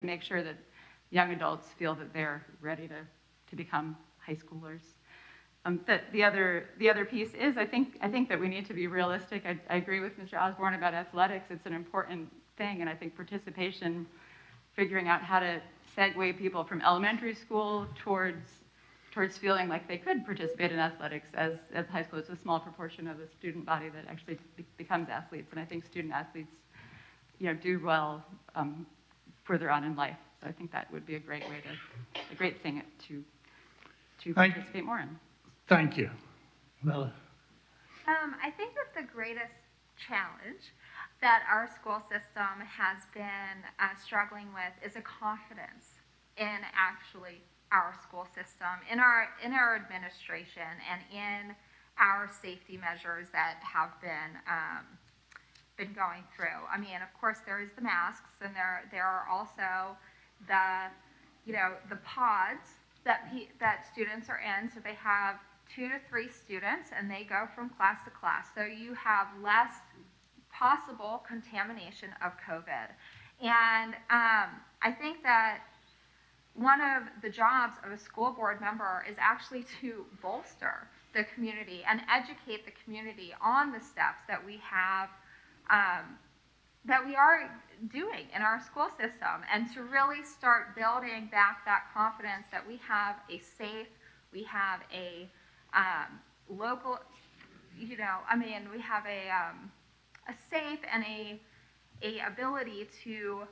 make sure that young adults feel that they're ready to become high schoolers. The other piece is I think that we need to be realistic. I agree with Mr. Osborne about athletics. It's an important thing, and I think participation, figuring out how to segue people from elementary school towards feeling like they could participate in athletics as high school. It's a small proportion of the student body that actually becomes athletes, and I think student athletes, do well further on in life. So I think that would be a great thing to participate more in. Thank you. Well, I think that the greatest challenge that our school system has been struggling with is a confidence in actually our school system, in our administration, and in our safety measures that have been going through. I mean, of course, there is the masks, and there are also the pods that students are in. So they have 2 to 3 students, and they go from class to class. So you have less possible contamination of COVID. And I think that one of the jobs of a school board member is actually to bolster the community and educate the community on the steps that we have, that we are doing in our school system, and to really start building back that confidence that we have a safe, we have a local, we have a safe and a ability to,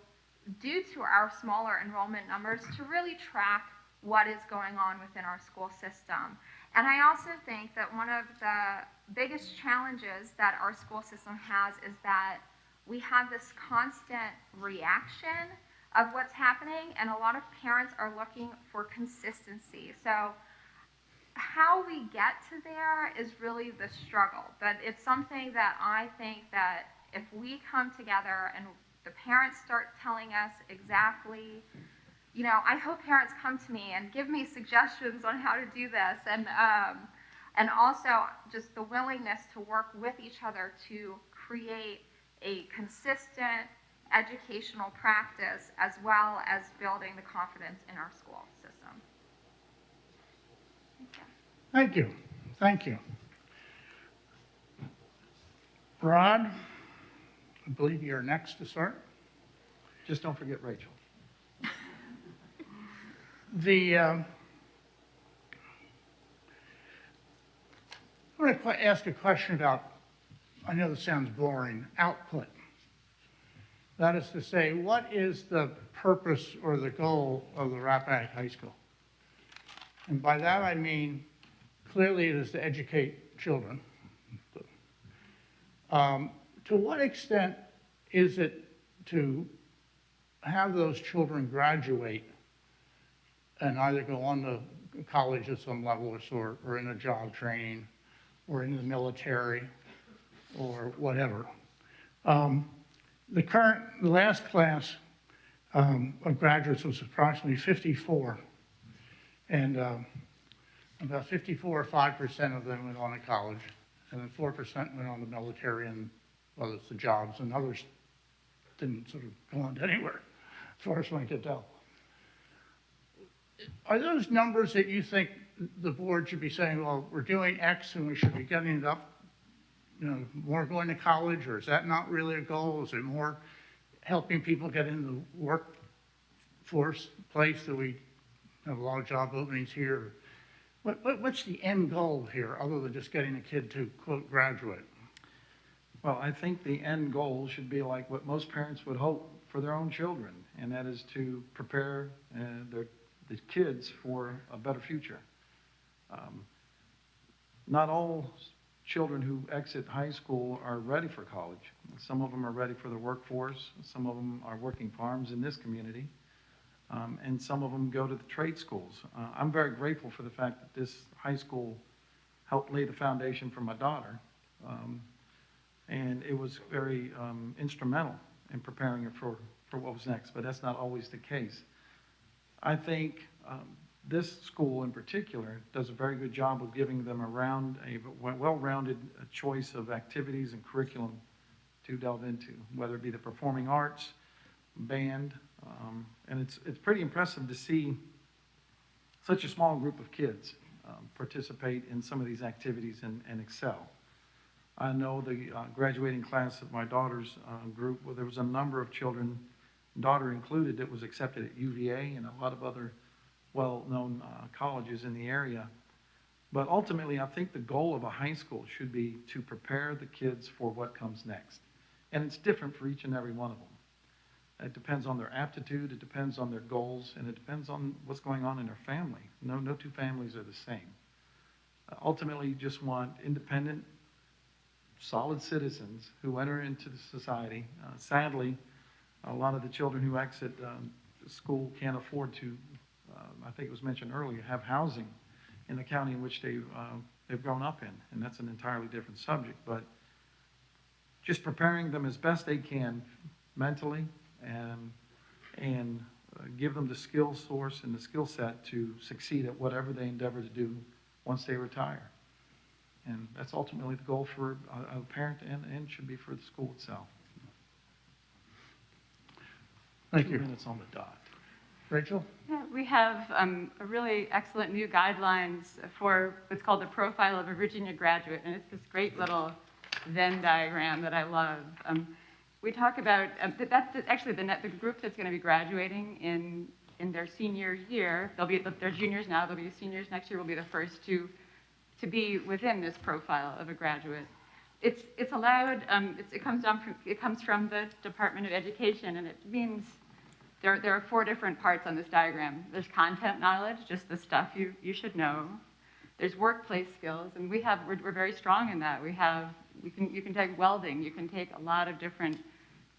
due to our smaller enrollment numbers, to really track what is going on within our school system. And I also think that one of the biggest challenges that our school system has is that we have this constant reaction of what's happening, and a lot of parents are looking for consistency. So how we get to there is really the struggle, but it's something that I think that if we come together and the parents start telling us exactly, I hope parents come to me and give me suggestions on how to do this, and also just the willingness to work with each other to create a consistent educational practice, as well as building the confidence in our school system. thank you. Thank you. Rod, I believe you're next to start. Just don't forget Rachel. I want to ask a question about, I know this sounds boring, output. That is to say, what is the purpose or the goal of the Rappahannock High School? And by that I mean, clearly it is to educate children. To what extent is it to have those children graduate and either go on to college at some level or sort, or in a job training, or in the military, or whatever? The last class of graduates was approximately 54, and about 54 or 5% of them went on to college, and then 4% went on to military and, well, it's the jobs, and others didn't sort of go on to anywhere, as far as one could tell. Are those numbers that you think the board should be saying, well, we're doing X and we should be getting it up, more going to college, or is that not really a goal? Is it more helping people get into the workforce place that we have a lot of job openings here? What's the end goal here, other than just getting a kid to, quote, graduate? Well, I think the end goal should be like what most parents would hope for their own children, and that is to prepare the kids for a better future. Not all children who exit high school are ready for college. Some of them are ready for the workforce. Some of them are working farms in this community. And some of them go to the trade schools. I'm very grateful for the fact that this high school helped lay the foundation for my daughter. And it was very instrumental in preparing her for what was next, but that's not always the case. I think this school in particular does a very good job of giving them a well-rounded choice of activities and curriculum to delve into, whether it be the performing arts, band, And it's pretty impressive to see such a small group of kids participate in some of these activities and excel. I know the graduating class of my daughter's group, where there was a number of children, daughter included, that was accepted at UVA and a lot of other well-known colleges in the area. But ultimately, I think the goal of a high school should be to prepare the kids for what comes next. And it's different for each and every one of them. It depends on their aptitude, it depends on their goals, and it depends on what's going on in their family. No two families are the same. Ultimately, you just want independent, solid citizens who enter into the society. Sadly, a lot of the children who exit school can't afford to, I think it was mentioned earlier, have housing in the county in which they've grown up in, and that's an entirely different subject. But just preparing them as best they can mentally and give them the skill source and the skill set to succeed at whatever they endeavor to do once they retire. And that's ultimately the goal for a parent and should be for the school itself. Thank 2 you. minutes on the dot. Rachel? Yeah, we have a really excellent new guidelines for what's called the profile of a Virginia graduate, and it's this great little Venn diagram that I love. We talk about, that's actually the group that's going to be graduating in their senior year. They're juniors now, they'll be seniors next year, will be the first to be within this profile of a graduate. It's allowed, it comes from the Department of Education, and it means there are 4 different parts on this diagram. There's content knowledge, just the stuff you should know. There's workplace skills, and we're very strong in that. You can take welding, you can take a lot of different,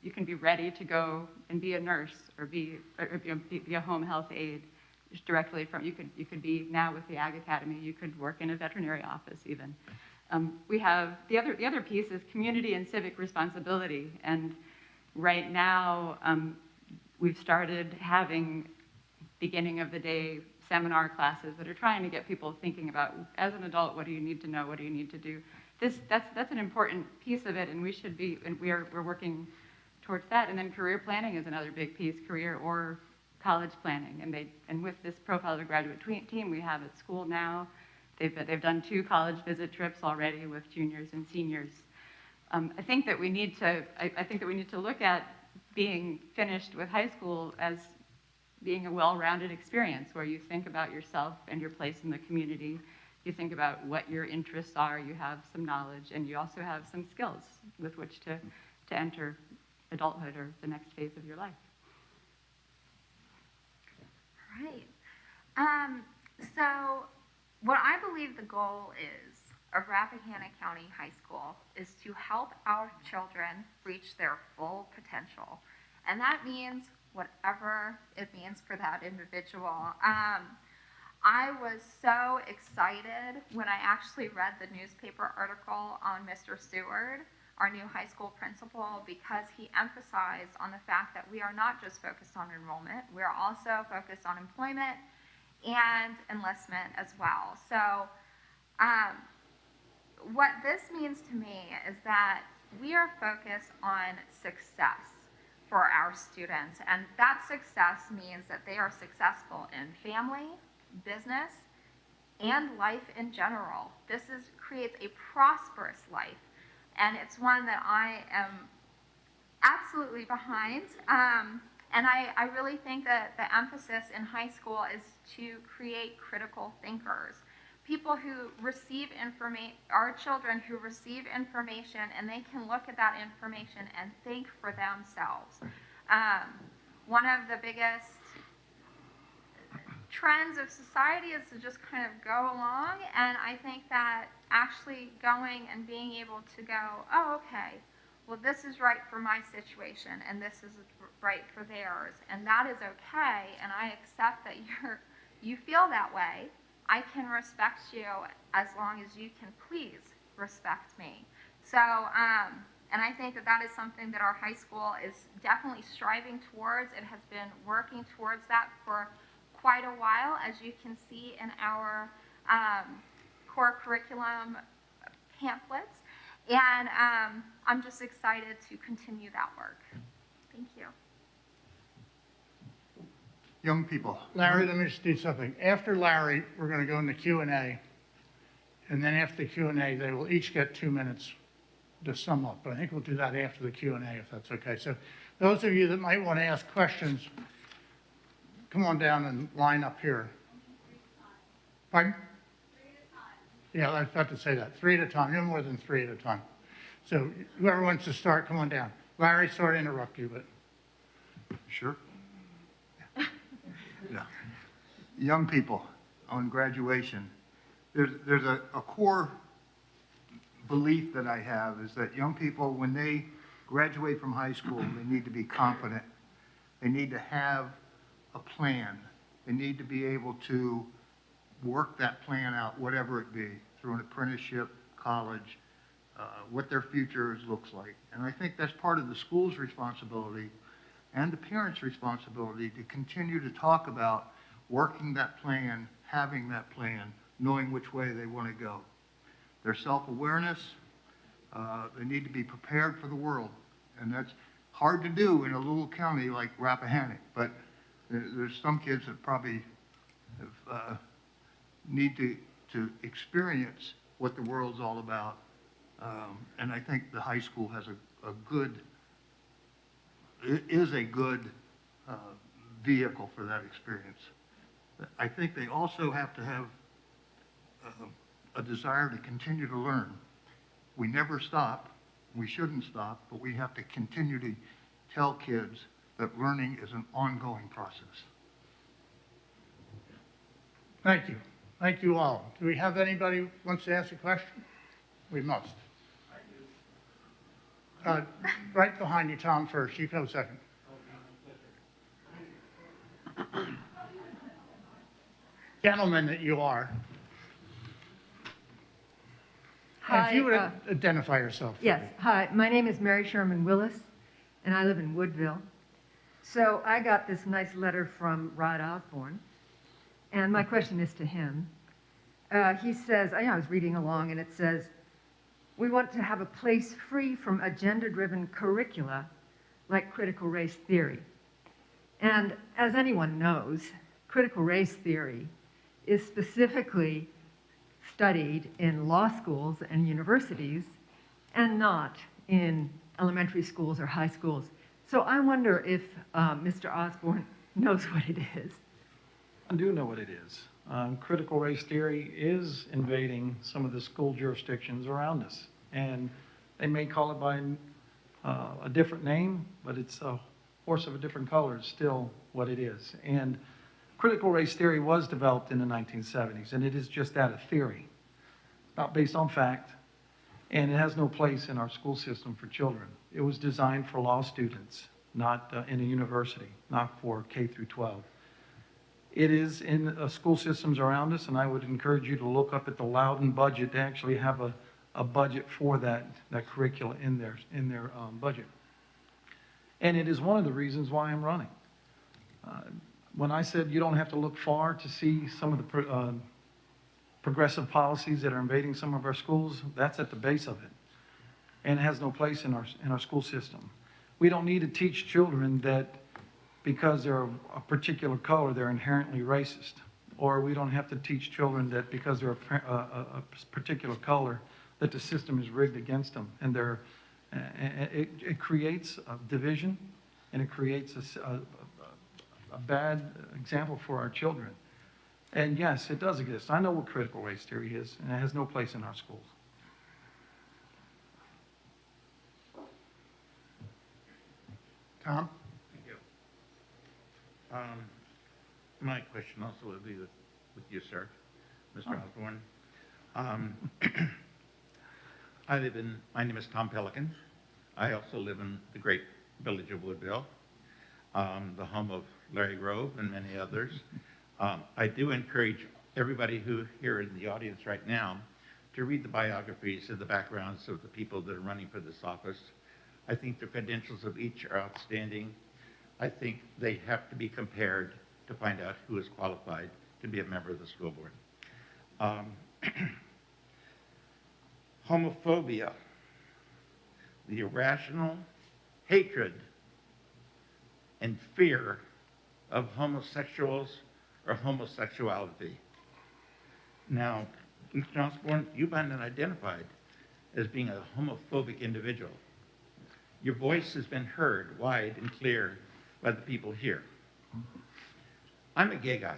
you can be ready to go and be a nurse or be a home health aide just directly from, you could be now with the Ag Academy, you could work in a veterinary office even. We have, the other piece is community and civic responsibility, and right now, we've started having beginning of the day seminar classes that are trying to get people thinking about, as an adult, what do you need to know, what do you need to do? That's an important piece of it, and we're working towards that. And then career planning is another big piece, career or college planning. And with this profile of a graduate team we have at school now, they've done 2 college visit trips already with juniors and seniors. I think that we need to look at being finished with high school as being a well-rounded experience where you think about yourself and your place in the community. You think about what your interests are, you have some knowledge, and you also have some skills with which to enter adulthood or the next phase of your life. Right. So what I believe the goal is of Rappahannock County High School is to help our children reach their full potential. And that means whatever it means for that individual. I was so excited when I actually read the newspaper article on Mr. Seward, our new high school principal, because he emphasized on the fact that we are not just focused on enrollment, we are also focused on employment and enlistment as well. So what this means to me is that we are focused on success for our students, and that success means that they are successful in family, business, and life in general. This creates a prosperous life, and it's one that I am absolutely behind. And I really think that the emphasis in high school is to create critical thinkers. People who receive information, our children who receive information, and they can look at that information and think for themselves. One of the biggest trends of society is to just kind of go along, and I think that actually going and being able to go, oh, okay, well, this is right for my situation, and this is right for theirs, and that is okay, and I accept that you feel that way. I can respect you as long as you can please respect me. So, and I think that that is something that our high school is definitely striving towards. It has been working towards that for quite a while, as you can see in our core curriculum pamphlets. And I'm just excited to continue that work. Thank you. young people. Larry, let me just do something. After Larry, we're going to go into Q&A. And then after the Q&A, they will each get 2 minutes to sum up. But I think we'll do that after the Q&A, if that's okay. So those of you that might want to ask questions, come on down and line up here. Pardon? 3 at a time. Yeah, I was about to say that. 3 at a time, no more than 3 at a time. So whoever wants to start, come on down. Larry, sorry to interrupt you, but Sure. Yeah. Young people on graduation. There's a core belief that I have is that young people, when they graduate from high school, they need to be confident. They need to have a plan. They need to be able to work that plan out, whatever it be, through an apprenticeship, college, what their future looks like. And I think that's part of the school's responsibility and the parents' responsibility to continue to talk about working that plan, having that plan, knowing which way they want to go. Their self-awareness, they need to be prepared for the world. And that's hard to do in a little county like Rappahannock, but there's some kids that probably need to experience what the world's all about. And I think the high school has a good vehicle for that experience. I think they also have to have a desire to continue to learn. We never stop. We shouldn't stop, but we have to continue to tell kids that learning is an ongoing process. thank you. Thank you all. Do we have anybody who wants to ask a question? We must. Right behind you, Tom, first. You go second. Gentleman that you are. And if you would identify yourself. Yes, hi, my name is Mary Sherman Willis, and I live in Woodville. So I got this nice letter from Rod Osborne, and my question is to him. He says, I was reading along, and it says, we want to have a place free from agenda-driven curricula like critical race theory. And as anyone knows, critical race theory is specifically studied in law schools and universities and not in elementary schools or high schools. So I wonder if Mr. Osborne knows what it is. I do know what it is. Critical race theory is invading some of the school jurisdictions around us. And they may call it by a different name, but it's a horse of a different color is still what it is. And critical race theory was developed in the 1970s, and it is just that, a theory. It's not based on fact, and it has no place in our school system for children. It was designed for law students, not in a university, not for K through 12. It is in school systems around us, and I would encourage you to look up at the Loudon budget. They actually have a budget for that curricula in their budget. And it is one of the reasons why I'm running. When I said you don't have to look far to see some of the progressive policies that are invading some of our schools, that's at the base of it. And it has no place in our school system. We don't need to teach children that because they're a particular color, they're inherently racist. Or we don't have to teach children that because they're a particular color, that the system is rigged against them. And it creates a division, and it creates a bad example for our children. And yes, it does exist. I know what critical race theory is, and it has no place in our schools. Tom? Thank you. My question also would be with you, sir, Mr. Osborne. My name is Tom Pelican. I also live in the great village of Woodville, the home of Larry Grove and many others. I do encourage everybody who here in the audience right now to read the biographies and the backgrounds of the people that are running for this office. I think the credentials of each are outstanding. I think they have to be compared to find out who is qualified to be a member of the school board. Homophobia, the irrational hatred and fear of homosexuals or homosexuality. Now, Mr. Osborne, you've been identified as being a homophobic individual. Your voice has been heard wide and clear by the people here. I'm a gay guy.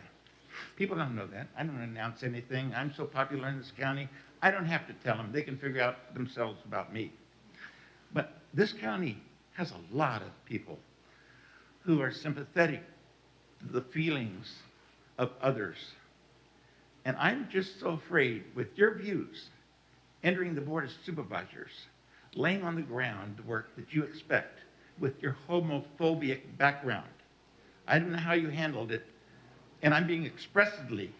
People don't know that. I don't announce anything. I'm so popular in this county, I don't have to tell them. They can figure out themselves about me. But this county has a lot of people who are sympathetic to the feelings of others. And I'm just so afraid with your views, entering the Board of Supervisors, laying on the ground the work that you expect with your homophobic background. I don't know how you handled it, and I'm being expressively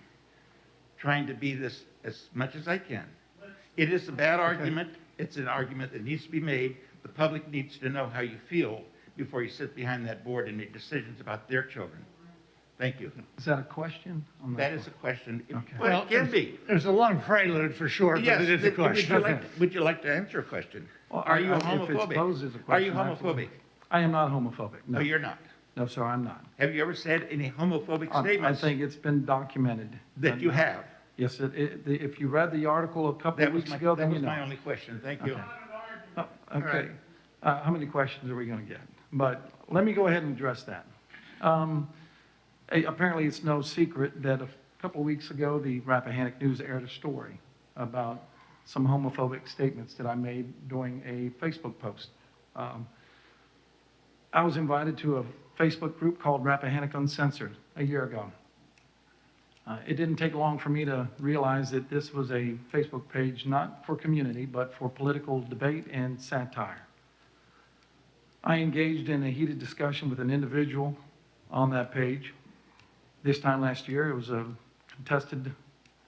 trying to be this as much as I can. It is a bad argument. It's an argument that needs to be made. The public needs to know how you feel before you sit behind that board and make decisions about their children. Thank you. Is that a question? I'm not That sure. is a question. Okay. Well, it can be. There's a long prelude for sure, but Yes, it is a question. would you like to answer a question? Well, Are you if it's homophobic? posed as a Are you question, absolutely. homophobic? I am not homophobic. No, you're not. No, sir, I'm not. Have you ever said any homophobic I statements think it's been documented. that you have? Yes, if you read the article a couple of weeks ago, That then was you know. my only question. Thank you. Okay. Oh, okay. right. How many questions are we going to get? But let me go ahead and address that. Apparently, it's no secret that a couple of weeks ago, the Rappahannock News aired a story about some homophobic statements that I made during a Facebook post. I was invited to a Facebook group called Rappahannock Uncensored a year ago. It didn't take long for me to realize that this was a Facebook page not for community, but for political debate and satire. I engaged in a heated discussion with an individual on that page. This time last year, it was a contested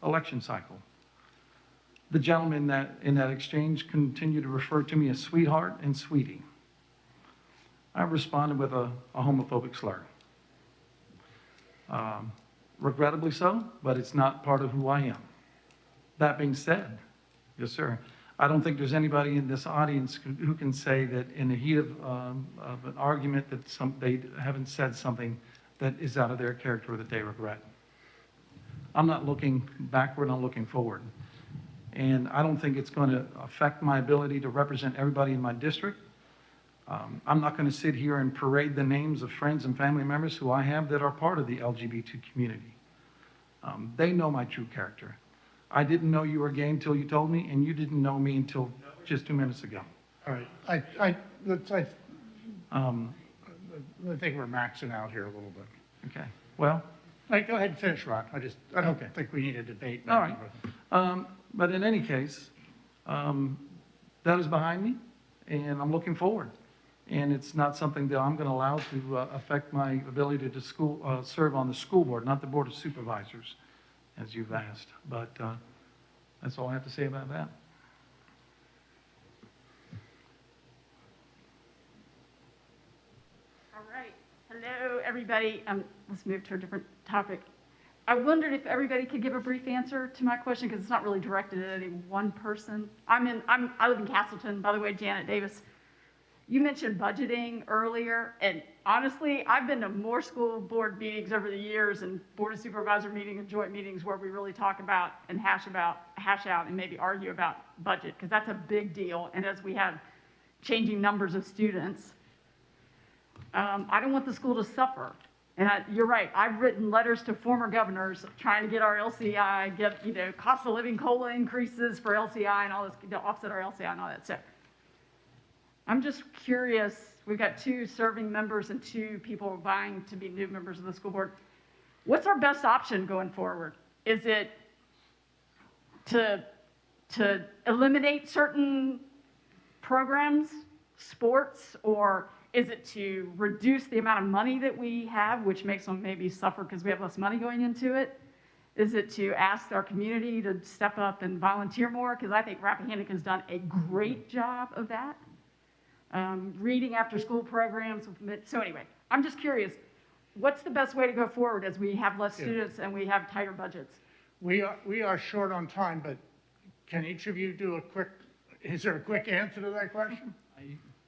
election cycle. The gentleman in that exchange continued to refer to me as sweetheart and sweetie. I responded with a homophobic slur. Regrettably so, but it's not part of who I am. That being said, yes, sir, I don't think there's anybody in this audience who can say that in the heat of an argument that they haven't said something that is out of their character or that they regret. I'm not looking backward, I'm looking forward. And I don't think it's going to affect my ability to represent everybody in my district. I'm not going to sit here and parade the names of friends and family members who I have that are part of the LGBT community. They know my true character. I didn't know you were gay until you told me, and you didn't know me until just 2 minutes ago. All right, I think we're maxing out here a little bit. Okay, well, Go ahead and finish, Ron. I don't Okay. think we need a debate. all right. But in any case, that is behind me, and I'm looking forward. And it's not something that I'm going to allow to affect my ability to serve on the school board, not the Board of Supervisors, as you've asked. But that's all I have to say about that. All right. Hello, everybody. Let's move to a different topic. I wondered if everybody could give a brief answer to my question because it's not really directed at any one person. I live in Castleton, by the way, Janet Davis. You mentioned budgeting earlier, and honestly, I've been to more school board meetings over the years and Board of Supervisor meetings and joint meetings where we really talk about and hash out and maybe argue about budget, because that's a big deal. And as we have changing numbers of students, I don't want the school to suffer. And you're right, I've written letters to former governors trying to get our LCI, get, cost of living COLA increases for LCI and all this, to offset our LCI and all that stuff. I'm just curious, we've got 2 serving members and 2 people vying to be new members of the school board. What's our best option going forward? Is it to eliminate certain programs, sports, or is it to reduce the amount of money that we have, which makes them maybe suffer because we have less money going into it? Is it to ask our community to step up and volunteer more? Because I think Rappahannock has done a great job of that. Reading after school programs. So anyway, I'm just curious, what's the best way to go forward as we have less students and we have tighter budgets? We are short on time, but can each of you do is there a quick answer to that question?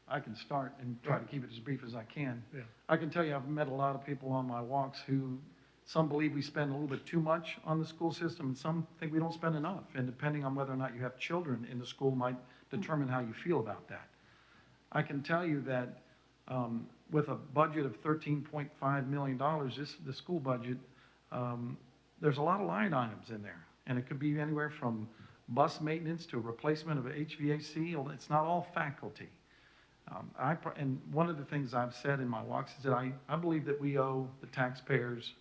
I can start and try to keep it as brief as I can. Yeah. I can tell you, I've met a lot of people on my walks who, some believe we spend a little bit too much on the school system, and some think we don't spend enough. And depending on whether or not you have children in the school might determine how you feel about that. I can tell you that with a budget of $13.5 million, the school budget, there's a lot of line items in there. And it could be anywhere from bus maintenance to replacement of HVAC. It's not all faculty. And one of the things I've said in my walks is that I believe that we owe the taxpayers,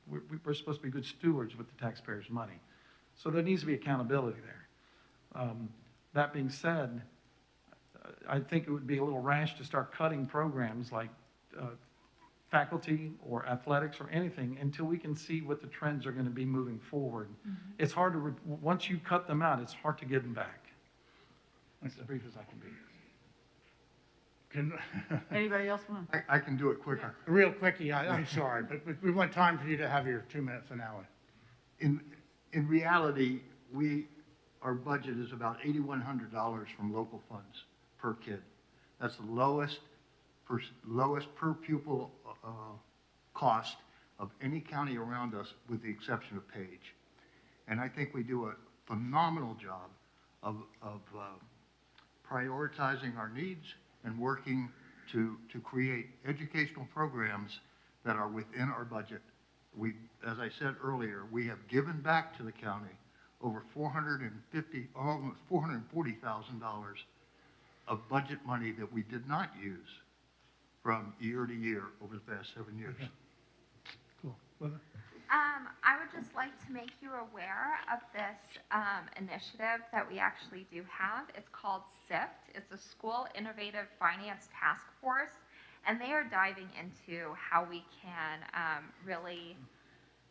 we're supposed to be good stewards with the taxpayers' money. So there needs to be accountability there. That being said, I think it would be a little rash to start cutting programs like faculty or athletics or anything until we can see what the trends are going to be moving forward. It's hard to, once you cut them out, it's hard to get them back. That's as brief as I can be. Anybody else want? I can do it quicker. Real quickie, I'm sorry, but we want time for you to have your 2-minute finale. In reality, our budget is about $8,100 from local funds per kid. That's the lowest per pupil cost of any county around us, with the exception of Page. And I think we do a phenomenal job of prioritizing our needs and working to create educational programs that are within our budget. As I said earlier, we have given back to the county over almost $440,000 of budget money that we did not use from year to year over the past 7 years. Okay. Cool. Well, I would just like to make you aware of this initiative that we actually do have. It's called SIFT. It's a School Innovative Finance Task Force, and they are diving into how we can really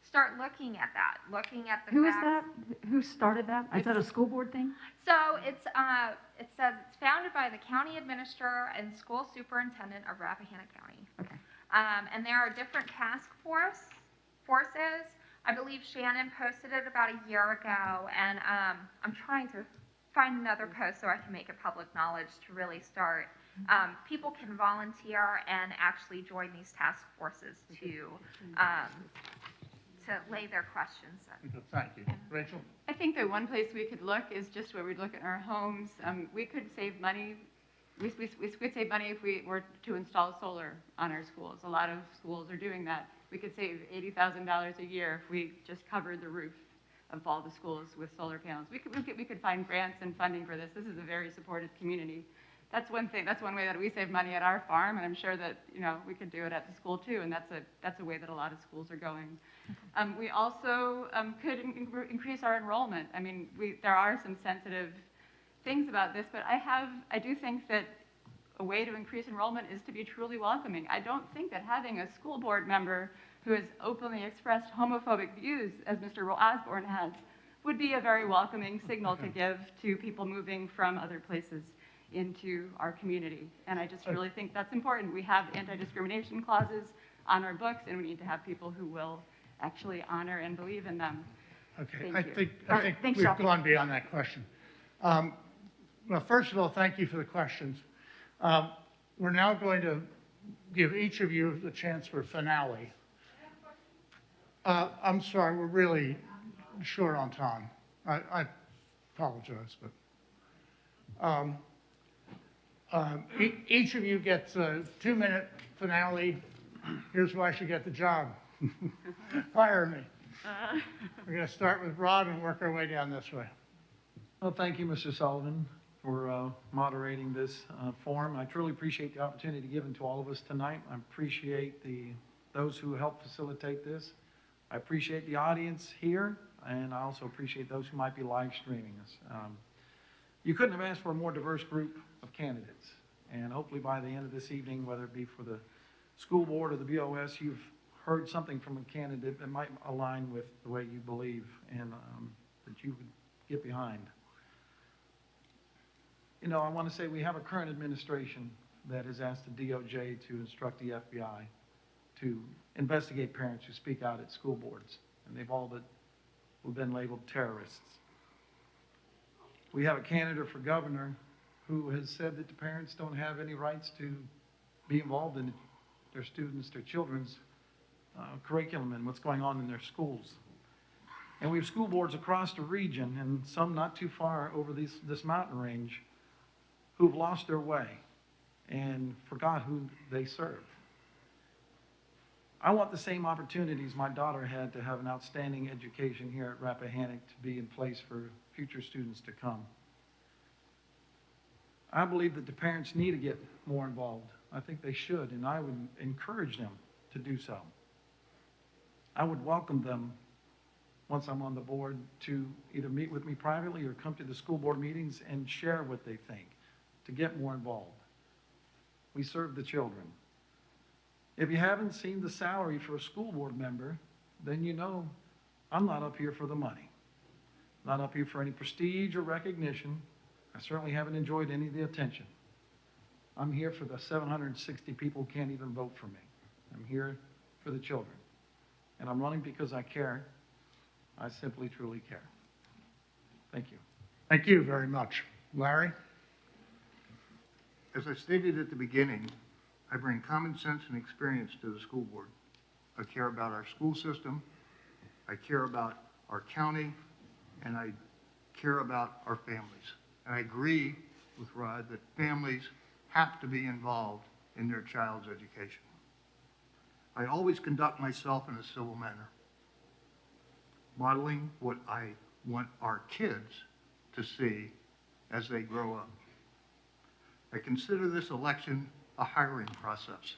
start looking at that, looking at the Who is facts. that? Who started that? Is that a school board thing? So it says it's founded by the county administrator and school superintendent of Rappahannock County. Okay. And there are different task forces. I believe Shannon posted it about a year ago, and I'm trying to find another post so I can make it public knowledge to really start. People can volunteer and actually join these task forces to lay their questions. thank you. Rachel? I think that one place we could look is just where we'd look at our homes. We could save money. We could save money if we were to install solar on our schools. A lot of schools are doing that. We could save $80,000 a year if we just covered the roof of all the schools with solar panels. We could find grants and funding for this. This is a very supportive community. That's one thing. That's one way that we save money at our farm, and I'm sure that we could do it at the school too. And that's a way that a lot of schools are going. We also could increase our enrollment. I mean, there are some sensitive things about this, but I do think that a way to increase enrollment is to be truly welcoming. I don't think that having a school board member who has openly expressed homophobic views, as Mr. Osborne has, would be a very welcoming signal to give to people moving from other places into our community. And I just really think that's important. We have anti-discrimination clauses on our books, and we need to have people who will actually honor and believe in them. Okay, Thank you. I think thanks, we've Ralph. gone beyond that question. Well, first of all, thank you for the questions. We're now going to give each of you the chance for finale. I'm sorry, we're really short on time. I apologize, but each of you gets a 2-minute finale. Here's why I should get the job. Fire me. We're going to start with Rod and work our way down this way. Well, thank you, Mr. Sullivan, for moderating this forum. I truly appreciate the opportunity given to all of us tonight. I appreciate those who helped facilitate this. I appreciate the audience here, and I also appreciate those who might be live streaming us. You couldn't have asked for a more diverse group of candidates, and hopefully by the end of this evening, whether it be for the school board or the BOS, you've heard something from a candidate that might align with the way you believe and that you would get behind. I want to say we have a current administration that has asked the DOJ to instruct the FBI to investigate parents who speak out at school boards, and they've all been labeled terrorists. We have a candidate for governor who has said that the parents don't have any rights to be involved in their students, their children's curriculum and what's going on in their schools. And we have school boards across the region, and some not too far over this mountain range, who've lost their way and forgot who they serve. I want the same opportunities my daughter had to have an outstanding education here at Rappahannock to be in place for future students to come. I believe that the parents need to get more involved. I think they should, and I would encourage them to do so. I would welcome them, once I'm on the board, to either meet with me privately or come to the school board meetings and share what they think, to get more involved. We serve the children. If you haven't seen the salary for a school board member, then you know I'm not up here for the money. Not up here for any prestige or recognition. I certainly haven't enjoyed any of the attention. I'm here for the 760 people who can't even vote for me. I'm here for the children. And I'm running because I care. I simply, truly care. Thank you. Thank you very much. Larry? As I stated at the beginning, I bring common sense and experience to the school board. I care about our school system, I care about our county, and I care about our families. And I agree with Rod that families have to be involved in their child's education. I always conduct myself in a civil manner, modeling what I want our kids to see as they grow up. I consider this election a hiring process.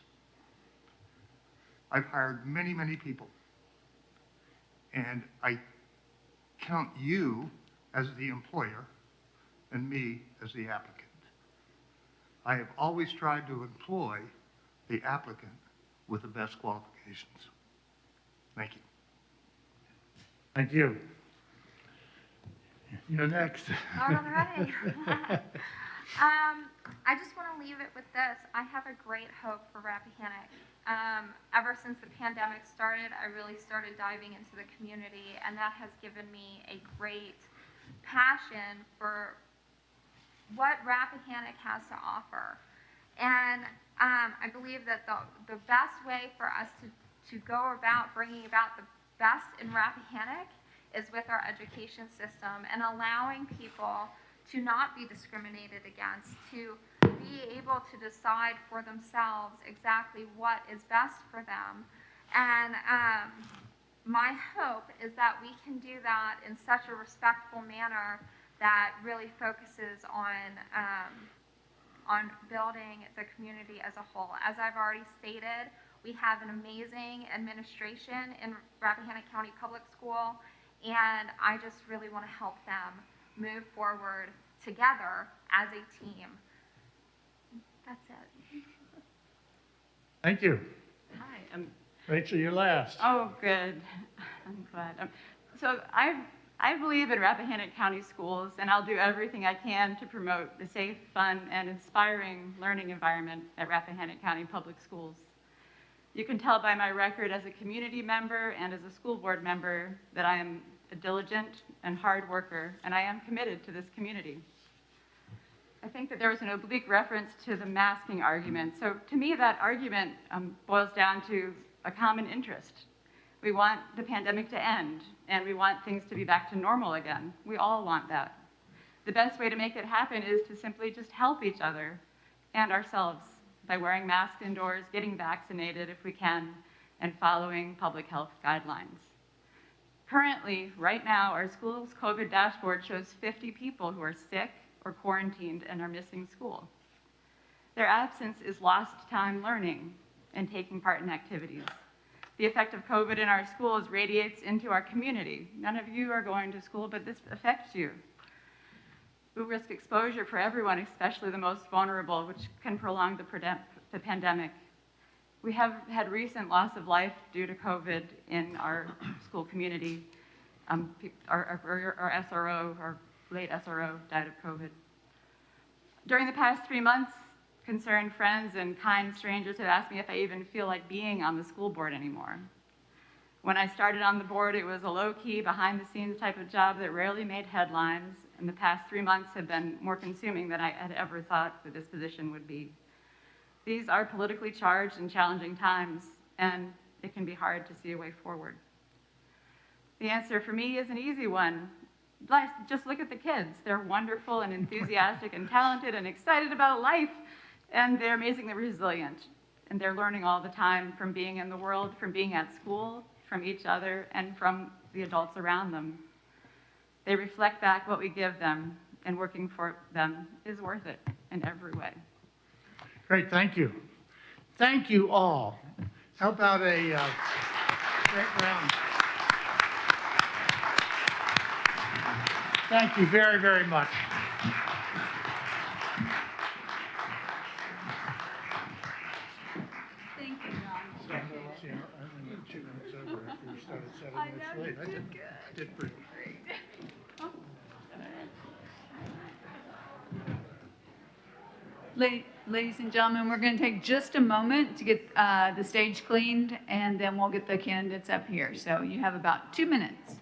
I've hired many, many people, and I count you as the employer and me as the applicant. I have always tried to employ the applicant with the best qualifications. Thank you. Thank you. You're next. All right. I just want to leave it with this. I have a great hope for Rappahannock. Ever since the pandemic started, I really started diving into the community, and that has given me a great passion for what Rappahannock has to offer. And I believe that the best way for us to go about bringing about the best in Rappahannock is with our education system and allowing people to not be discriminated against, to be able to decide for themselves exactly what is best for them. And my hope is that we can do that in such a respectful manner that really focuses on building the community as a whole. As I've already stated, we have an amazing administration in Rappahannock County Public School, and I just really want to help them move forward together as a team. That's it. Thank you. Hi, Rachel, you're last. oh, good. I'm glad. So I believe in Rappahannock County schools, and I'll do everything I can to promote a safe, fun, and inspiring learning environment at Rappahannock County Public Schools. You can tell by my record as a community member and as a school board member that I am a diligent and hard worker, and I am committed to this community. I think that there was an oblique reference to the masking argument. So to me, that argument boils down to a common interest. We want the pandemic to end, and we want things to be back to normal again. We all want that. The best way to make it happen is to simply just help each other and ourselves by wearing masks indoors, getting vaccinated if we can, and following public health guidelines. Currently, right now, our school's COVID dashboard shows 50 people who are sick or quarantined and are missing school. Their absence is lost time learning and taking part in activities. The effect of COVID in our schools radiates into our community. None of you are going to school, but this affects you. We risk exposure for everyone, especially the most vulnerable, which can prolong the pandemic. We have had recent loss of life due to COVID in our school community. Our SRO, our late SRO, died of COVID. During the past 3 months, concerned friends and kind strangers have asked me if I even feel like being on the school board anymore. When I started on the board, it was a low-key, behind-the-scenes type of job that rarely made headlines, And the past 3 months have been more consuming than I had ever thought that this position would be. These are politically charged and challenging times, and it can be hard to see a way forward. The answer for me is an easy one. Just look at the kids. They're wonderful and enthusiastic and talented and excited about life, and they're amazingly resilient. And they're learning all the time from being in the world, from being at school, from each other, and from the adults around them. They reflect back what we give them, and working for them is worth it in every way. Great, thank you. Thank you all. How about a great round? Thank you very, very much. Thank you, John. See, I only went 2 minutes over after we started 7 minutes late. I did pretty Ladies and gentlemen, we're going to take just a moment to get the stage cleaned, and then we'll get the candidates up here. So you have about 2 minutes.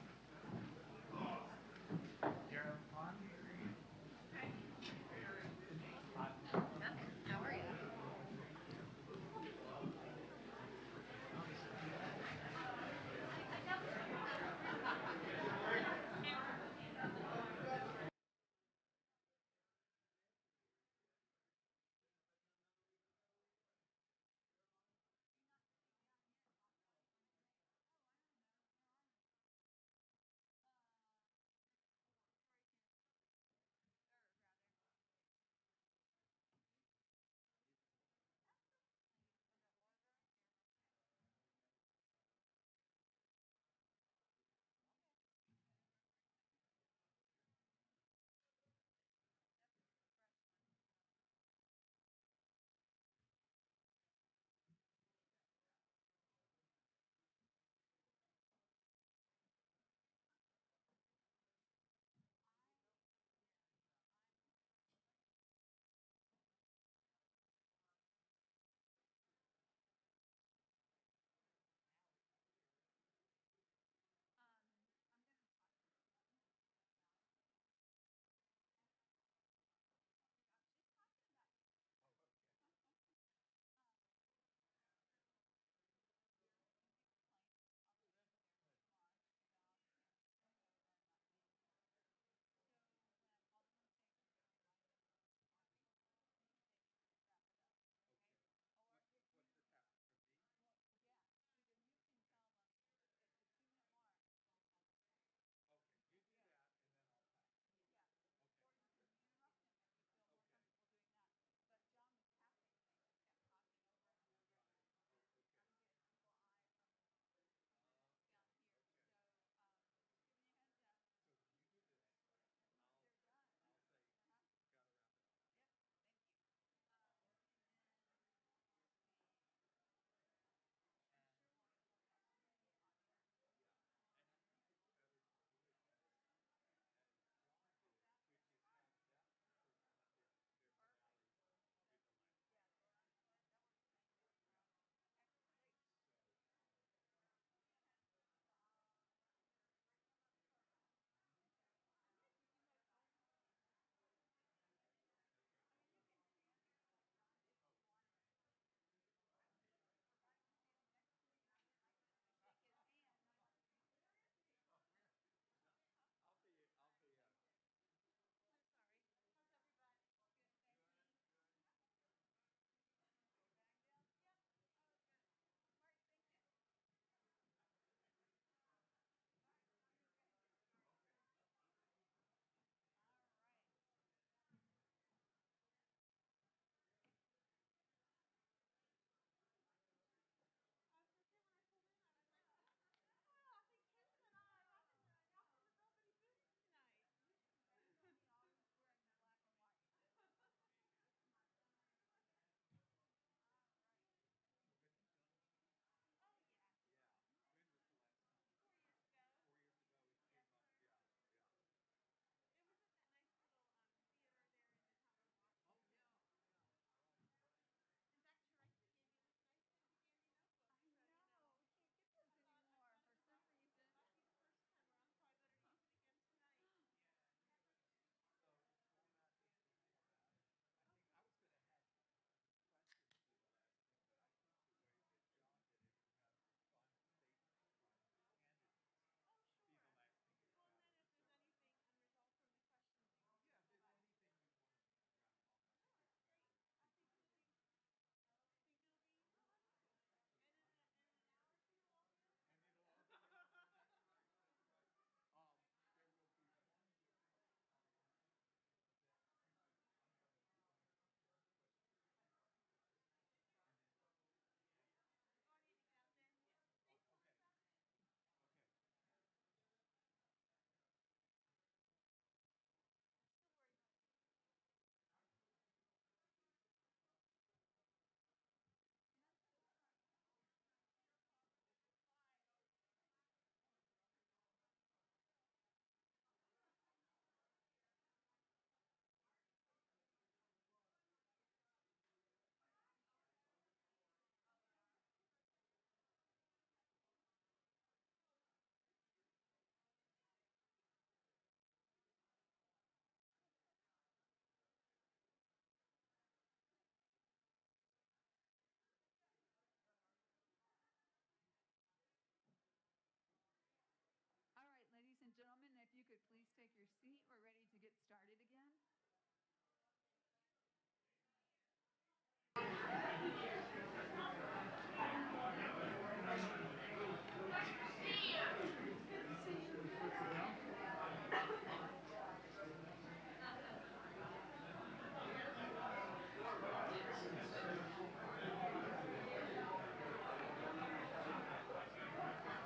take your seat. We're ready to get started again.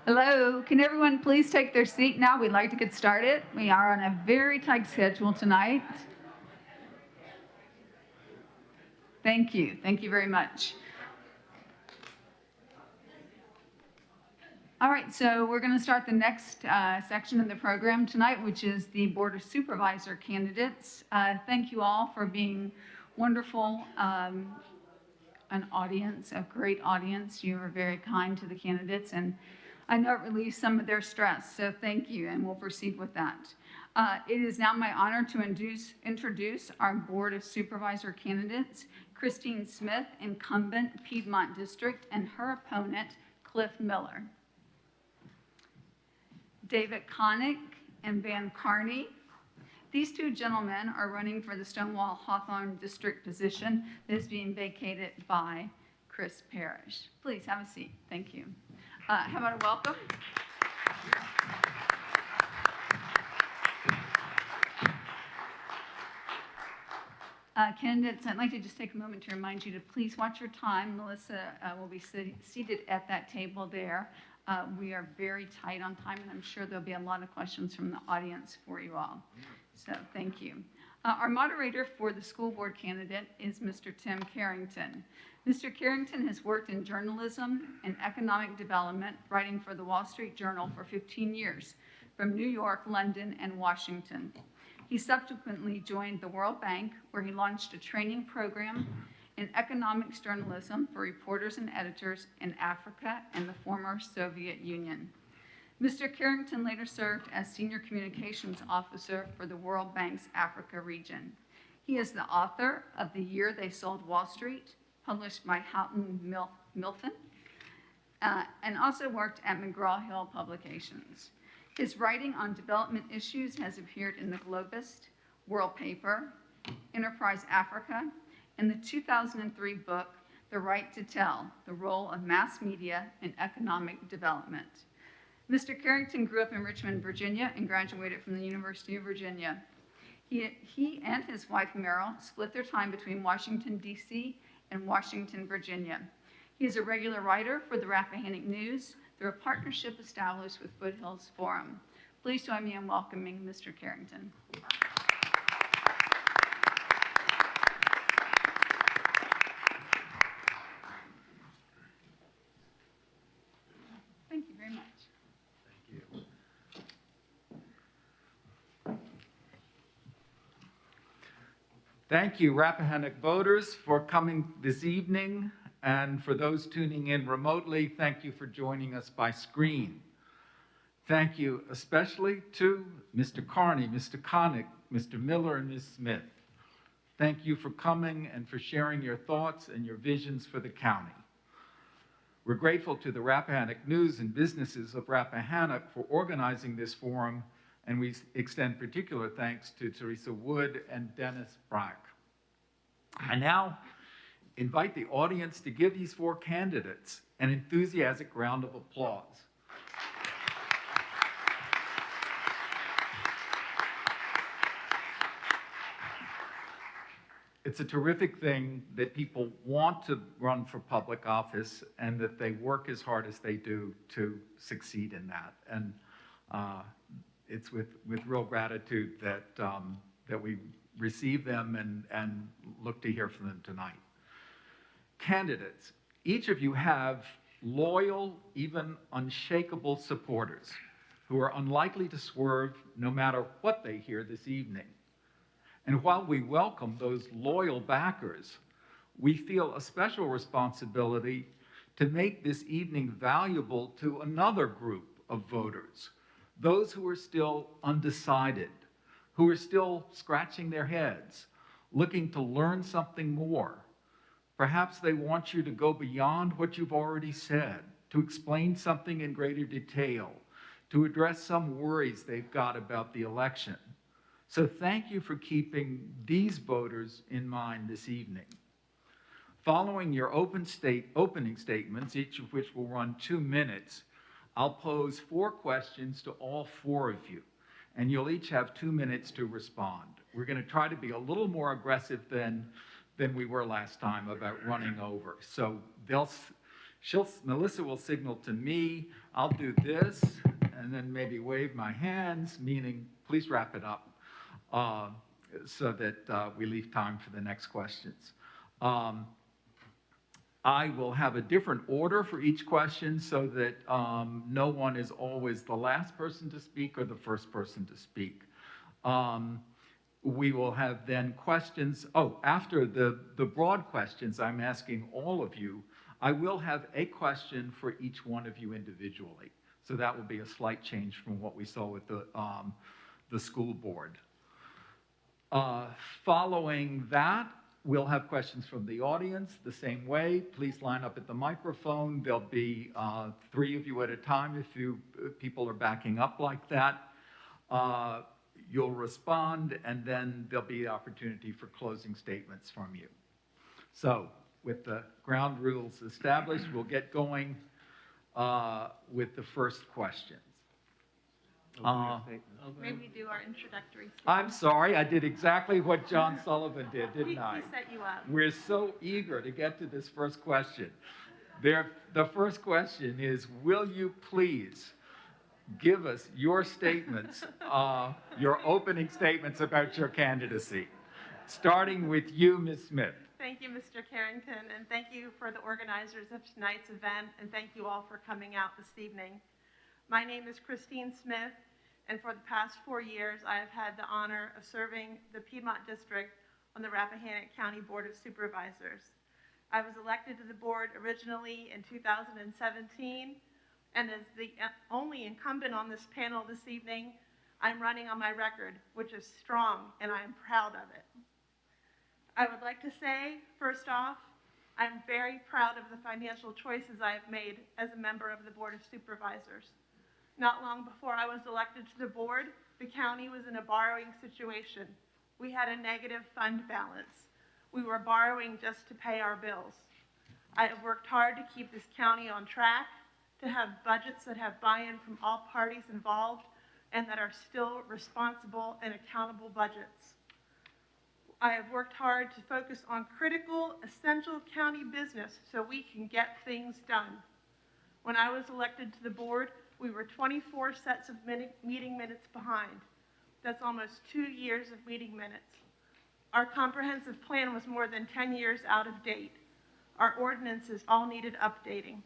Hello, can everyone please take their seat now? We'd like to get started. We are on a very tight schedule tonight. Thank you. Thank you very much. All right, so we're going to start the next section of the program tonight, which is the Board of Supervisor candidates. Thank you all for being wonderful, an audience, a great audience. You were very kind to the candidates, and I know it relieves some of their stress, so thank you, and we'll proceed with that. It is now my honor to introduce our Board of Supervisor candidates, Christine Smith, incumbent Piedmont District, and her opponent, Cliff Miller. David Connick and Van Carney. These two gentlemen are running for the Stonewall Hawthorne District position that is being vacated by Chris Parrish. Please have a seat. Thank you. How about a welcome? Candidates, I'd like to just take a moment to remind you to please watch your time. Melissa will be seated at that table there. We are very tight on time, and I'm sure there'll be a lot of questions from the audience for you all. So thank you. Our moderator for the school board candidate is Mr. Tim Carrington. Mr. Carrington has worked in journalism and economic development, writing for the Wall Street Journal for 15 years, from New York, London, and Washington. He subsequently joined the World Bank, where he launched a training program in economics journalism for reporters and editors in Africa and the former Soviet Union. Mr. Carrington later served as Senior Communications Officer for the World Bank's Africa region. He is the author of The Year They Sold Wall Street, published by Houghton Mifflin, and also worked at McGraw-Hill Publications. His writing on development issues has appeared in The Globist, World Paper, Enterprise Africa, and the 2003 book, The Right to Tell, The Role of Mass Media in Economic Development. Mr. Carrington grew up in Richmond, Virginia, and graduated from the University of Virginia. He and his wife, Meryl, split their time between Washington, D.C. and Washington, Virginia. He is a regular writer for the Rappahannock News through a partnership established with Foothills Forum. Please join me in welcoming Mr. Carrington. Thank you very much. Thank you. Thank you, Rappahannock voters, for coming this evening. And for those tuning in remotely, thank you for joining us by screen. Thank you especially to Mr. Carney, Mr. Connick, Mr. Miller, and Ms. Smith. Thank you for coming and for sharing your thoughts and your visions for the county. We're grateful to the Rappahannock News and businesses of Rappahannock for organizing this forum, and we extend particular thanks to Teresa Wood and Dennis Brack. I now invite the audience to give these four candidates an enthusiastic round of applause. It's a terrific thing that people want to run for public office and that they work as hard as they do to succeed in that. And it's with real gratitude that we receive them and look to hear from them tonight. Candidates, each of you have loyal, even unshakable supporters who are unlikely to swerve no matter what they hear this evening. And while we welcome those loyal backers, we feel a special responsibility to make this evening valuable to another group of voters, those who are still undecided, who are still scratching their heads, looking to learn something more. Perhaps they want you to go beyond what you've already said, to explain something in greater detail, to address some worries they've got about the election. So thank you for keeping these voters in mind this evening. Following your opening statements, each of which will run 2 minutes, I'll pose 4 questions to all 4 of you, and you'll each have 2 minutes to respond. We're going to try to be a little more aggressive than we were last time about running over. So Melissa will signal to me, I'll do this, and then maybe wave my hands, meaning please wrap it up, so that we leave time for the next questions. I will have a different order for each question so that no one is always the last person to speak or the first person to speak. We will have then questions. Oh, after the broad questions I'm asking all of you, I will have a question for each one of you individually. So that will be a slight change from what we saw with the school board. Following that, we'll have questions from the audience the same way. Please line up at the microphone. There'll be 3 of you at a time if people are backing up like that. You'll respond, and then there'll be the opportunity for closing statements from you. So with the ground rules established, we'll get going with the first questions. Maybe do our introductory statement. I'm sorry, I did exactly what John Sullivan did, didn't I? He set you up. We're so eager to get to this first question. The first question is, will you please give us your statements, your opening statements about your candidacy? Starting with you, Ms. Smith. Thank you, Mr. Carrington, and thank you for the organizers of tonight's event, and thank you all for coming out this evening. My name is Christine Smith, and for the past 4 years, I have had the honor of serving the Piedmont District on the Rappahannock County Board of Supervisors. I was elected to the board originally in 2017, and as the only incumbent on this panel this evening, I'm running on my record, which is strong, and I am proud of it. I would like to say, first off, I'm very proud of the financial choices I have made as a member of the Board of Supervisors. Not long before I was elected to the board, the county was in a borrowing situation. We had a negative fund balance. We were borrowing just to pay our bills. I have worked hard to keep this county on track, to have budgets that have buy-in from all parties involved and that are still responsible and accountable budgets. I have worked hard to focus on critical, essential county business so we can get things done. When I was elected to the board, we were 24 sets of meeting minutes behind. That's almost 2 years of meeting minutes. Our comprehensive plan was more than 10 years out of date. Our ordinances all needed updating.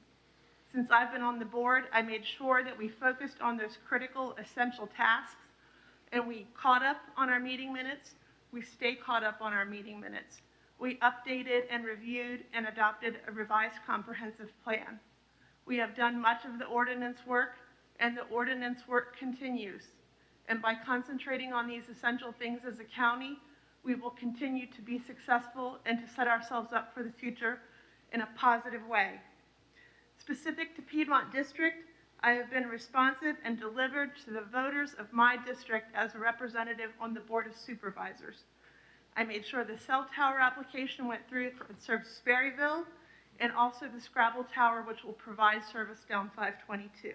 Since I've been on the board, I made sure that we focused on those critical, essential tasks, and we caught up on our meeting minutes. We stay caught up on our meeting minutes. We updated and reviewed and adopted a revised comprehensive plan. We have done much of the ordinance work, and the ordinance work continues. And by concentrating on these essential things as a county, we will continue to be successful and to set ourselves up for the future in a positive way. Specific to Piedmont District, I have been responsive and delivered to the voters of my district as a representative on the Board of Supervisors. I made sure the cell tower application went through for serves Sperryville, and also the Scrabble Tower, which will provide service down 522.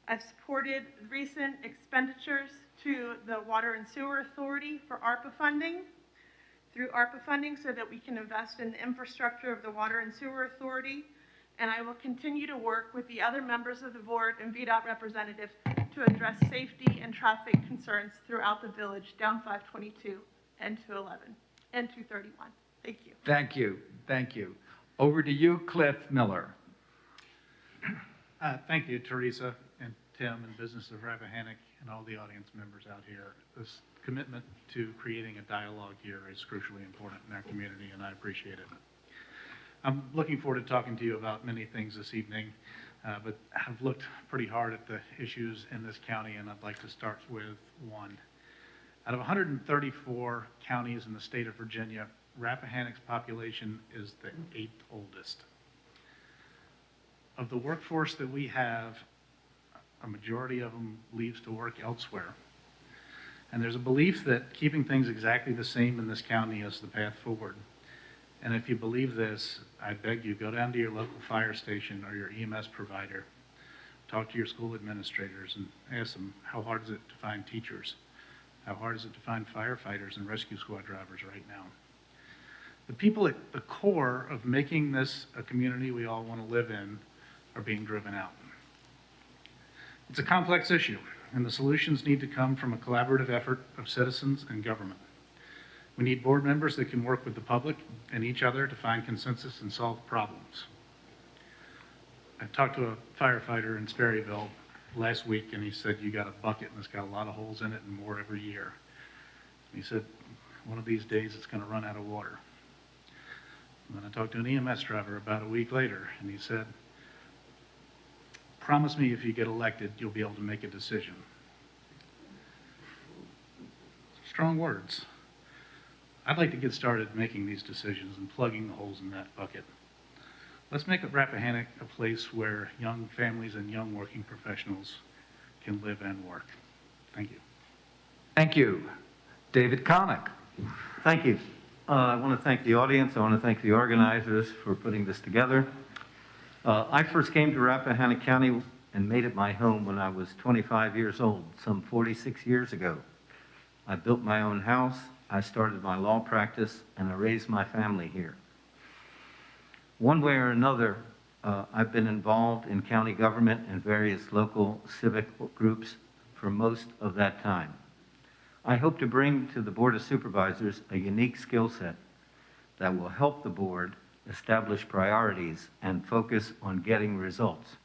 I've supported recent expenditures to the Water and Sewer Authority for ARPA funding, through ARPA funding so that we can invest in the infrastructure of the Water and Sewer Authority, and I will continue to work with the other members of the board and VDOT representatives to address safety and traffic concerns throughout the village, down 522 and 211 and 231. Thank you. Thank you. Thank you. Over to you, Cliff Miller. Thank you, Teresa and Tim and Business of Rappahannock and all the audience members out here. This commitment to creating a dialogue here is crucially important in our community, and I appreciate it. I'm looking forward to talking to you about many things this evening, but I've looked pretty hard at the issues in this county, and I'd like to start with one. Out of 134 counties in the state of Virginia, Rappahannock's population is the 8th oldest. Of the workforce that we have, a majority of them leaves to work elsewhere. And there's a belief that keeping things exactly the same in this county is the path forward. And if you believe this, I beg you, go down to your local fire station or your EMS provider, talk to your school administrators and ask them, how hard is it to find teachers? How hard is it to find firefighters and rescue squad drivers right now? The people at the core of making this a community we all want to live in are being driven out. It's a complex issue, and the solutions need to come from a collaborative effort of citizens and government. We need board members that can work with the public and each other to find consensus and solve problems. I talked to a firefighter in Sperryville last week, and he said, you got a bucket and it's got a lot of holes in it and more every year. And he said, one of these days it's going to run out of water. And then I talked to an EMS driver about a week later, and he said, promise me if you get elected, you'll be able to make a decision. Strong words. I'd like to get started making these decisions and plugging the holes in that bucket. Let's make Rappahannock a place where young families and young working professionals can live and work. Thank you. Thank you. David Connick. Thank you. I want to thank the audience. I want to thank the organizers for putting this together. I first came to Rappahannock County and made it my home when I was 25 years old, some 46 years ago. I built my own house, I started my law practice, and I raised my family here. One way or another, I've been involved in county government and various local civic groups for most of that time. I hope to bring to the Board of Supervisors a unique skill set that will help the board establish priorities and focus on getting results.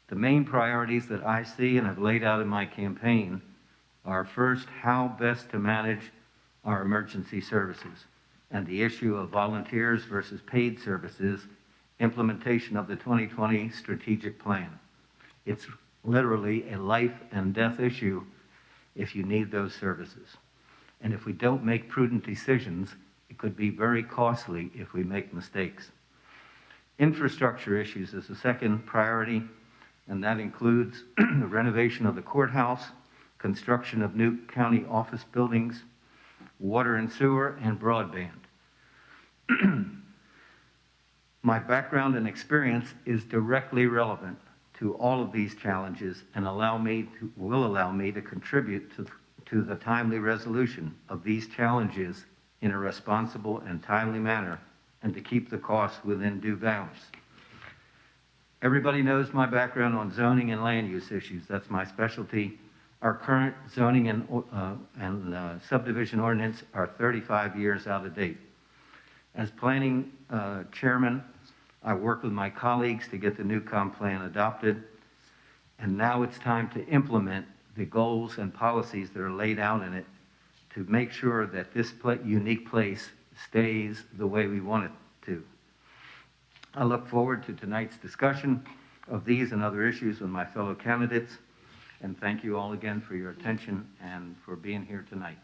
The main priorities that I see and have laid out in my campaign are first, how best to manage our emergency services and the issue of volunteers versus paid services, implementation of the 2020 strategic plan. It's literally a life and death issue if you need those services. And if we don't make prudent decisions, it could be very costly if we make mistakes. Infrastructure issues is the second priority, and that includes the renovation of the courthouse, construction of new county office buildings, water and sewer, and broadband. My background and experience is directly relevant to all of these challenges and will allow me to contribute to the timely resolution of these challenges in a responsible and timely manner, and to keep the costs within due bounds. Everybody knows my background on zoning and land use issues. That's my specialty. Our current zoning and subdivision ordinance are 35 years out of date. As planning chairman, I work with my colleagues to get the new comp plan adopted, and now it's time to implement the goals and policies that are laid out in it to make sure that this unique place stays the way we want it to. I look forward to tonight's discussion of these and other issues with my fellow candidates, and thank you all again for your attention and for being here tonight.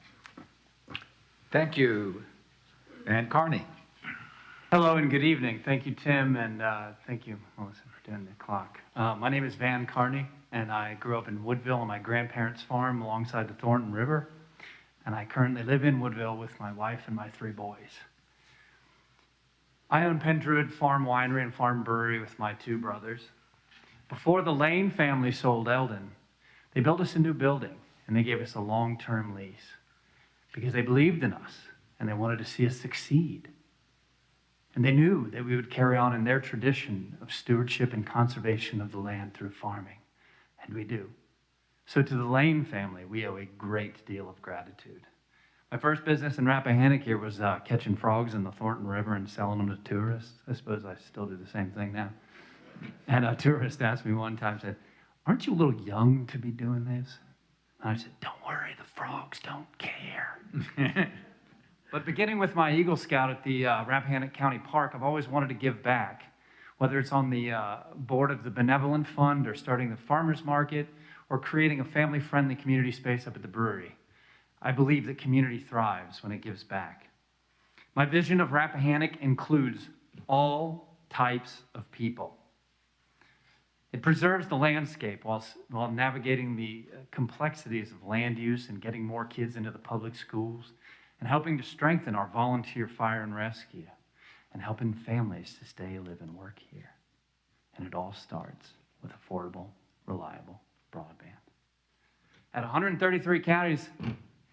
Thank you. And Carney. Hello and good evening. Thank you, Tim, and thank you, Melissa, for doing the clock. My name is Van Carney, and I grew up in Woodville on my grandparents' farm alongside the Thornton River, and I currently live in Woodville with my wife and my 3 boys. I own Penn Druid Farm Winery and Farm Brewery with my 2 brothers. Before the Lane family sold Eldon, they built us a new building, and they gave us a long-term lease because they believed in us, and they wanted to see us succeed. And they knew that we would carry on in their tradition of stewardship and conservation of the land through farming. And we do. So to the Lane family, we owe a great deal of gratitude. My first business in Rappahannock here was catching frogs in the Thornton River and selling them to tourists. I suppose I still do the same thing now. And a tourist asked me one time, said, "Aren't you a little young to be doing this?" And I said, "Don't worry, the frogs don't care." But beginning with my Eagle Scout at the Rappahannock County Park, I've always wanted to give back, whether it's on the board of the Benevolent Fund or starting the farmers market or creating a family-friendly community space up at the brewery. I believe that community thrives when it gives back. My vision of Rappahannock includes all types of people. It preserves the landscape while navigating the complexities of land use and getting more kids into the public schools and helping to strengthen our volunteer fire and rescue and helping families to stay, live, and work here. And it all starts with affordable, reliable broadband. At 133 counties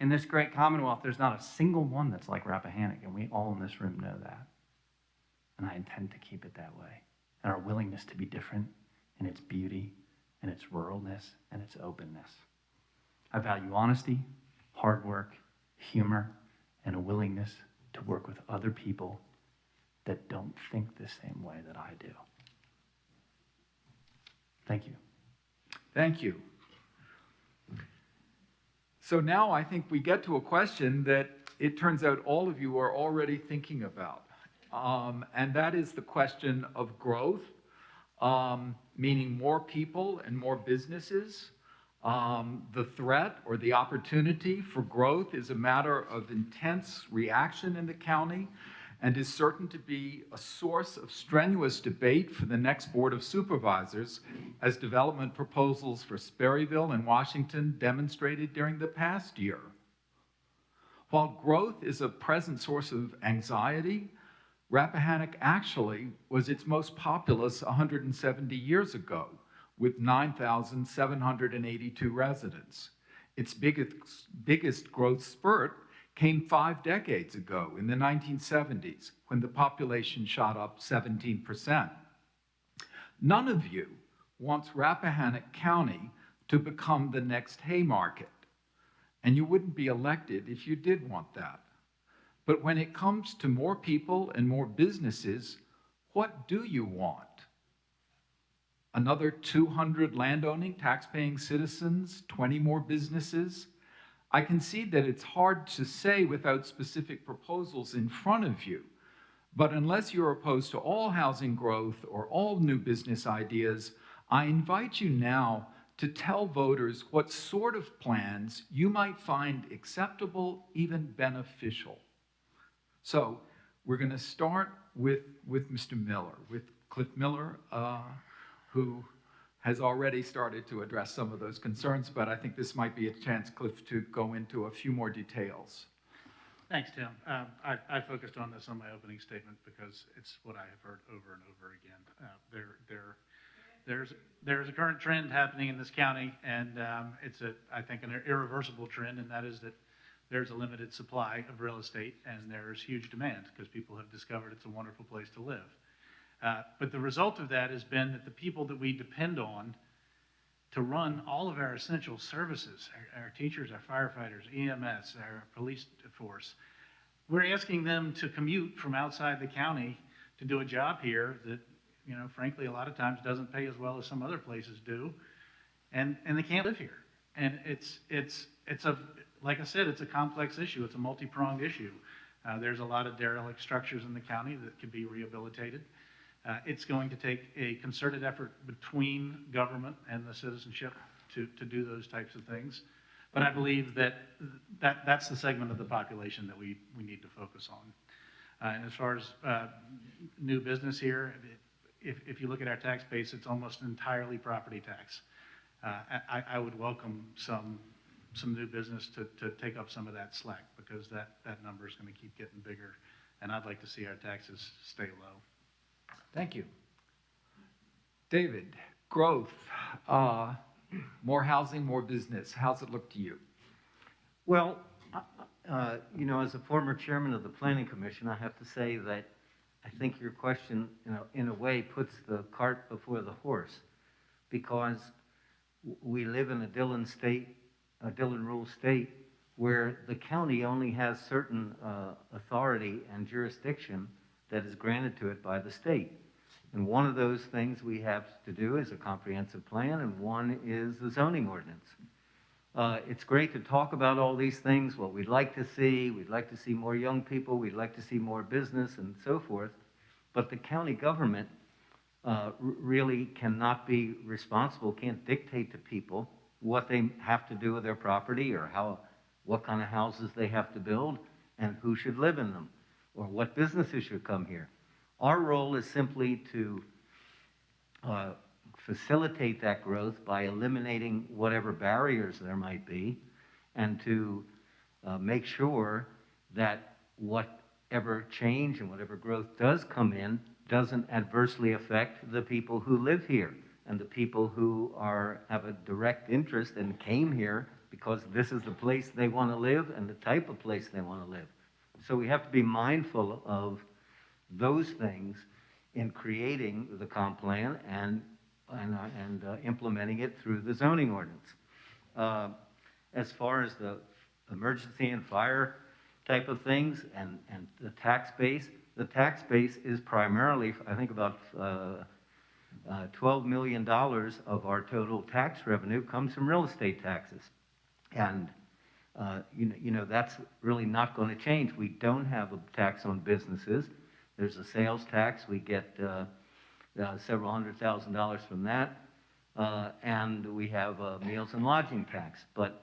in this great Commonwealth, there's not a single one that's like Rappahannock, and we all in this room know that. And I intend to keep it that way. And our willingness to be different in its beauty, and its ruralness, and its openness. I value honesty, hard work, humor, and a willingness to work with other people that don't think the same way that I do. Thank you. Thank you. So now I think we get to a question that it turns out all of you are already thinking about. And that is the question of growth, meaning more people and more businesses. The threat or the opportunity for growth is a matter of intense reaction in the county and is certain to be a source of strenuous debate for the next Board of Supervisors, as development proposals for Sperryville and Washington demonstrated during the past year. While growth is a present source of anxiety, Rappahannock actually was its most populous 170 years ago, with 9,782 residents. Its biggest growth spurt came 5 decades ago in the 1970s, when the population shot up 17%. None of you wants Rappahannock County to become the next Haymarket, and you wouldn't be elected if you did want that. But when it comes to more people and more businesses, what do you want? Another 200 landowning, tax-paying citizens, 20 more businesses? I concede that it's hard to say without specific proposals in front of you, but unless you're opposed to all housing growth or all new business ideas, I invite you now to tell voters what sort of plans you might find acceptable, even beneficial. So we're going to start with Mr. Miller, with Cliff Miller, who has already started to address some of those concerns, but I think this might be a chance, Cliff, to go into a few more details. Thanks, Tim. I focused on this on my opening statement because it's what I have heard over and over again. There's a current trend happening in this county, and it's I think an irreversible trend, and that is that there's a limited supply of real estate and there's huge demand because people have discovered it's a wonderful place to live. But the result of that has been that the people that we depend on to run all of our essential services, our teachers, our firefighters, EMS, our police force, we're asking them to commute from outside the county to do a job here that, you know, frankly, a lot of times doesn't pay as well as some other places do, and they can't live here. And it's a, like I said, it's a complex issue. It's a multi-pronged issue. There's a lot of derelict structures in the county that could be rehabilitated. It's going to take a concerted effort between government and the citizenship to do those types of things. But I believe that's the segment of the population that we need to focus on. And as far as new business here, if you look at our tax base, it's almost entirely property tax. I would welcome some new business to take up some of that slack, because that number is going to keep getting bigger, and I'd like to see our taxes stay low. Thank you. David, growth, more housing, more business. How's it look to you? Well, you know, as a former chairman of the Planning Commission, I have to say that I think your question, you know, in a way puts the cart before the horse, because we live in a Dillon rule state, where the county only has certain authority and jurisdiction that is granted to it by the state. And one of those things we have to do is a comprehensive plan, and one is the zoning ordinance. It's great to talk about all these things, what we'd like to see. We'd like to see more young people. We'd like to see more business and so forth. But the county government really cannot be responsible, can't dictate to people what they have to do with their property, or what kind of houses they have to build and who should live in them, or what businesses should come here. Our role is simply to facilitate that growth by eliminating whatever barriers there might be, and to make sure that whatever change and whatever growth does come in doesn't adversely affect the people who live here and the people who have a direct interest and came here because this is the place they want to live and the type of place they want to live. So we have to be mindful of those things in creating the comp plan and implementing it through the zoning ordinance. As far as the emergency and fire type of things and the tax base is primarily, I think, about $12 million of our total tax revenue comes from real estate taxes. And that's really not going to change. We don't have a tax on businesses. There's a sales tax. We get several $100,000 from that. And we have a meals and lodging tax. But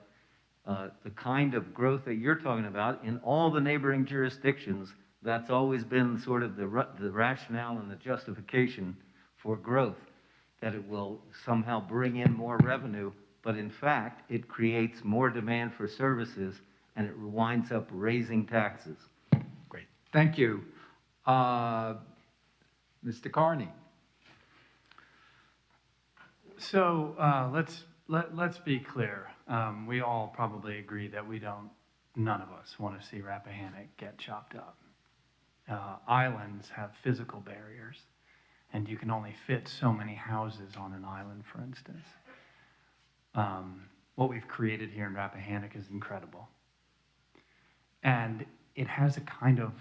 the kind of growth that you're talking about in all the neighboring jurisdictions, that's always been sort of the rationale and the justification for growth, that it will somehow bring in more revenue. But in fact, it creates more demand for services, and it winds up raising taxes. Great. Thank you. Mr. Carney. So let's be clear. We all probably agree that none of us want to see Rappahannock get chopped up. Islands have physical barriers, and you can only fit so many houses on an island, for instance. What we've created here in Rappahannock is incredible. And it has a kind of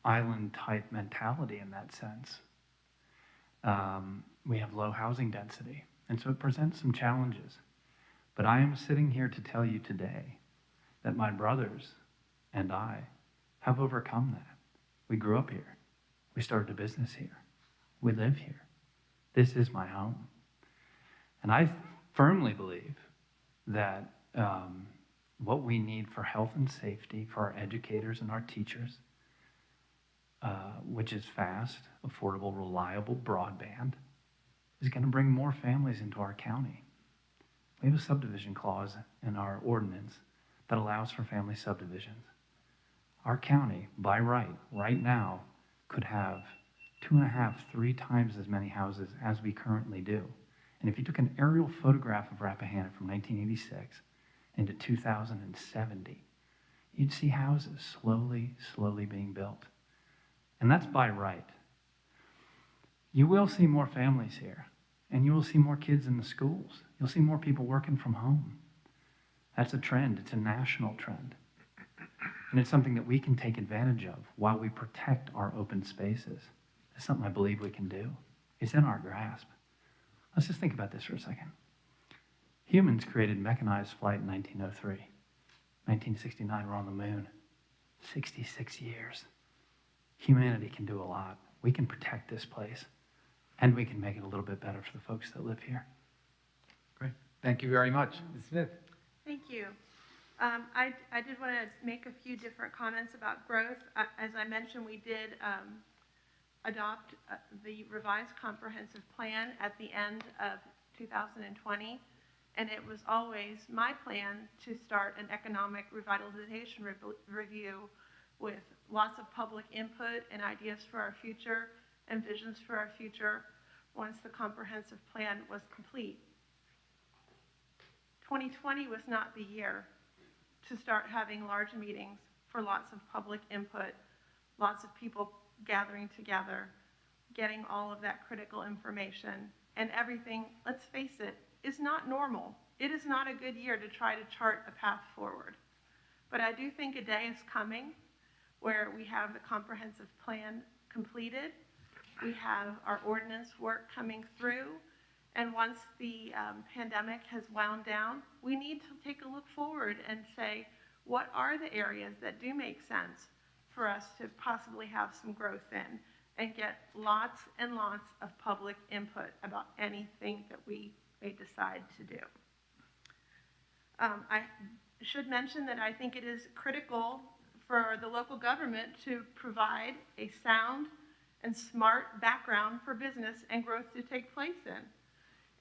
island-type mentality in that sense. We have low housing density, and so it presents some challenges. But I am sitting here to tell you today that my brothers and I have overcome that. We grew up here. We started a business here. We live here. This is my home. And I firmly believe that what we need for health and safety for our educators and our teachers, which is fast, affordable, reliable broadband, is going to bring more families into our county. We have a subdivision clause in our ordinance that allows for family subdivisions. Our county, by right now, could have 2.5, 3 times as many houses as we currently do. And if you took an aerial photograph of Rappahannock from 1986 into 2070, you'd see houses slowly being built. And that's by right. You will see more families here, and you will see more kids in the schools. You'll see more people working from home. That's a trend. It's a national trend. And it's something that we can take advantage of while we protect our open spaces. It's something I believe we can do. It's in our grasp. Let's just think about this for a second. Humans created mechanized flight in 1903. 1969, we're on the moon. 66 years. Humanity can do a lot. We can protect this place, and we can make it a little bit better for the folks that live here. Great. Thank you very much. Ms. Smith. Thank you. I did want to make a few different comments about growth. As I mentioned, we did adopt the revised comprehensive plan at the end of 2020, and it was always my plan to start an economic revitalization review with lots of public input and ideas for our future and visions for our future once the comprehensive plan was complete. 2020 was not the year to start having large meetings for lots of public input, lots of people gathering together, getting all of that critical information, and everything, let's face it, is not normal. It is not a good year to try to chart a path forward. But I do think a day is coming where we have the comprehensive plan completed, we have our ordinance work coming through, and once the pandemic has wound down, we need to take a look forward and say, what are the areas that do make sense for us to possibly have some growth in and get lots and lots of public input about anything that we may decide to do. I should mention that I think it is critical for the local government to provide a sound and smart background for business and growth to take place in.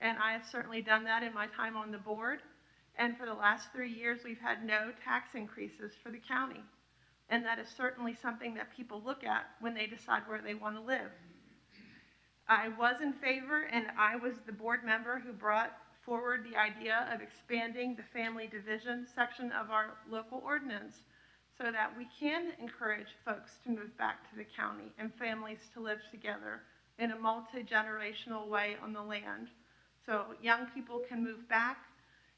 And I have certainly done that in my time on the board. And for the last 3 years, we've had no tax increases for the county. And that is certainly something that people look at when they decide where they want to live. I was in favor, and I was the board member who brought forward the idea of expanding the family division section of our local ordinance so that we can encourage folks to move back to the county and families to live together in a multi-generational way on the land. So young people can move back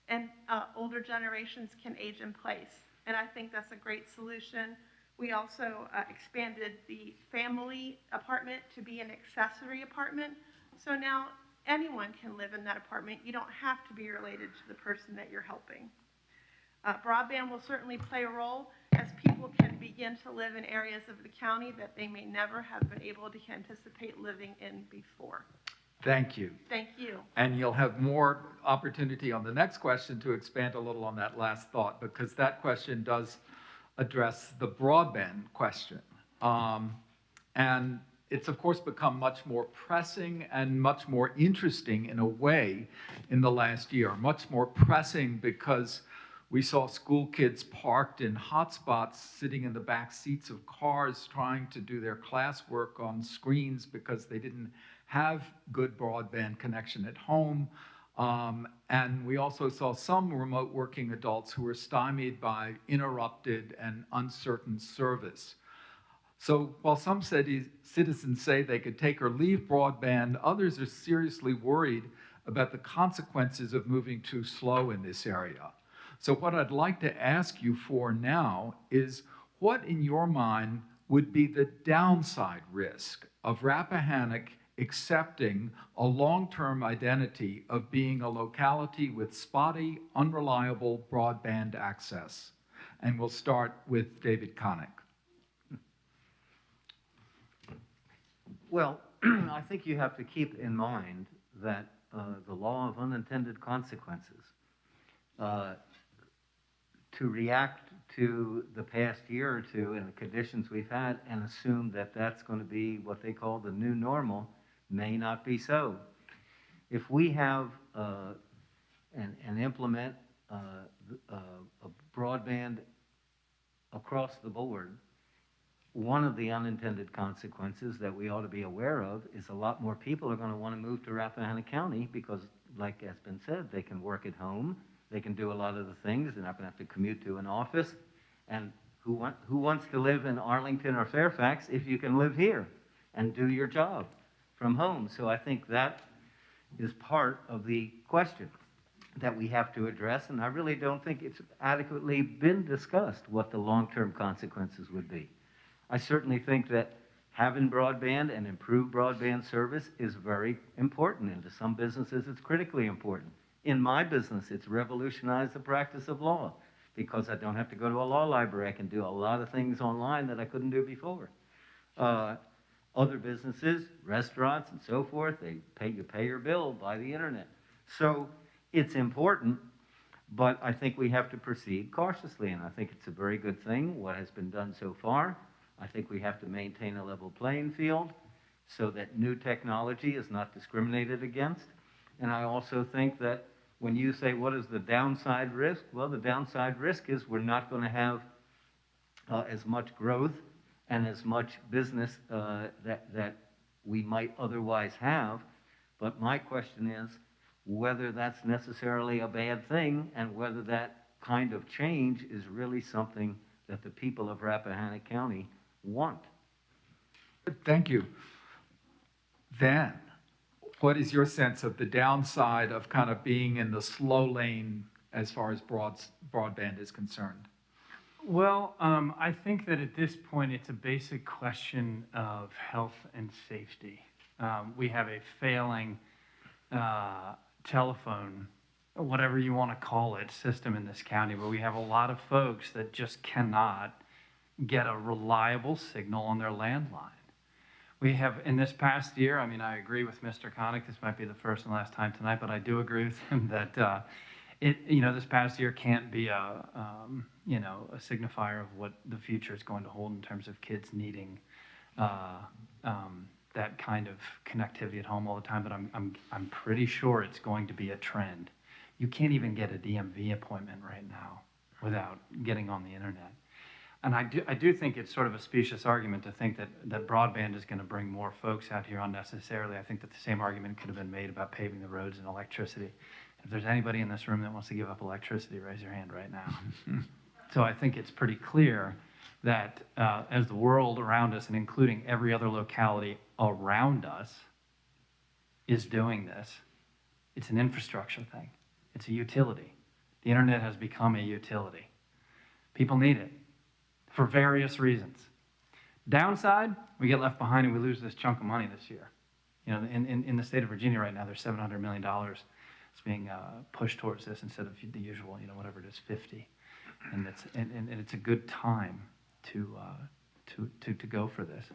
and older generations can age in place. And I think that's a great solution. We also expanded the family apartment to be an accessory apartment. So now anyone can live in that apartment. You don't have to be related to the person that you're helping. Broadband will certainly play a role as people can begin to live in areas of the county that they may never have been able to anticipate living in before. Thank you. Thank you. And you'll have more opportunity on the next question to expand a little on that last thought, because that question does address the broadband question. And it's, of course, become much more pressing and much more interesting in a way in the last year. Much more pressing because we saw school kids parked in hotspots, sitting in the back seats of cars, trying to do their classwork on screens because they didn't have good broadband connection at home. And we also saw some remote working adults who were stymied by interrupted and uncertain service. So while some citizens say they could take or leave broadband, others are seriously worried about the consequences of moving too slow in this area. So what I'd like to ask you for now is, what in your mind would be the downside risk of Rappahannock accepting a long-term identity of being a locality with spotty, unreliable broadband access? And we'll start with David Connick. Well, I think you have to keep in mind that the law of unintended consequences, to react to the past year or two and the conditions we've had and assume that that's going to be what they call the new normal may not be so. If we have and implement a broadband across the board, one of the unintended consequences that we ought to be aware of is a lot more people are going to want to move to Rappahannock County because, like has been said, they can work at home, they can do a lot of the things, they're not going to have to commute to an office. And who wants to live in Arlington or Fairfax if you can live here and do your job from home? So I think that is part of the question that we have to address, and I really don't think it's adequately been discussed what the long-term consequences would be. I certainly think that having broadband and improved broadband service is very important, and to some businesses it's critically important. In my business, it's revolutionized the practice of law because I don't have to go to a law library. I can do a lot of things online that I couldn't do before. Other businesses, restaurants and so forth, you pay your bill by the internet. So it's important, but I think we have to proceed cautiously, and I think it's a very good thing, what has been done so far. I think we have to maintain a level playing field so that new technology is not discriminated against. And I also think that when you say, what is the downside risk? Well, the downside risk is we're not going to have as much growth and as much business that we might otherwise have. But my question is whether that's necessarily a bad thing and whether that kind of change is really something that the people of Rappahannock County want. Thank you. Van, what is your sense of the downside of kind of being in the slow lane as far as broadband is concerned? Well, I think that at this point, it's a basic question of health and safety. We have a failing telephone, whatever you want to call it, system in this county, but we have a lot of folks that just cannot get a reliable signal on their landline. We have, in this past year, I mean, I agree with Mr. Connick, this might be the first and last time tonight, but I do agree with him that this past year can't be a signifier of what the future is going to hold in terms of kids needing that kind of connectivity at home all the time, but I'm pretty sure it's going to be a trend. You can't even get a DMV appointment right now without getting on the internet. And I do think it's sort of a specious argument to think that broadband is going to bring more folks out here unnecessarily. I think that the same argument could have been made about paving the roads and electricity. If there's anybody in this room that wants to give up electricity, raise your hand right now. So I think it's pretty clear that as the world around us, and including every other locality around us, is doing this, it's an infrastructure thing. It's a utility. The internet has become a utility. People need it for various reasons. Downside, we get left behind and we lose this chunk of money this year. You know, in the state of Virginia right now, there's $700 million that's being pushed towards this instead of the usual, you know, whatever it is, 50. And it's a good time to go for this.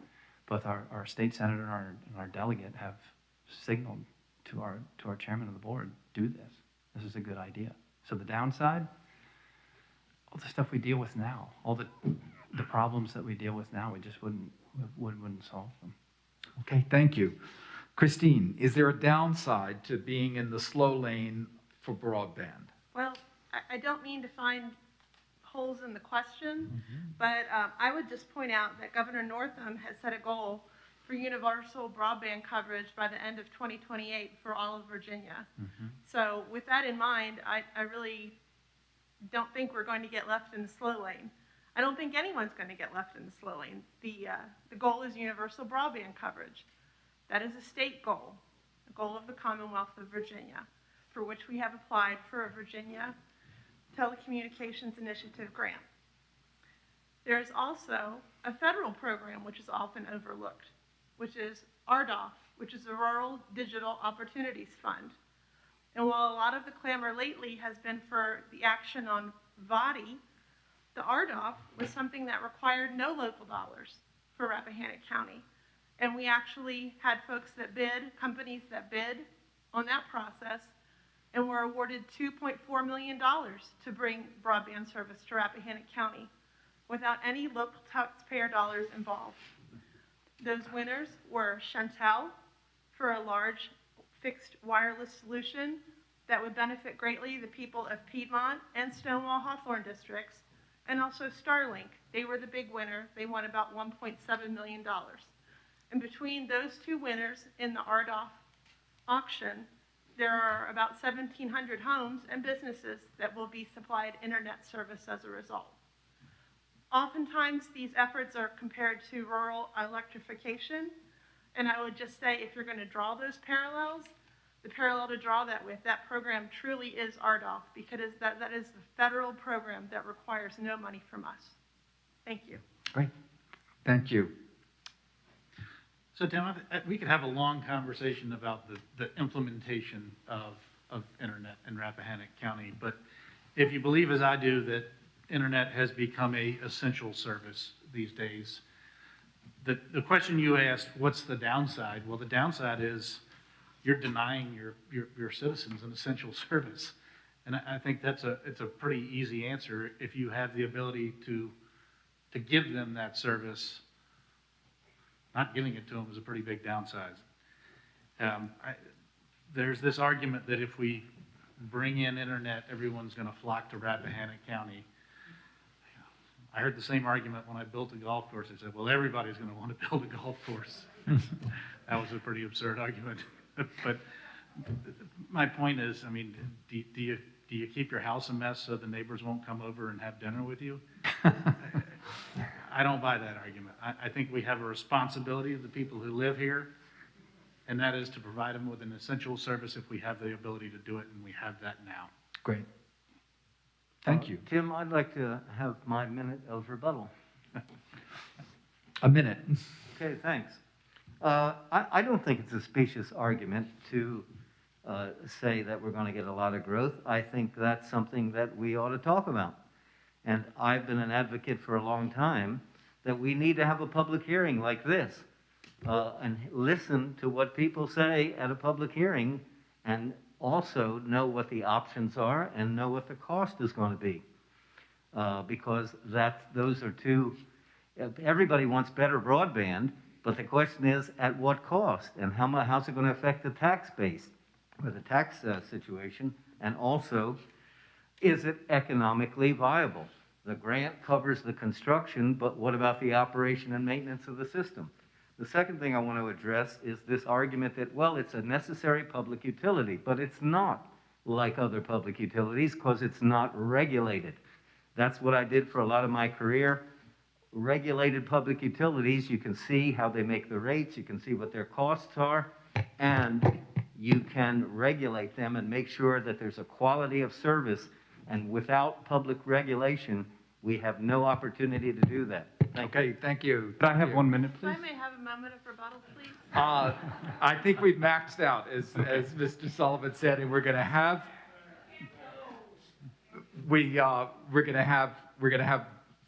Both our state senator and our delegate have signaled to our chairman of the board, do this. This is a good idea. So the downside, all the stuff we deal with now, all the problems that we deal with now, we just wouldn't solve them. Okay, thank you. Christine, is there a downside to being in the slow lane for broadband? Well, I don't mean to find holes in the question, but I would just point out that Governor Northam has set a goal for universal broadband coverage by the end of 2028 for all of Virginia. So with that in mind, I really don't think we're going to get left in the slow lane. I don't think anyone's going to get left in the slow lane. The goal is universal broadband coverage. That is a state goal, a goal of the Commonwealth of Virginia, for which we have applied for a Virginia Telecommunications Initiative grant. There is also a federal program which is often overlooked, which is RDOF, which is the Rural Digital Opportunities Fund. And while a lot of the clamor lately has been for the action on VODI, the RDOF was something that required no local dollars for Rappahannock County. And we actually had folks that bid, companies that bid on that process, and were awarded $2.4 million to bring broadband service to Rappahannock County without any local taxpayer dollars involved. Those winners were Chantel for a large fixed wireless solution that would benefit greatly the people of Piedmont and Stonewall Hawthorne districts, and also Starlink. They were the big winner. They won about $1.7 million. And between those two winners in the RDOF auction, there are about 1,700 homes and businesses that will be supplied internet service as a result. Oftentimes, these efforts are compared to rural electrification, and I would just say if you're going to draw those parallels, the parallel to draw that with, that program truly is RDOF, because that is the federal program that requires no money from us. Thank you. Great, thank you. So Tim, we could have a long conversation about the implementation of internet in Rappahannock County, but if you believe as I do that internet has become a essential service these days, the question you asked, what's the downside? Well, the downside is you're denying your citizens an essential service. And I think it's a pretty easy answer. If you have the ability to give them that service, not giving it to them is a pretty big downside. There's this argument that if we bring in internet, everyone's going to flock to Rappahannock County. I heard the same argument when I built a golf course. I said, well, everybody's going to want to build a golf course. That was a pretty absurd argument. But my point is, I mean, do you keep your house a mess so the neighbors won't come over and have dinner with you? I don't buy that argument. I think we have a responsibility to the people who live here, and that is to provide them with an essential service if we have the ability to do it, and we have that now. Great. Thank you. Tim, I'd like to have my minute of rebuttal. A minute. Okay, thanks. I don't think it's a specious argument to say that we're going to get a lot of growth. I think that's something that we ought to talk about. And I've been an advocate for a long time that we need to have a public hearing like this and listen to what people say at a public hearing and also know what the options are and know what the cost is going to be. Because those are two, everybody wants better broadband, But the question is, at what cost? And how's it going to affect the tax base or the tax situation? And also, is it economically viable? The grant covers the construction, but what about the operation and maintenance of the system? The second thing I want to address is this argument that, well, it's a necessary public utility, but it's not like other public utilities because it's not regulated. That's what I did for a lot of my career. Regulated public utilities, you can see how they make the rates, you can see what their costs are, and you can regulate them and make sure that there's a quality of service. And without public regulation, we have no opportunity to do that. Okay, thank you. Could I have 1 minute, If please? I may have a moment of rebuttal, please. I think we've maxed out, as Mr. Sullivan said, and we're going to have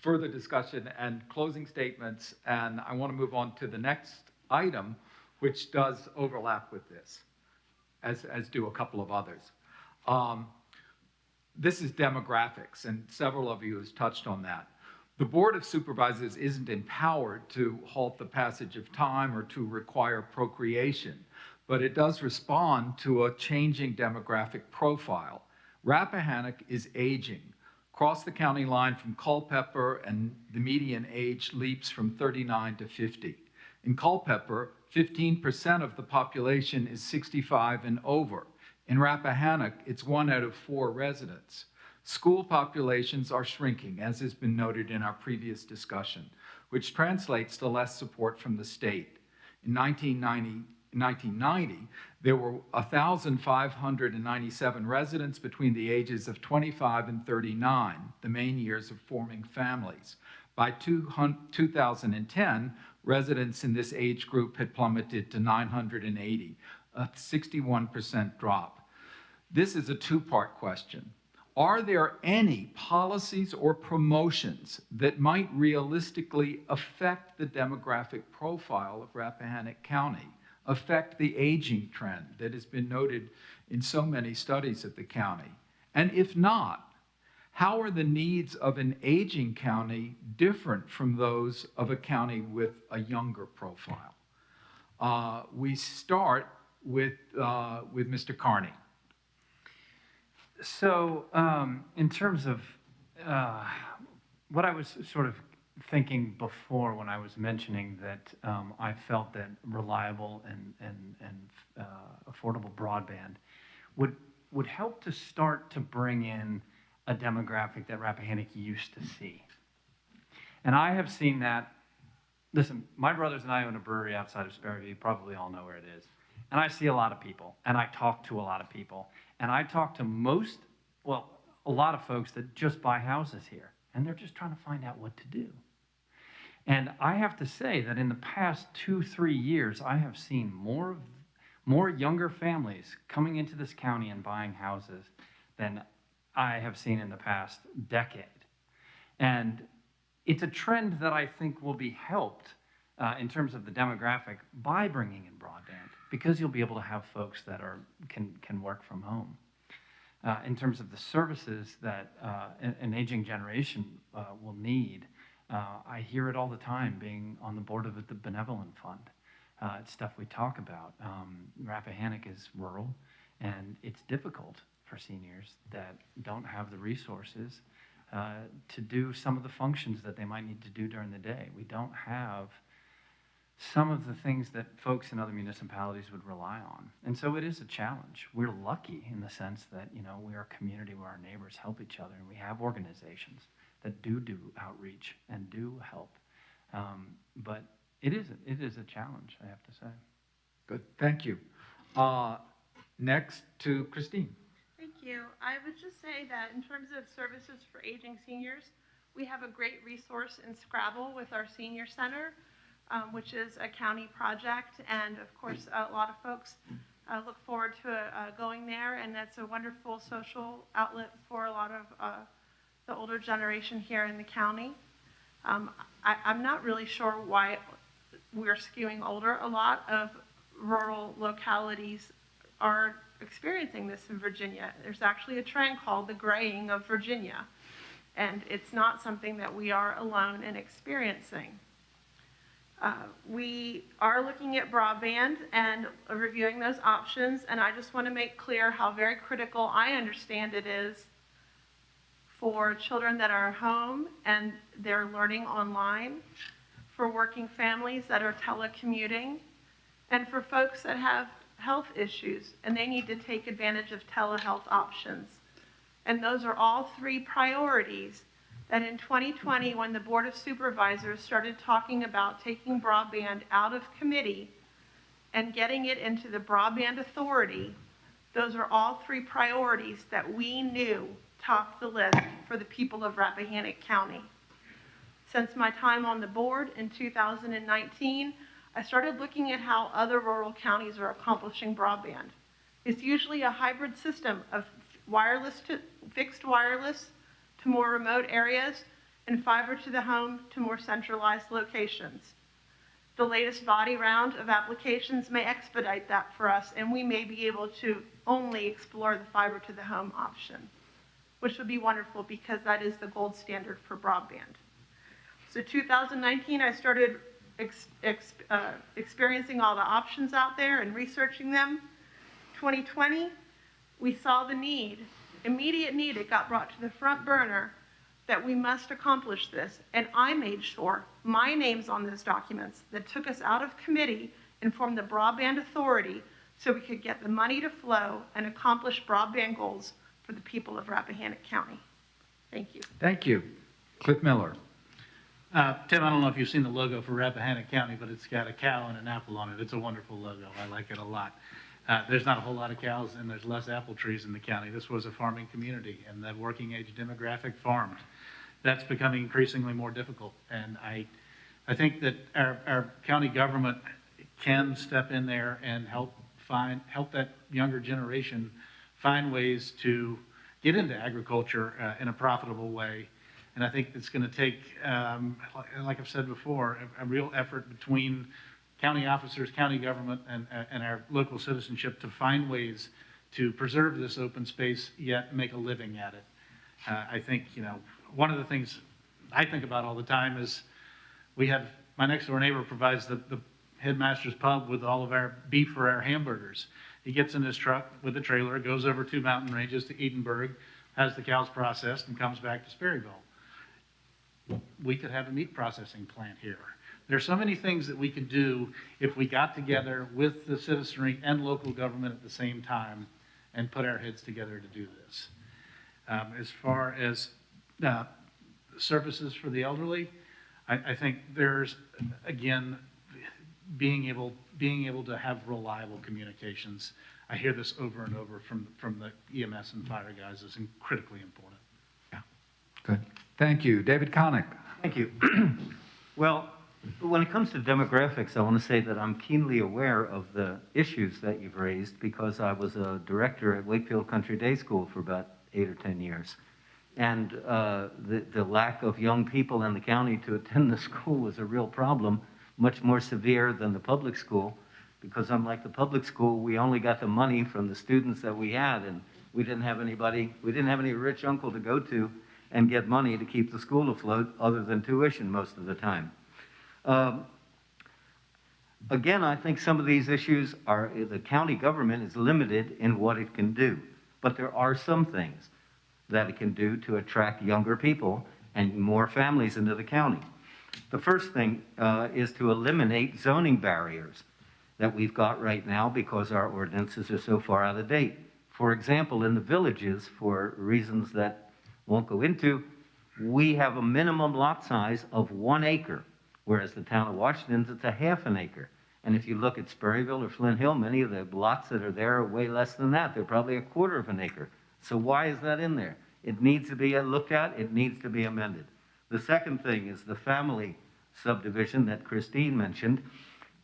further discussion and closing statements, and I want to move on to the next item, which does overlap with this, as do a couple of others. This is demographics, and several of you have touched on that. The Board of Supervisors isn't empowered to halt the passage of time or to require procreation, but it does respond to a changing demographic profile. Rappahannock is aging. Across the county line from Culpeper, and the median age leaps from 39 to 50. In Culpeper, 15% of the population is 65 and over. In Rappahannock, it's 1 out of 4 residents. School populations are shrinking, as has been noted in our previous discussion, which translates to less support from the state. In 1990, there were 1,597 residents between the ages of 25 and 39, the main years of forming families. By 2010, residents in this age group had plummeted to 980, a 61% drop. This is a two-part question. Are there any policies or promotions that might realistically affect the demographic profile of Rappahannock County, affect the aging trend that has been noted in so many studies of the county? And if not, how are the needs of an aging county different from those of a county with a younger profile? We start with Mr. Carney. So, in terms of what I was sort of thinking before when I was mentioning that I felt that reliable and affordable broadband would help to start to bring in a demographic that Rappahannock used to see. And I have seen that. Listen, my brothers and I own a brewery outside of Sparrowview. You probably all know where it is. And I see a lot of people, and I talk to a lot of people. And I talk to a lot of folks that just buy houses here, and they're just trying to find out what to do. And I have to say that in the past 2-3 years, I have seen more younger families coming into this county and buying houses than I have seen in the past decade. And it's a trend that I think will be helped in terms of the demographic by bringing in broadband, because you'll be able to have folks that can work from home. In terms of the services that an aging generation will need, I hear it all the time being on the board of the Benevolent Fund. It's stuff we talk about. Rappahannock is rural, and it's difficult for seniors that don't have the resources to do some of the functions that they might need to do during the day. We don't have some of the things that folks in other municipalities would rely on. And so it is a challenge. We're lucky in the sense that, we are a community where our neighbors help each other, and we have organizations that do outreach and do help. But it is a challenge, I have to say. Good, thank you. Next to Christine. Thank you. I would just say that in terms of services for aging seniors, we have a great resource in Scrabble with our senior center, which is a county project, and of course a lot of folks look forward to going there, and that's a wonderful social outlet for a lot of the older generation here in the county. I'm not really sure why we're skewing older. A lot of rural localities are experiencing this in Virginia. There's actually a trend called the graying of Virginia, and it's not something that we are alone in experiencing. We are looking at broadband and reviewing those options, and I just want to make clear how very critical I understand it is for children that are home and they're learning online, for working families that are telecommuting, and for folks that have health issues and they need to take advantage of telehealth options. And those are all three priorities that in 2020, when the Board of Supervisors started talking about taking broadband out of committee and getting it into the Broadband Authority, those are all three priorities that we knew topped the list for the people of Rappahannock County. Since my time on the board in 2019, I started looking at how other rural counties are accomplishing broadband. It's usually a hybrid system of wireless to fixed wireless to more remote areas and fiber to the home to more centralized locations. The latest body round of applications may expedite that for us, and we may be able to only explore the fiber to the home option, which would be wonderful because that is the gold standard for broadband. So 2019, I started experiencing all the options out there and researching them. 2020, we saw the need, immediate need. It got brought to the front burner that we must accomplish this. And I made sure my name's on those documents that took us out of committee and formed the Broadband Authority so we could get the money to flow and accomplish broadband goals for the people of Rappahannock County. Thank you. Thank you. Cliff Miller. Tim, I don't know if you've seen the logo for Rappahannock County, but it's got a cow and an apple on it. It's a wonderful logo. I like it a lot. There's not a whole lot of cows and there's less apple trees in the county. This was a farming community and that working age demographic farmed. That's becoming increasingly more difficult. And I think that our county government can step in there and help that younger generation find ways to get into agriculture in a profitable way. And I think it's going to take, like I've said before, a real effort between county officers, county government, and our local citizenship to find ways to preserve this open space, yet make a living at it. I think, one of the things I think about all the time is my next door neighbor provides the headmaster's pub with all of our beef for our hamburgers. He gets in his truck with a trailer, goes over 2 mountain ranges to Edinburgh, has the cows processed, and comes back to Sperryville. We could have a meat processing plant here. There's so many things that we could do if we got together with the citizenry and local government at the same time and put our heads together to do this. As far as services for the elderly, I think there's, again, being able to have reliable communications. I hear this over and over from the EMS and fire guys is critically important. Yeah, good. Thank you. David Connick. Thank you. Well, when it comes to demographics, I want to say that I'm keenly aware of the issues that you've raised because I was a director at Wakefield Country Day School for about 8 or 10 years. And the lack of young people in the county to attend the school was a real problem, much more severe than the public school, because unlike the public school, we only got the money from the students that we had, and we didn't have any rich uncle to go to and get money to keep the school afloat other than tuition most of the time. Again, I think some of these issues the county government is limited in what it can do, but there are some things that it can do to attract younger people and more families into the county. The first thing is to eliminate zoning barriers that we've got right now because our ordinances are so far out of date. For example, in the villages, for reasons that won't go into, we have a minimum lot size of 1 acre, whereas the town of Washington's, it's a ½ an acre. And if you look at Sperryville or Flint Hill, many of the lots that are there are way less than that. They're probably 1/4 of an acre. So why is that in there? It needs to be looked at. It needs to be amended. The second thing is the family subdivision that Christine mentioned.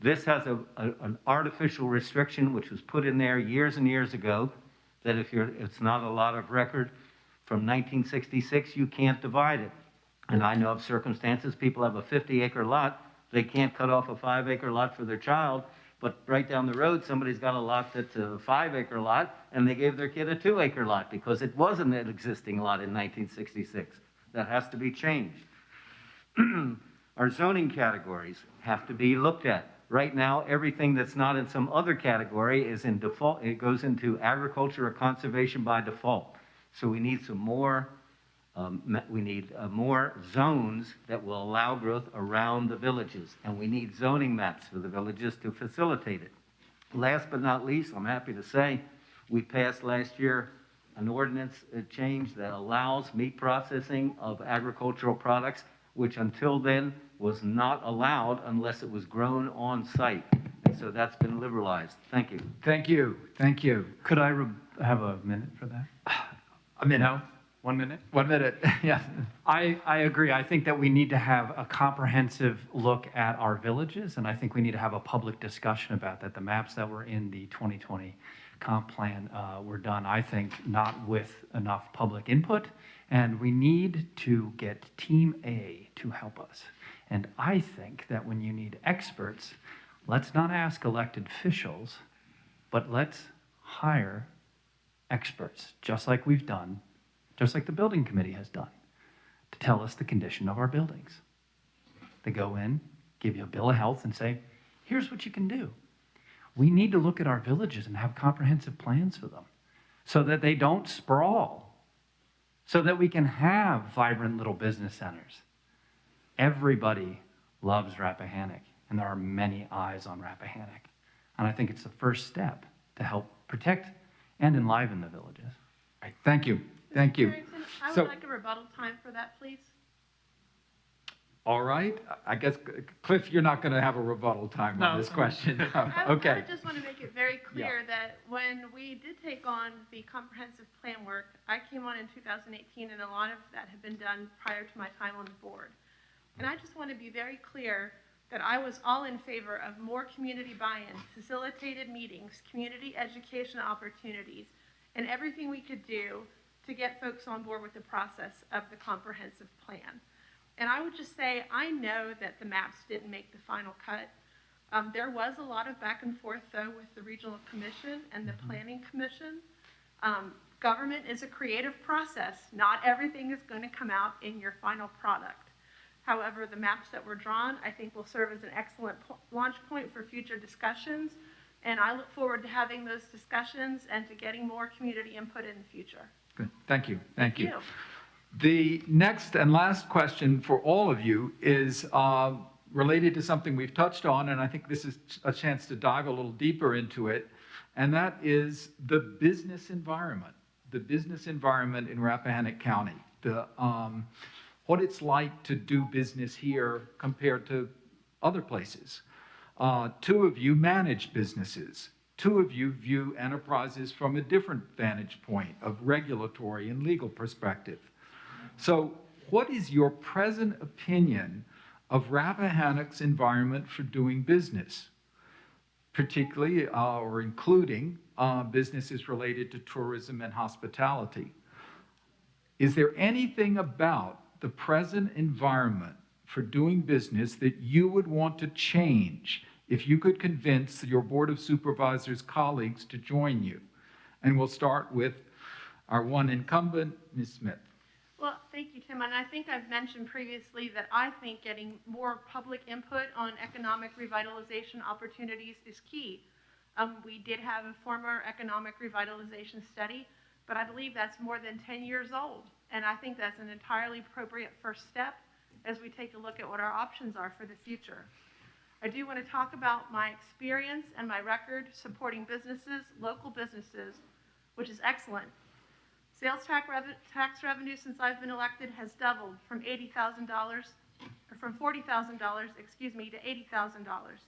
This has an artificial restriction which was put in there years and years ago that it's not a lot of record from 1966, you can't divide it. And I know of circumstances, people have a 50-acre lot, they can't cut off a 5-acre lot for their child, but right down the road, somebody's got a lot that's a 5-acre lot, and they gave their kid a 2-acre lot because it wasn't an existing lot in 1966. That has to be changed. Our zoning categories have to be looked at. Right now, everything that's not in some other category is in default, it goes into agriculture or conservation by default. So we need some more, more zones that will allow growth around the villages. And we need zoning maps for the villages to facilitate it. Last but not least, I'm happy to say, we passed last year an ordinance change that allows meat processing of agricultural products, which until then was not allowed unless it was grown on site. And so that's been liberalized. Thank you. Thank you, thank you. Could I have a minute for that? A minute. No? 1 minute? 1 minute, yes. I agree. I think that we need to have a comprehensive look at our villages, and I think we need to have a public discussion about that. The maps that were in the 2020 comp plan were done, I think, not with enough public input, and we need to get Team A to help us. And I think that when you need experts, let's not ask elected officials, but let's hire experts, just like we've done, just like the building committee has done, to tell us the condition of our buildings. They go in, give you a bill of health, and say, here's what you can do. We need to look at our villages and have comprehensive plans for them so that they don't sprawl, so that we can have vibrant little business centers. Everybody loves Rappahannock, and there are many eyes on Rappahannock. And I think it's the first step to help protect and enliven the villages. Right, thank you, thank you. Harrington, I would So- like a rebuttal time for that, please. All right, I guess, Cliff, you're not going to have a rebuttal time on this question. Okay. I just want to make it very clear that when we did take on the comprehensive plan work, I came on in 2018, and a lot of that had been done prior to my time on the board. And I just want to be very clear that I was all in favor of more community buy-in, facilitated meetings, community education opportunities, and everything we could do to get folks on board with the process of the comprehensive plan. And I would just say, I know that the maps didn't make the final cut. There was a lot of back and forth, though, with the Regional Commission and the Planning Commission. Government is a creative process. Not everything is going to come out in your final product. However, the maps that were drawn, I think, will serve as an excellent launch point for future discussions. And I look forward to having those discussions and to getting more community input in the future. Good. Thank you, thank you. The next and last question for all of you is related to something we've touched on, and I think this is a chance to dive a little deeper into it, and that is the business environment in Rappahannock County, what it's like to do business here compared to other places. Two of you manage businesses. Two of you view enterprises from a different vantage point of regulatory and legal perspective. So what is your present opinion of Rappahannock's environment for doing business, particularly or including businesses related to tourism and hospitality? Is there anything about the present environment for doing business that you would want to change if you could convince your Board of Supervisors colleagues to join you? And we'll start with our one incumbent, Ms. Smith. Well, thank you, Tim. And I think I've mentioned previously that I think getting more public input on economic revitalization opportunities is key. We did have a former economic revitalization study, but I believe that's more than 10 years old. And I think that's an entirely appropriate first step as we take a look at what our options are for the future. I do want to talk about my experience and my record supporting businesses, local businesses, which is excellent. Sales tax revenue since I've been elected has doubled from $40,000, to $80,000.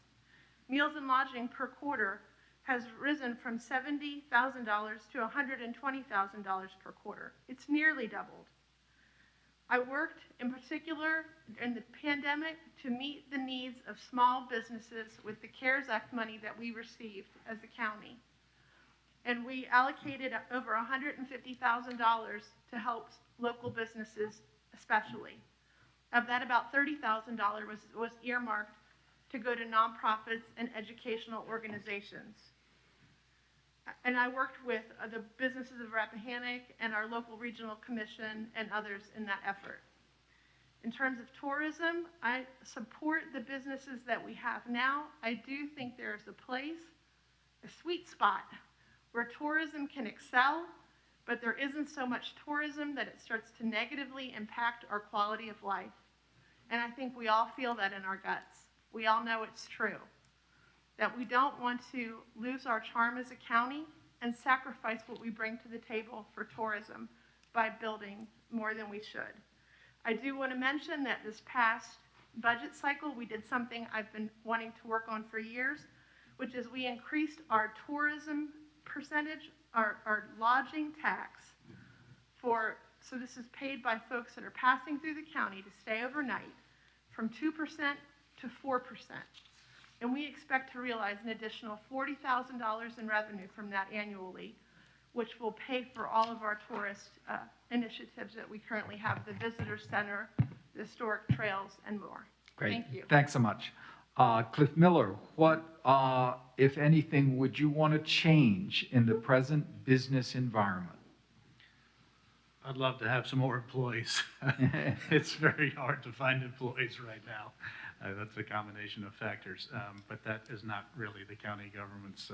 Meals and lodging per quarter has risen from $70,000 to $120,000 per quarter. It's nearly doubled. I worked in particular in the pandemic to meet the needs of small businesses with the CARES Act money that we received as a county. And we allocated over $150,000 to help local businesses especially. Of that, about $30,000 was earmarked to go to nonprofits and educational organizations. And I worked with the businesses of Rappahannock and our local regional commission and others in that effort. In terms of tourism, I support the businesses that we have now. I do think there is a place, a sweet spot, where tourism can excel, but there isn't so much tourism that it starts to negatively impact our quality of life. And I think we all feel that in our guts. We all know it's true, that we don't want to lose our charm as a county and sacrifice what we bring to the table for tourism by building more than we should. I do want to mention that this past budget cycle, we did something I've been wanting to work on for years, which is we increased our tourism percentage, our lodging tax so this is paid by folks that are passing through the county to stay overnight, from 2% to 4%. And we expect to realize an additional $40,000 in revenue from that annually, which will pay for all of our tourist initiatives that we currently have, the visitor center, the historic trails, and more. Great. Thank you. Thanks so much. Cliff Miller, what, if anything, would you want to change in the present business environment? I'd love to have some more employees. It's very hard to find employees right now. That's a combination of factors, but that is not really the county government's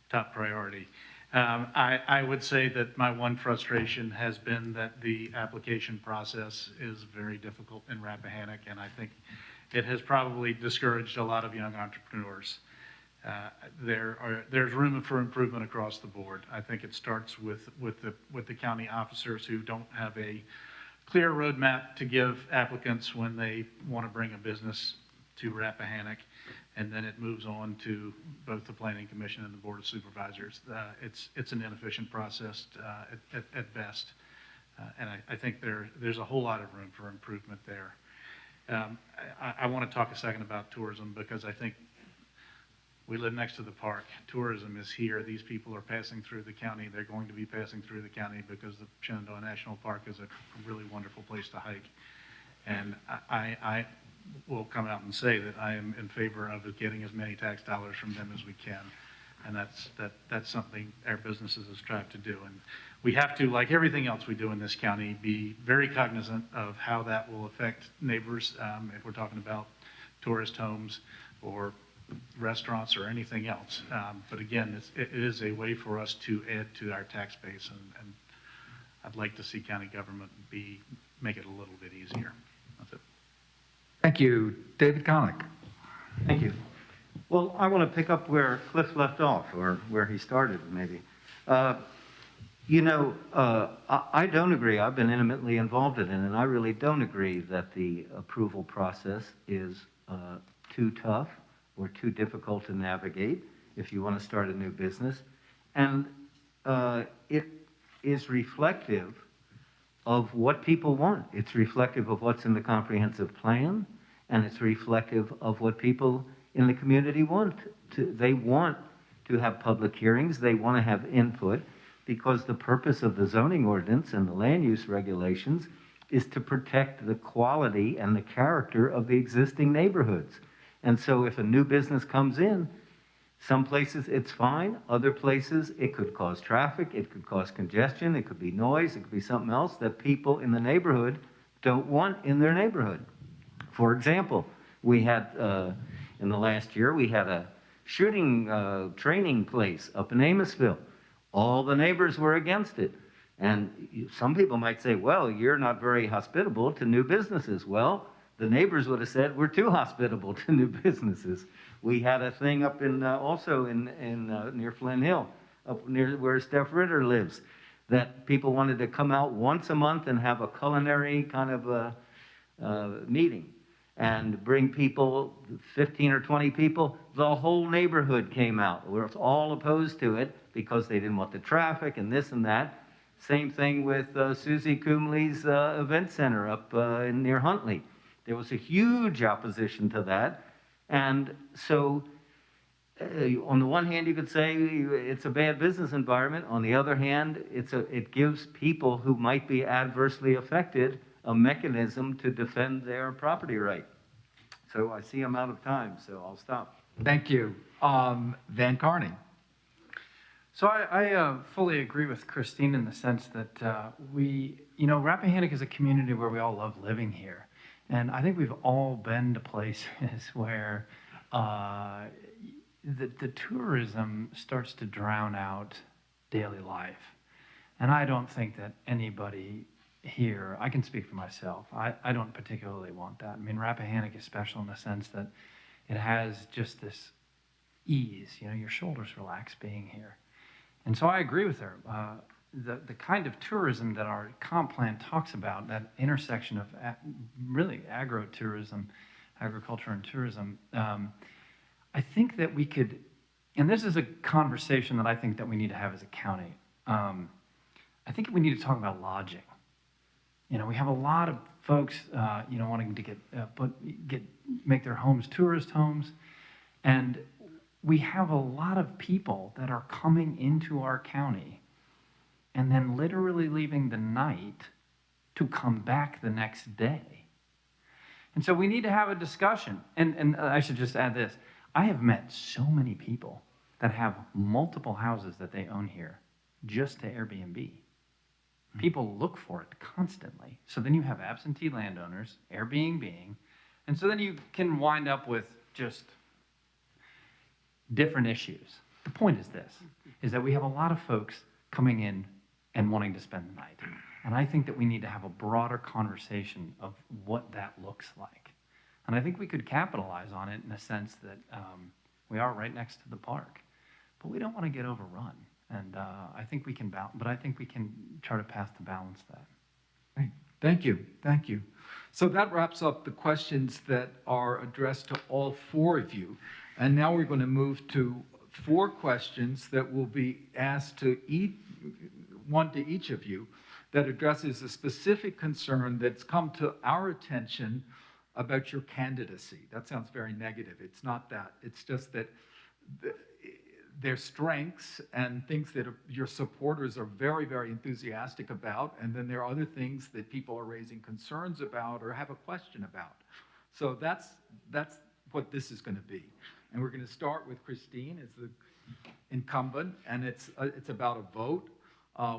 top priority. I would say that my one frustration has been that the application process is very difficult in Rappahannock, and I think it has probably discouraged a lot of young entrepreneurs. There's room for improvement across the board. I think it starts with the county officers who don't have a clear roadmap to give applicants when they want to bring a business to Rappahannock, and then it moves on to both the Planning Commission and the Board of Supervisors. It's an inefficient process at best, and I think there's a whole lot of room for improvement there. I want to talk a second about tourism because I think we live next to the park. Tourism is here. These people are passing through the county. They're going to be passing through the county because the Shenandoah National Park is a really wonderful place to hike. And I will come out and say that I am in favor of getting as many tax dollars from them as we can. And that's something our businesses have strived to do. And we have to, like everything else we do in this county, be very cognizant of how that will affect neighbors, if we're talking about tourist homes or restaurants or anything else. But again, it is a way for us to add to our tax base, and I'd like to see county government make it a little bit easier. That's it. Thank you. David Connick. Thank you. Well, I want to pick up where Cliff left off, or where he started, maybe. I don't agree. I've been intimately involved in it, and I really don't agree that the approval process is too tough or too difficult to navigate if you want to start a new business. And it is reflective of what people want. It's reflective of what's in the comprehensive plan, and it's reflective of what people in the community want. They want to have public hearings. They want to have input, because the purpose of the zoning ordinance and the land use regulations is to protect the quality and the character of the existing neighborhoods. And so if a new business comes in, some places it's fine, other places it could cause traffic, it could cause congestion, it could be noise, it could be something else that people in the neighborhood don't want in their neighborhood. For example, we had, in the last year, we had a shooting training place up in Amosville. All the neighbors were against it. And some people might say, well, you're not very hospitable to new businesses. Well, the neighbors would have said, we're too hospitable to new businesses. We had a thing up in, also in near Flint Hill, up near where Steph Ritter lives, that people wanted to come out once a month and have a culinary kind of meeting and bring people, 15 or 20 people. The whole neighborhood came out. We were all opposed to it because they didn't want the traffic and this and that. Same thing with Susie Coomley's event center up near Huntley. There was a huge opposition to that. And so on the one hand, you could say it's a bad business environment. On the other hand, it gives people who might be adversely affected a mechanism to defend their property right. So I see I'm out of time, so I'll stop. Thank you. Van Carney. So I fully agree with Christine in the sense that we, you know, Rappahannock is a community where we all love living here. And I think we've all been to places where the tourism starts to drown out daily life. And I don't think that anybody here, I can speak for myself, I don't particularly want that. I mean, Rappahannock is special in the sense that it has just this ease, you know, your shoulders relax being here. And so I agree with her. The kind of tourism that our comp plan talks about, that intersection of really agritourism, agriculture and tourism, I think that we could, and this is a conversation that I think that we need to have as a county. I think we need to talk about lodging. You know, we have a lot of folks, you know, wanting to make their homes tourist homes, and we have a lot of people that are coming into our county and then literally leaving the night to come back the next day. And so we need to have a discussion. And I should just add this. I have met so many people that have multiple houses that they own here just to Airbnb. People look for it constantly. So then you have absentee landowners, Airbnb-ing, and so then you can wind up with just different issues. The point is this, is that we have a lot of folks coming in and wanting to spend the night. And I think that we need to have a broader conversation of what that looks like. And I think we could capitalize on it in the sense that we are right next to the park, but we don't want to get overrun. And I think we can but I think we can chart a path to balance that. Right. Thank you. Thank you. So that wraps up the questions that are addressed to all four of you. And now we're going to move to 4 questions that will be asked to one to each of you that addresses a specific concern that's come to our attention about your candidacy. That sounds very negative. It's not that. It's just that their strengths and things that your supporters are very, very enthusiastic about, and then there are other things that people are raising concerns about or have a question about. So that's what this is going to be. And we're going to start with Christine as the incumbent, and it's about a vote.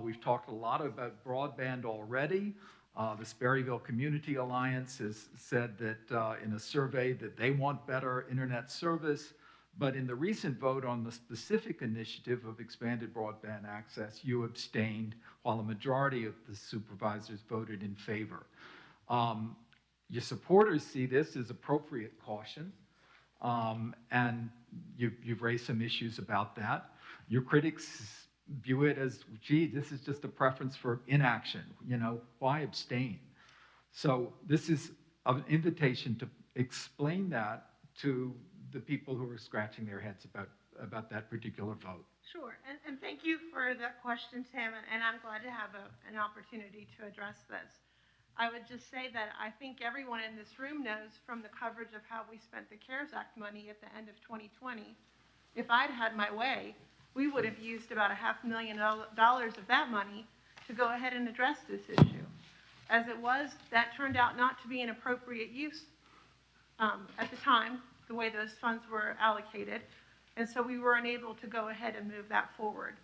We've talked a lot about broadband already. The Sperryville Community Alliance has said that in a survey that they want better internet service. But in the recent vote on the specific initiative of expanded broadband access, you abstained, while a majority of the supervisors voted in favor. Your supporters see this as appropriate caution, and you've raised some issues about that. Your critics view it as, gee, this is just a preference for inaction. You know, why abstain? So this is an invitation to explain that to the people who are scratching their heads about that particular vote. Sure, and thank you for that question, Tim, and I'm glad to have an opportunity to address this. I would just say that I think everyone in this room knows from the coverage of how we spent the CARES Act money at the end of 2020, if I'd had my way, we would have used about $500,000 of that money to go ahead and address this issue. As it was, that turned out not to be an appropriate use at the time, the way those funds were allocated, and so we were unable to go ahead and move that forward.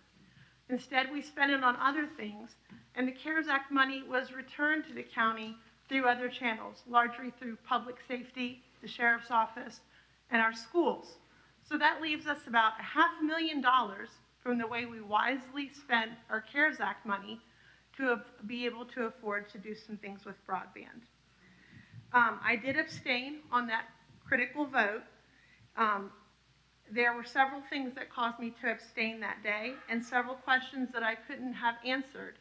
Instead, we spent it on other things, and the CARES Act money was returned to the county through other channels, largely through public safety, the sheriff's office, and our schools. So that leaves us about $500,000 from the way we wisely spent our CARES Act money to be able to afford to do some things with broadband. I did abstain on that critical vote. There were several things that caused me to abstain that day and several questions that I couldn't have answered.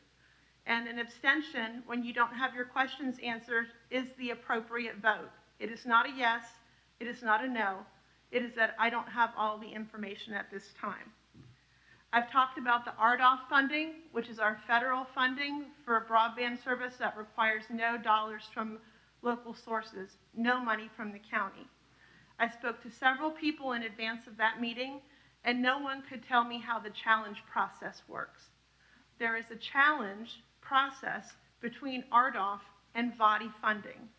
And an abstention, when you don't have your questions answered, is the appropriate vote. It is not a yes, it is not a no. It is that I don't have all the information at this time. I've talked about the RDOF funding, which is our federal funding for broadband service that requires no dollars from local sources, no money from the county. I spoke to several people in advance of that meeting, and no one could tell me how the challenge process works. There is a challenge process between RDOF and VOTI funding.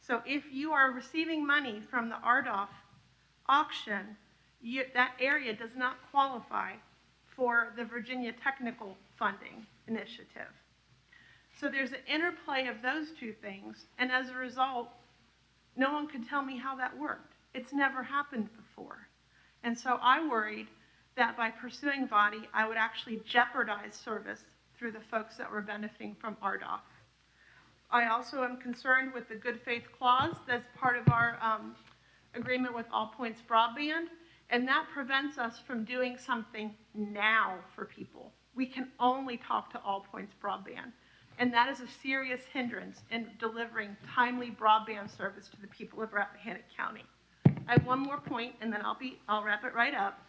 So if you are receiving money from the RDOF auction, that area does not qualify for the Virginia Technical Funding Initiative. So there's an interplay of those two things, and as a result, no one could tell me how that worked. It's never happened before. And so I worried that by pursuing body, I would actually jeopardize service through the folks that were benefiting from RDOF. I also am concerned with the good faith clause that's part of our agreement with All Points Broadband, and that prevents us from doing something now for people. We can only talk to All Points Broadband, and that is a serious hindrance in delivering timely broadband service to the people of Rappahannock County. I have one more point, and then I'll wrap it right up.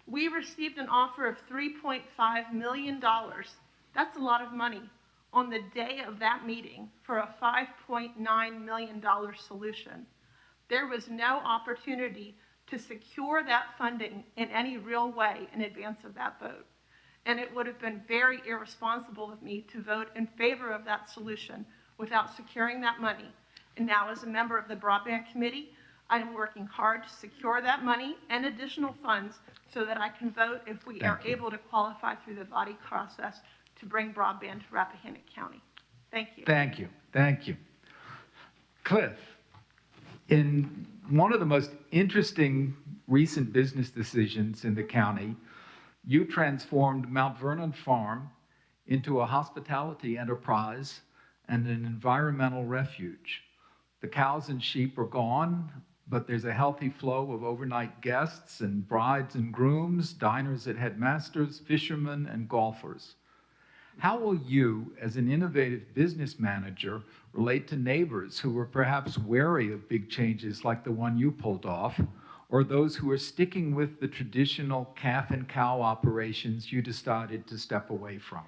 We received an offer of $3.5 million. That's a lot of money on the day of that meeting for a $5.9 million solution. There was no opportunity to secure that funding in any real way in advance of that vote. And it would have been very irresponsible of me to vote in favor of that solution without securing that money. And now, as a member of the Broadband Committee, I am working hard to secure that money and additional funds so that I can vote if we are able to qualify through the body process to bring broadband to Rappahannock County. Thank you. Thank you. Thank you. Cliff, in one of the most interesting recent business decisions in the county, you transformed Mount Vernon Farm into a hospitality enterprise and an environmental refuge. The cows and sheep are gone, but there's a healthy flow of overnight guests and brides and grooms, diners at headmasters, fishermen, and golfers. How will you, as an innovative business manager, relate to neighbors who are perhaps wary of big changes like the one you pulled off, or those who are sticking with the traditional calf and cow operations you decided to step away from?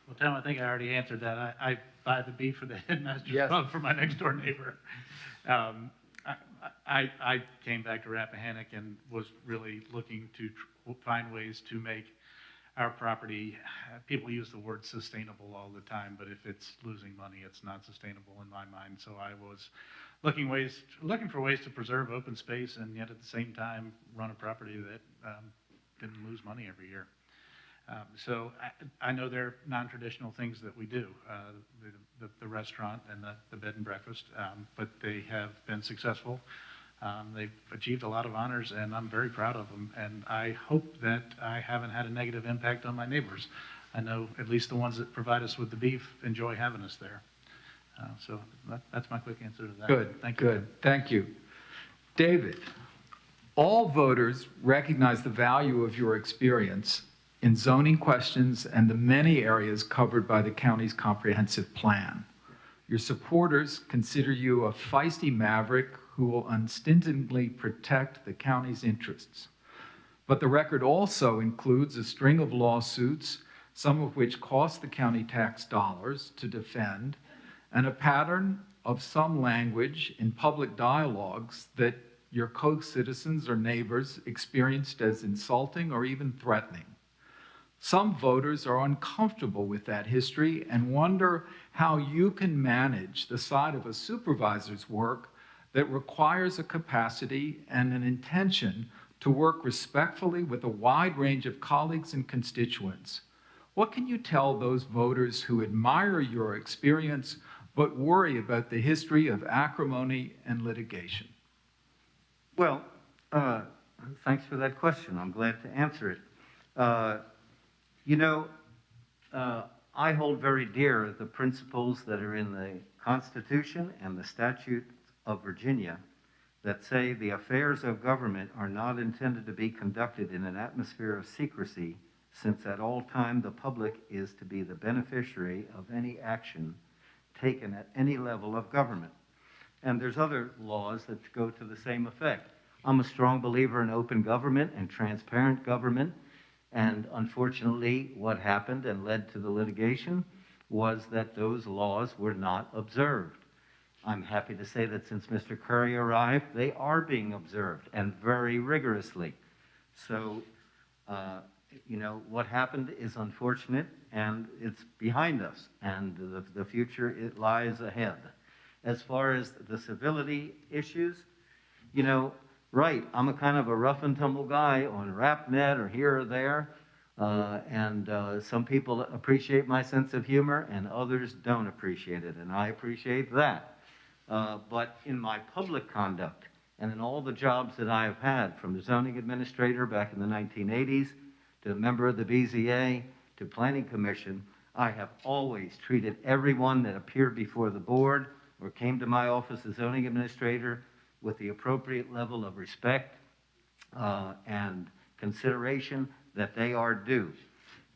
Well, Tom, I think I already answered that. I buy the beef for the headmaster's Yes. pub for my next door neighbor. I came back to Rappahannock and was really looking to find ways to make our property, people use the word sustainable all the time, but if it's losing money, it's not sustainable in my mind. So I was looking for ways to preserve open space and yet at the same time run a property that didn't lose money every year. So I know there are non-traditional things that we do, the restaurant and the bed and breakfast, but they have been successful. They've achieved a lot of honors, and I'm very proud of them. And I hope that I haven't had a negative impact on my neighbors. I know at least the ones that provide us with the beef enjoy having us there. So that's my quick answer to that. Good, Thank you. good. Thank you. David, all voters recognize the value of your experience in zoning questions and the many areas covered by the county's comprehensive plan. Your supporters consider you a feisty maverick who will unstintingly protect the county's interests. But the record also includes a string of lawsuits, some of which cost the county tax dollars to defend, and a pattern of some language in public dialogues that your co-citizens or neighbors experienced as insulting or even threatening. Some voters are uncomfortable with that history and wonder how you can manage the side of a supervisor's work that requires a capacity and an intention to work respectfully with a wide range of colleagues and constituents. What can you tell those voters who admire your experience but worry about the history of acrimony and litigation? Well, thanks for that question. I'm glad to answer it. I hold very dear the principles that are in the Constitution and the statutes of Virginia that say the affairs of government are not intended to be conducted in an atmosphere of secrecy, since at all time the public is to be the beneficiary of any action taken at any level of government. And there's other laws that go to the same effect. I'm a strong believer in open government and transparent government. And unfortunately, what happened and led to the litigation was that those laws were not observed. I'm happy to say that since Mr. Curry arrived, they are being observed, and very rigorously. So, what happened is unfortunate, and it's behind us, and the future, it lies ahead. As far as the civility issues, right, I'm a kind of a rough and tumble guy on RapNet or here or there, Some people appreciate my sense of humor and others don't appreciate it, and I appreciate that. But in my public conduct and in all the jobs that I have had, from the zoning administrator back in the 1980s to a member of the BZA to planning commission, I have always treated everyone that appeared before the board or came to my office as zoning administrator with the appropriate level of respect and consideration that they are due.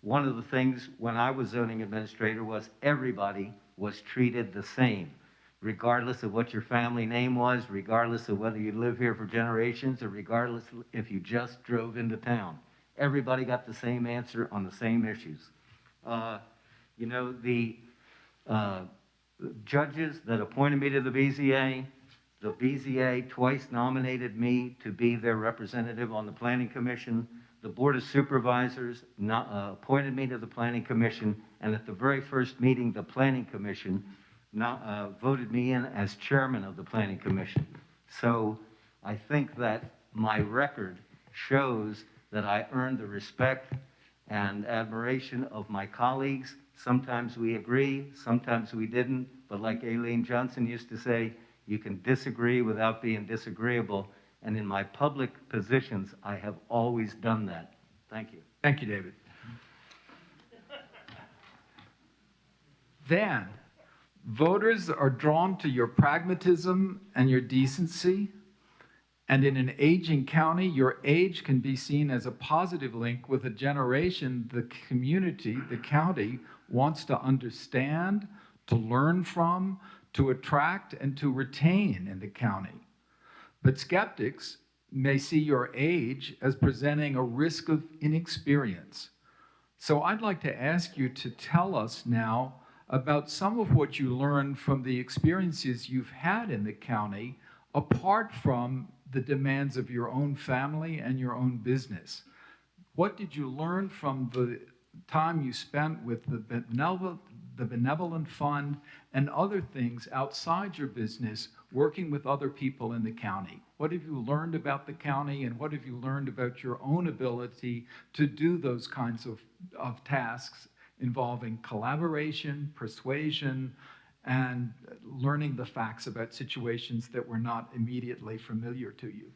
One of the things when I was zoning administrator was everybody was treated the same, regardless of what your family name was, regardless of whether you live here for generations, or regardless if you just drove into town. Everybody got the same answer on the same issues. The judges that appointed me to the BZA twice nominated me to be their representative on the Planning Commission. The Board of Supervisors appointed me to the Planning Commission, and at the very first meeting, the Planning Commission voted me in as chairman of the Planning Commission. So I think that my record shows that I earned the respect and admiration of my colleagues. Sometimes we agree, sometimes we didn't, but like Aileen Johnson used to say, you can disagree without being disagreeable. And in my public positions, I have always done that. Thank you. Thank you, David. Then, voters are drawn to your pragmatism and your decency. And in an aging county, your age can be seen as a positive link with a generation the community, the county, wants to understand, to learn from, to attract, and to retain in the county. But skeptics may see your age as presenting a risk of inexperience. So I'd like to ask you to tell us now about some of what you learned from the experiences you've had in the county, apart from the demands of your own family and your own business. What did you learn from the time you spent with the Benevolent Fund and other things outside your business, working with other people in the county? What have you learned about the county, and what have you learned about your own ability to do those kinds of tasks involving collaboration, persuasion, and learning the facts about situations that were not immediately familiar to you?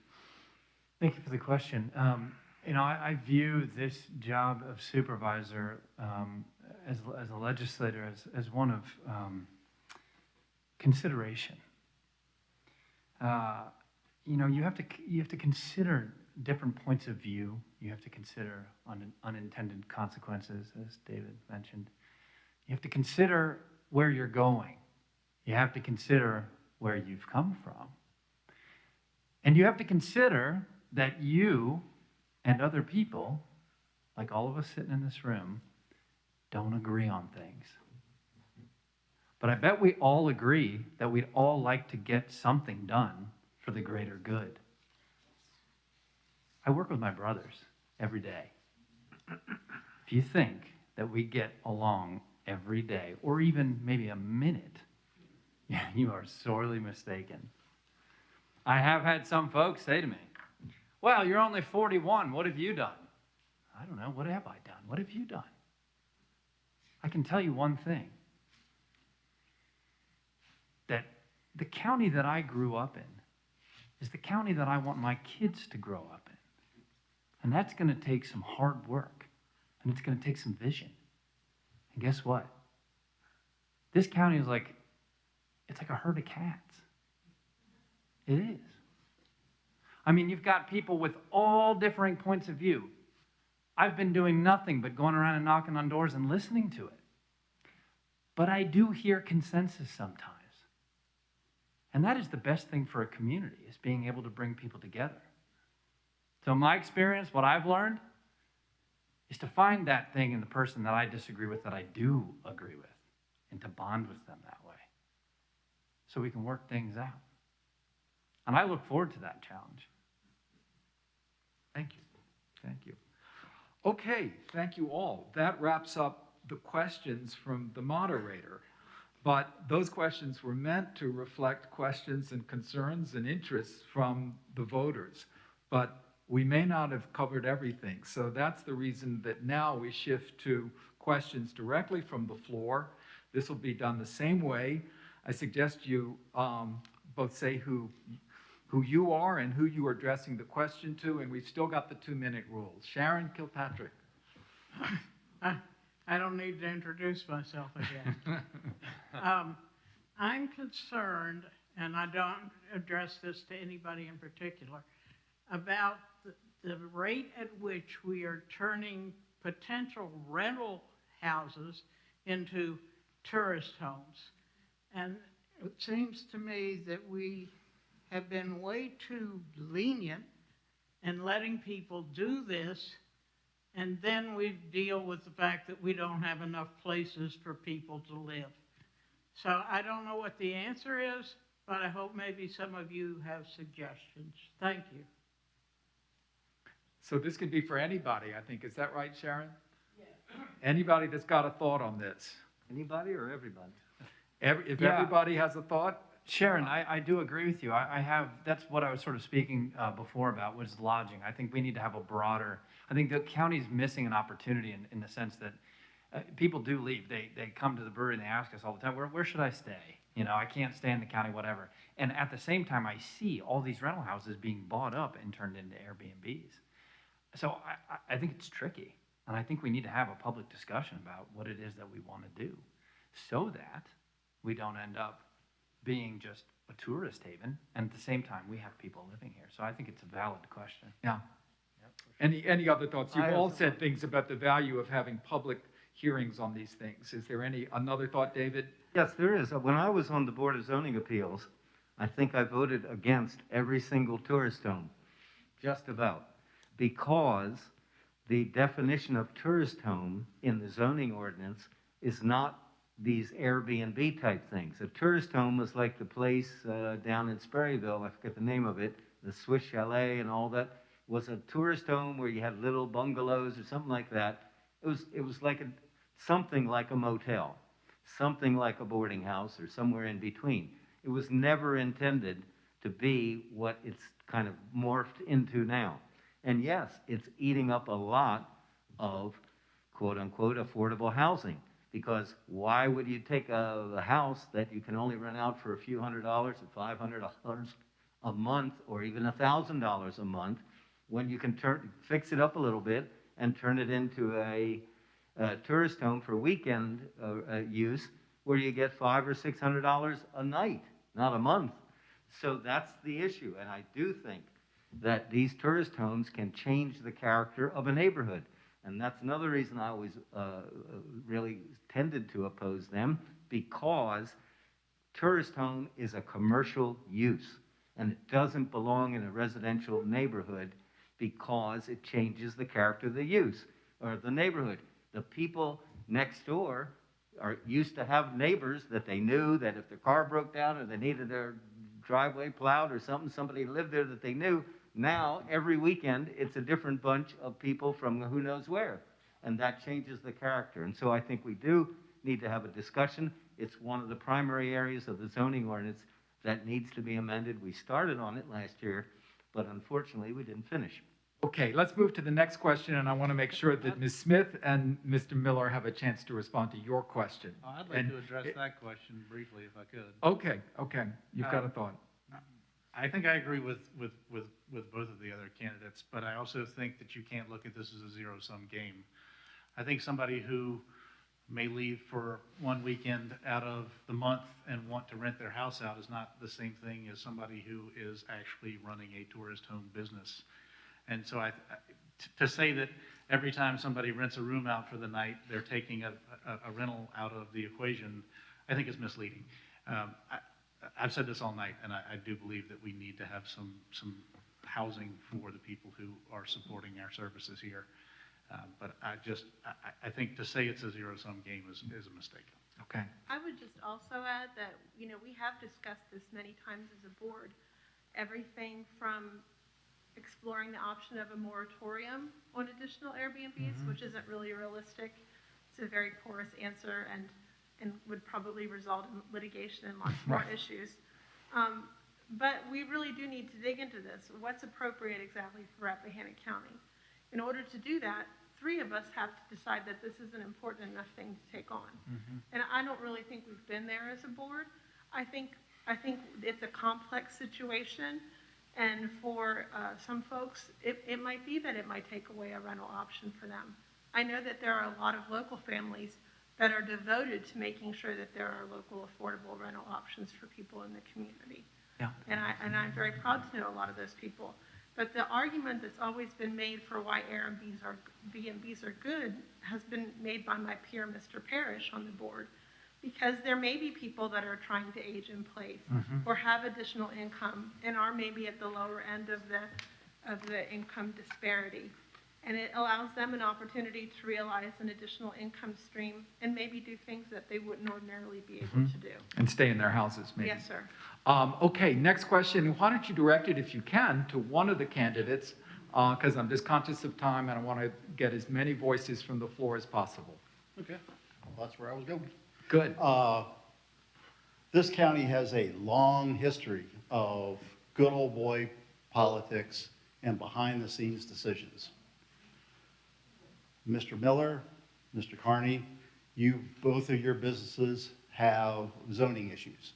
Thank you for the question. I view this job of supervisor as a legislator as one of consideration. You have to consider different points of view. You have to consider unintended consequences, as David mentioned. You have to consider where you're going. You have to consider where you've come from. And you have to consider that you and other people, like all of us sitting in this room, don't agree on things. But I bet we all agree that we'd all like to get something done for the greater good. I work with my brothers every day. If you think that we get along every day, or even maybe a minute, you are sorely mistaken. I have had some folks say to me, well, you're only 41. What have you done? I don't know. What have I done? What have you done? I can tell you one thing, that the county that I grew up in is the county that I want my kids to grow up in. And that's going to take some hard work, and it's going to take some vision. And guess what? This county is it's like a herd of cats. It is. I mean, you've got people with all differing points of view. I've been doing nothing but going around and knocking on doors and listening to it. But I do hear consensus sometimes. And that is the best thing for a community, is being able to bring people together. So my experience, what I've learned, is to find that thing in the person that I disagree with that I do agree with, and to bond with them that way, so we can work things out. And I look forward to that challenge. Thank you. Thank you. Okay, thank you all. That wraps up the questions from the moderator. But those questions were meant to reflect questions and concerns and interests from the voters. But we may not have covered everything. So that's the reason that now we shift to questions directly from the floor. This will be done the same way. I suggest you both say who you are and who you are addressing the question to, and we've still got the 2-minute rules. Sharon Kilpatrick. I don't need to introduce myself again. I'm concerned, and I don't address this to anybody in particular, about the rate at which we are turning potential rental houses into tourist homes. And it seems to me that we have been way too lenient in letting people do this, and then we deal with the fact that we don't have enough places for people to live. So I don't know what the answer is, but I hope maybe some of you have suggestions. Thank you. So this could be for anybody, I think. Is that right, Sharon? Yeah. Anybody that's got a thought on this? Anybody or everybody? If Yeah. everybody has a thought? Sharon, I do agree with you. I have, that's what I was sort of speaking before about, was lodging. I think we need to have a broader, I think the county's missing an opportunity in the sense that people do leave. They come to the brewery and they ask us all the time, where should I stay? You know, I can't stay in the county, whatever. And at the same time, I see all these rental houses being bought up and turned into Airbnbs. So I think it's tricky. And I think we need to have a public discussion about what it is that we want to do so that we don't end up being just a tourist haven, and at the same time, we have people living here. So I think it's a valid question. Yeah. Any other thoughts? You've I all have said things about the value of having public hearings on these things. Is there another thought, David? Yes, there is. When I was on the Board of Zoning Appeals, I think I voted against every single tourist home, just about, because the definition of tourist home in the zoning ordinance is not these Airbnb type things. A tourist home was like the place down in Sperryville, I forget the name of it, the Swiss Chalet and all that, was a tourist home where you had little bungalows or something like that. It was like something like a motel, something like a boarding house or somewhere in between. It was never intended to be what it's kind of morphed into now. And yes, it's eating up a lot of quote unquote affordable housing. Because why would you take a house that you can only rent out for a few $100 or $500 a month or even $1,000 a month when you can fix it up a little bit and turn it into a tourist home for weekend use where you get $500 or $600 a night, not a month. So that's the issue. And I do think that these tourist homes can change the character of a neighborhood. And that's another reason I always really tended to oppose them, because tourist home is a commercial use, and it doesn't belong in a residential neighborhood because it changes the character of the use or the neighborhood. The people next door used to have neighbors that they knew that if their car broke down or they needed their driveway plowed or something, somebody lived there that they knew. Now, every weekend, it's a different bunch of people from who knows where, and that changes the character. And so I think we do need to have a discussion. It's one of the primary areas of the zoning ordinance that needs to be amended. We started on it last year, but unfortunately, we didn't finish. Okay, let's move to the next question, and I want to make sure that Ms. Smith and Mr. Miller have a chance to respond to your question. I'd like to address that question briefly if I could. Okay, you've got a thought. I think I agree with both of the other candidates, but I also think that you can't look at this as a zero-sum game. I think somebody who may leave for one weekend out of the month and want to rent their house out is not the same thing as somebody who is actually running a tourist home business. And so to say that every time somebody rents a room out for the night, they're taking a rental out of the equation, I think is misleading. I've said this all night, and I do believe that we need to have some housing for the people who are supporting our services here. But I think to say it's a zero-sum game is a mistake. Okay. I would just also add that, we have discussed this many times as a board. Everything from exploring the option of a moratorium on additional Airbnbs, which isn't really realistic. It's a very porous answer and would probably result in litigation and lots more issues. But we really do need to dig into this. What's appropriate exactly for Rappahannock County? In order to do that, 3 of us have to decide that this is an important enough thing to take on. And I don't really think we've been there as a board. I think it's a complex situation, and for some folks, it might be that it might take away a rental option for them. I know that there are a lot of local families that are devoted to making sure that there are local affordable rental options for people in the community. Yeah. And I'm very proud to know a lot of those people. But the argument that's always been made for why B&Bs are good has been made by my peer, Mr. Parrish, on the board, because there may be people that are trying to age in place or have additional income and are maybe at the lower end of the income disparity. And it allows them an opportunity to realize an additional income stream and maybe do things that they wouldn't ordinarily be able to do. And stay in their houses, maybe. Yes, sir. Okay, next question. Why don't you direct it, if you can, to one of the candidates, because I'm just conscious of time and I want to get as many voices from the floor as possible. Okay, well, that's where I was going. Good. This county has a long history of good old boy politics and behind-the-scenes decisions. Mr. Miller, Mr. Carney, both of your businesses have zoning issues.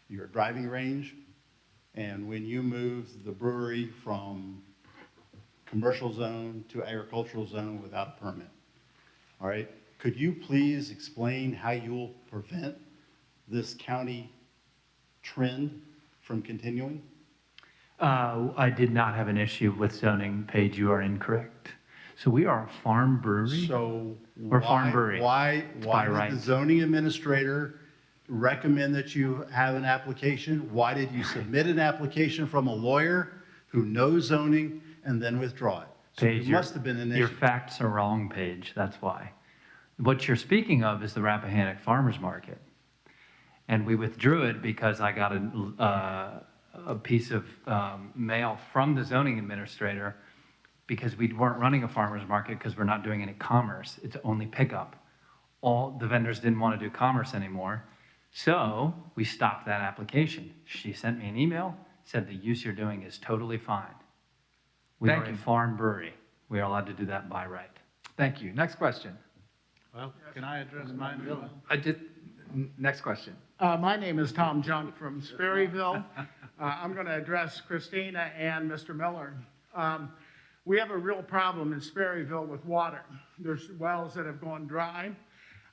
You're a driving range, and when you moved the brewery from commercial zone to agricultural zone without a permit, all right? Could you please explain how you'll prevent this county trend from continuing? I did not have an issue with zoning, Paige, you are incorrect. So we are a farm brewery. So We're a farm brewery. Why by did right. the zoning administrator recommend that you have an application? Why did you submit an application from a lawyer who knows zoning and then withdraw it? So Paige, there must have been an your issue. facts are wrong, Paige, that's why. What you're speaking of is the Rappahannock Farmers Market. And we withdrew it because I got a piece of mail from the zoning administrator because we weren't running a farmer's market because we're not doing any commerce. It's only pickup. All the vendors didn't want to do commerce anymore. So we stopped that application. She sent me an email, said the use you're doing is totally fine. We Thank are you. a farm brewery. We are allowed to do that by right. Thank you. Next question. Well, can I address mine as well? Next question. My name is Tom Junk from Sperryville. I'm going to address Christina and Mr. Miller. We have a real problem in Sperryville with water. There's wells that have gone dry.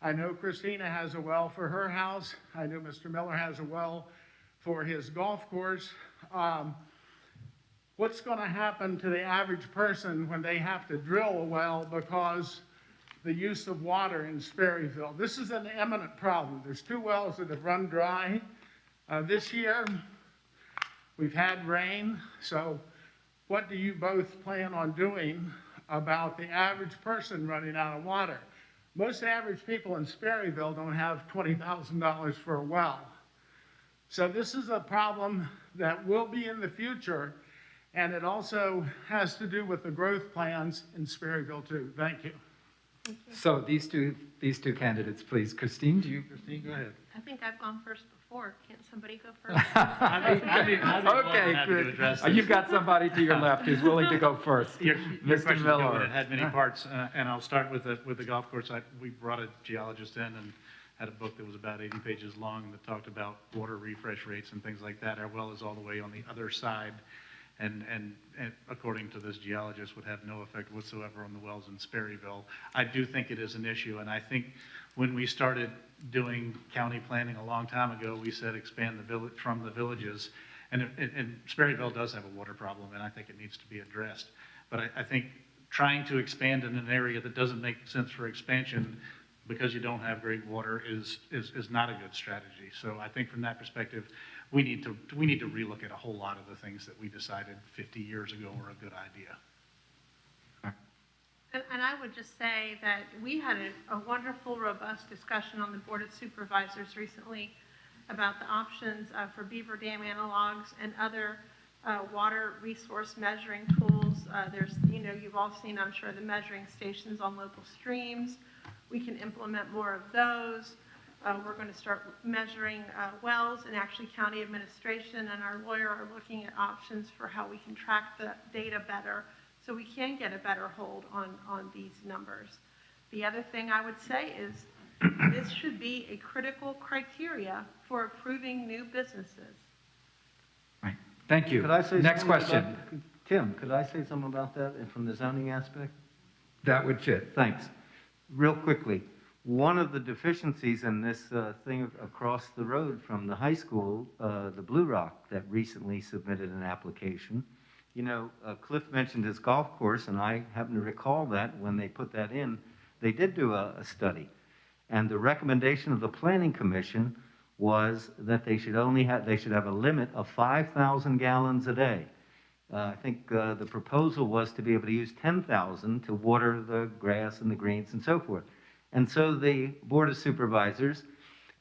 I know Christina has a well for her house. I know Mr. Miller has a well for his golf course. What's going to happen to the average person when they have to drill a well because the use of water in Sperryville? This is an imminent problem. There's 2 wells that have run dry. This year, we've had rain, so what do you both plan on doing about the average person running out of water? Most average people in Sperryville don't have $20,000 for a well. So this is a problem that will be in the future, and it also has to do with the growth plans in Sperryville too. Thank you. So these two candidates, please. Christine, go ahead. I think I've gone first before. Can't somebody go first? I'd be more than Okay, happy to good. address this. You've got somebody to your left who's willing to go first. Your Mr. question's good, Miller. and it had many parts, and I'll start with the golf course. We brought a geologist in and had a book that was about 80 pages long that talked about water refresh rates and things like that. Our well is all the way on the other side, and according to this geologist, would have no effect whatsoever on the wells in Sperryville. I do think it is an issue, and I think when we started doing county planning a long time ago, we said expand the village from the villages, and Sperryville does have a water problem, and I think it needs to be addressed. But I think trying to expand in an area that doesn't make sense for expansion because you don't have great water is not a good strategy. So I think from that perspective, we need to relook at a whole lot of the things that we decided 50 years ago were a good idea. And I would just say that we had a wonderful, robust discussion on the Board of Supervisors recently about the options for beaver dam analogs and other water resource measuring tools. There's, you've all seen, I'm sure, the measuring stations on local streams. We can implement more of those. We're going to start measuring wells, and actually county administration and our lawyer are looking at options for how we can track the data better so we can get a better hold on these numbers. The other thing I would say is this should be a critical criteria for approving new businesses. Right. Thank you. Could I say Next something question. about- Tim, could I say something about that and from the zoning aspect? That would fit. Thanks. Real quickly, one of the deficiencies in this thing across the road from the high school, the Blue Rock, that recently submitted an application, you know, Cliff mentioned his golf course, and I happen to recall that when they put that in, they did do a study. And the recommendation of the Planning Commission was that they should have a limit of 5,000 gallons a day. I think the proposal was to be able to use 10,000 to water the grass and the greens and so forth. And so the Board of Supervisors,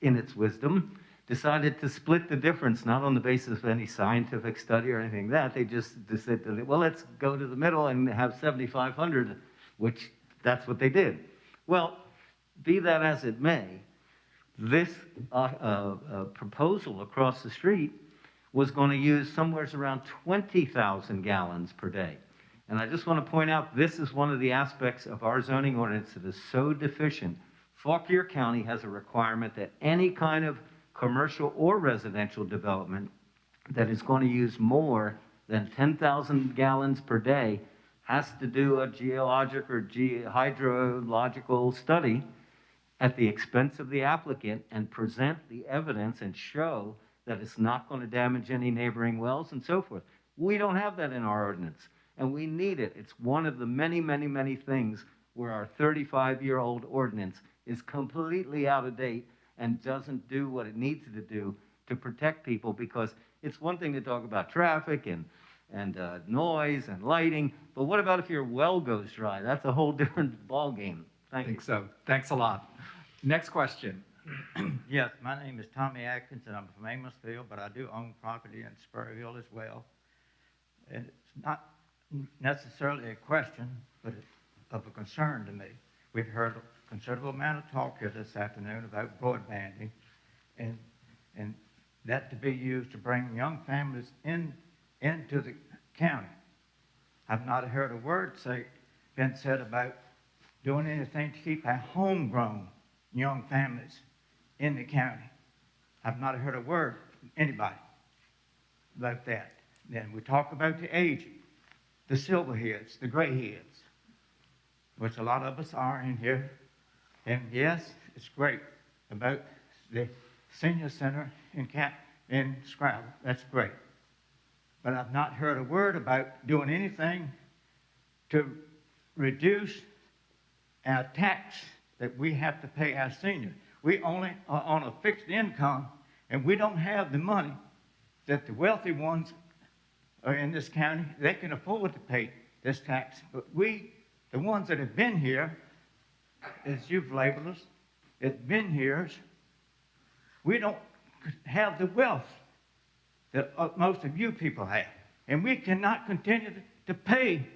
in its wisdom, decided to split the difference, not on the basis of any scientific study or anything like that. They just decided, well, let's go to the middle and have 7,500, which that's what they did. Well, be that as it may, this proposal across the street was going to use somewhere around 20,000 gallons per day. And I just want to point out, this is one of the aspects of our zoning ordinance that is so deficient. Fauquier County has a requirement that any kind of commercial or residential development that is going to use more than 10,000 gallons per day has to do a geologic or hydrological study at the expense of the applicant and present the evidence and show that it's not going to damage any neighboring wells and so forth. We don't have that in our ordinance, and we need it. It's one of the many, many, many things where our 35-year-old ordinance is completely out of date and doesn't do what it needs to do to protect people, because it's one thing to talk about traffic and noise and lighting, but what about if your well goes dry? That's a whole different ballgame. I think so. Thanks a lot. Next question. Yes, my name is Tommy Atkins, and I'm from Amosville, but I do own property in Spurville as well. And it's not necessarily a question, but it's of a concern to me. We've heard a considerable amount of talk here this afternoon about broadbanding, and that to be used to bring young families into the county. I've not heard a word been said about doing anything to keep our homegrown young families in the county. I've not heard a word from anybody about that. Then we talk about the aging, the silverheads, the grayheads, which a lot of us are in here. And yes, it's great about the senior center in Scrabble. That's great. But I've not heard a word about doing anything to reduce our tax that we have to pay our seniors. We only are on a fixed income, and we don't have the money that the wealthy ones are in this county. They can afford to pay this tax. But we, the ones that have been here, as you've labeled us, it's been here, we don't have the wealth that most of you people have. And we cannot continue to pay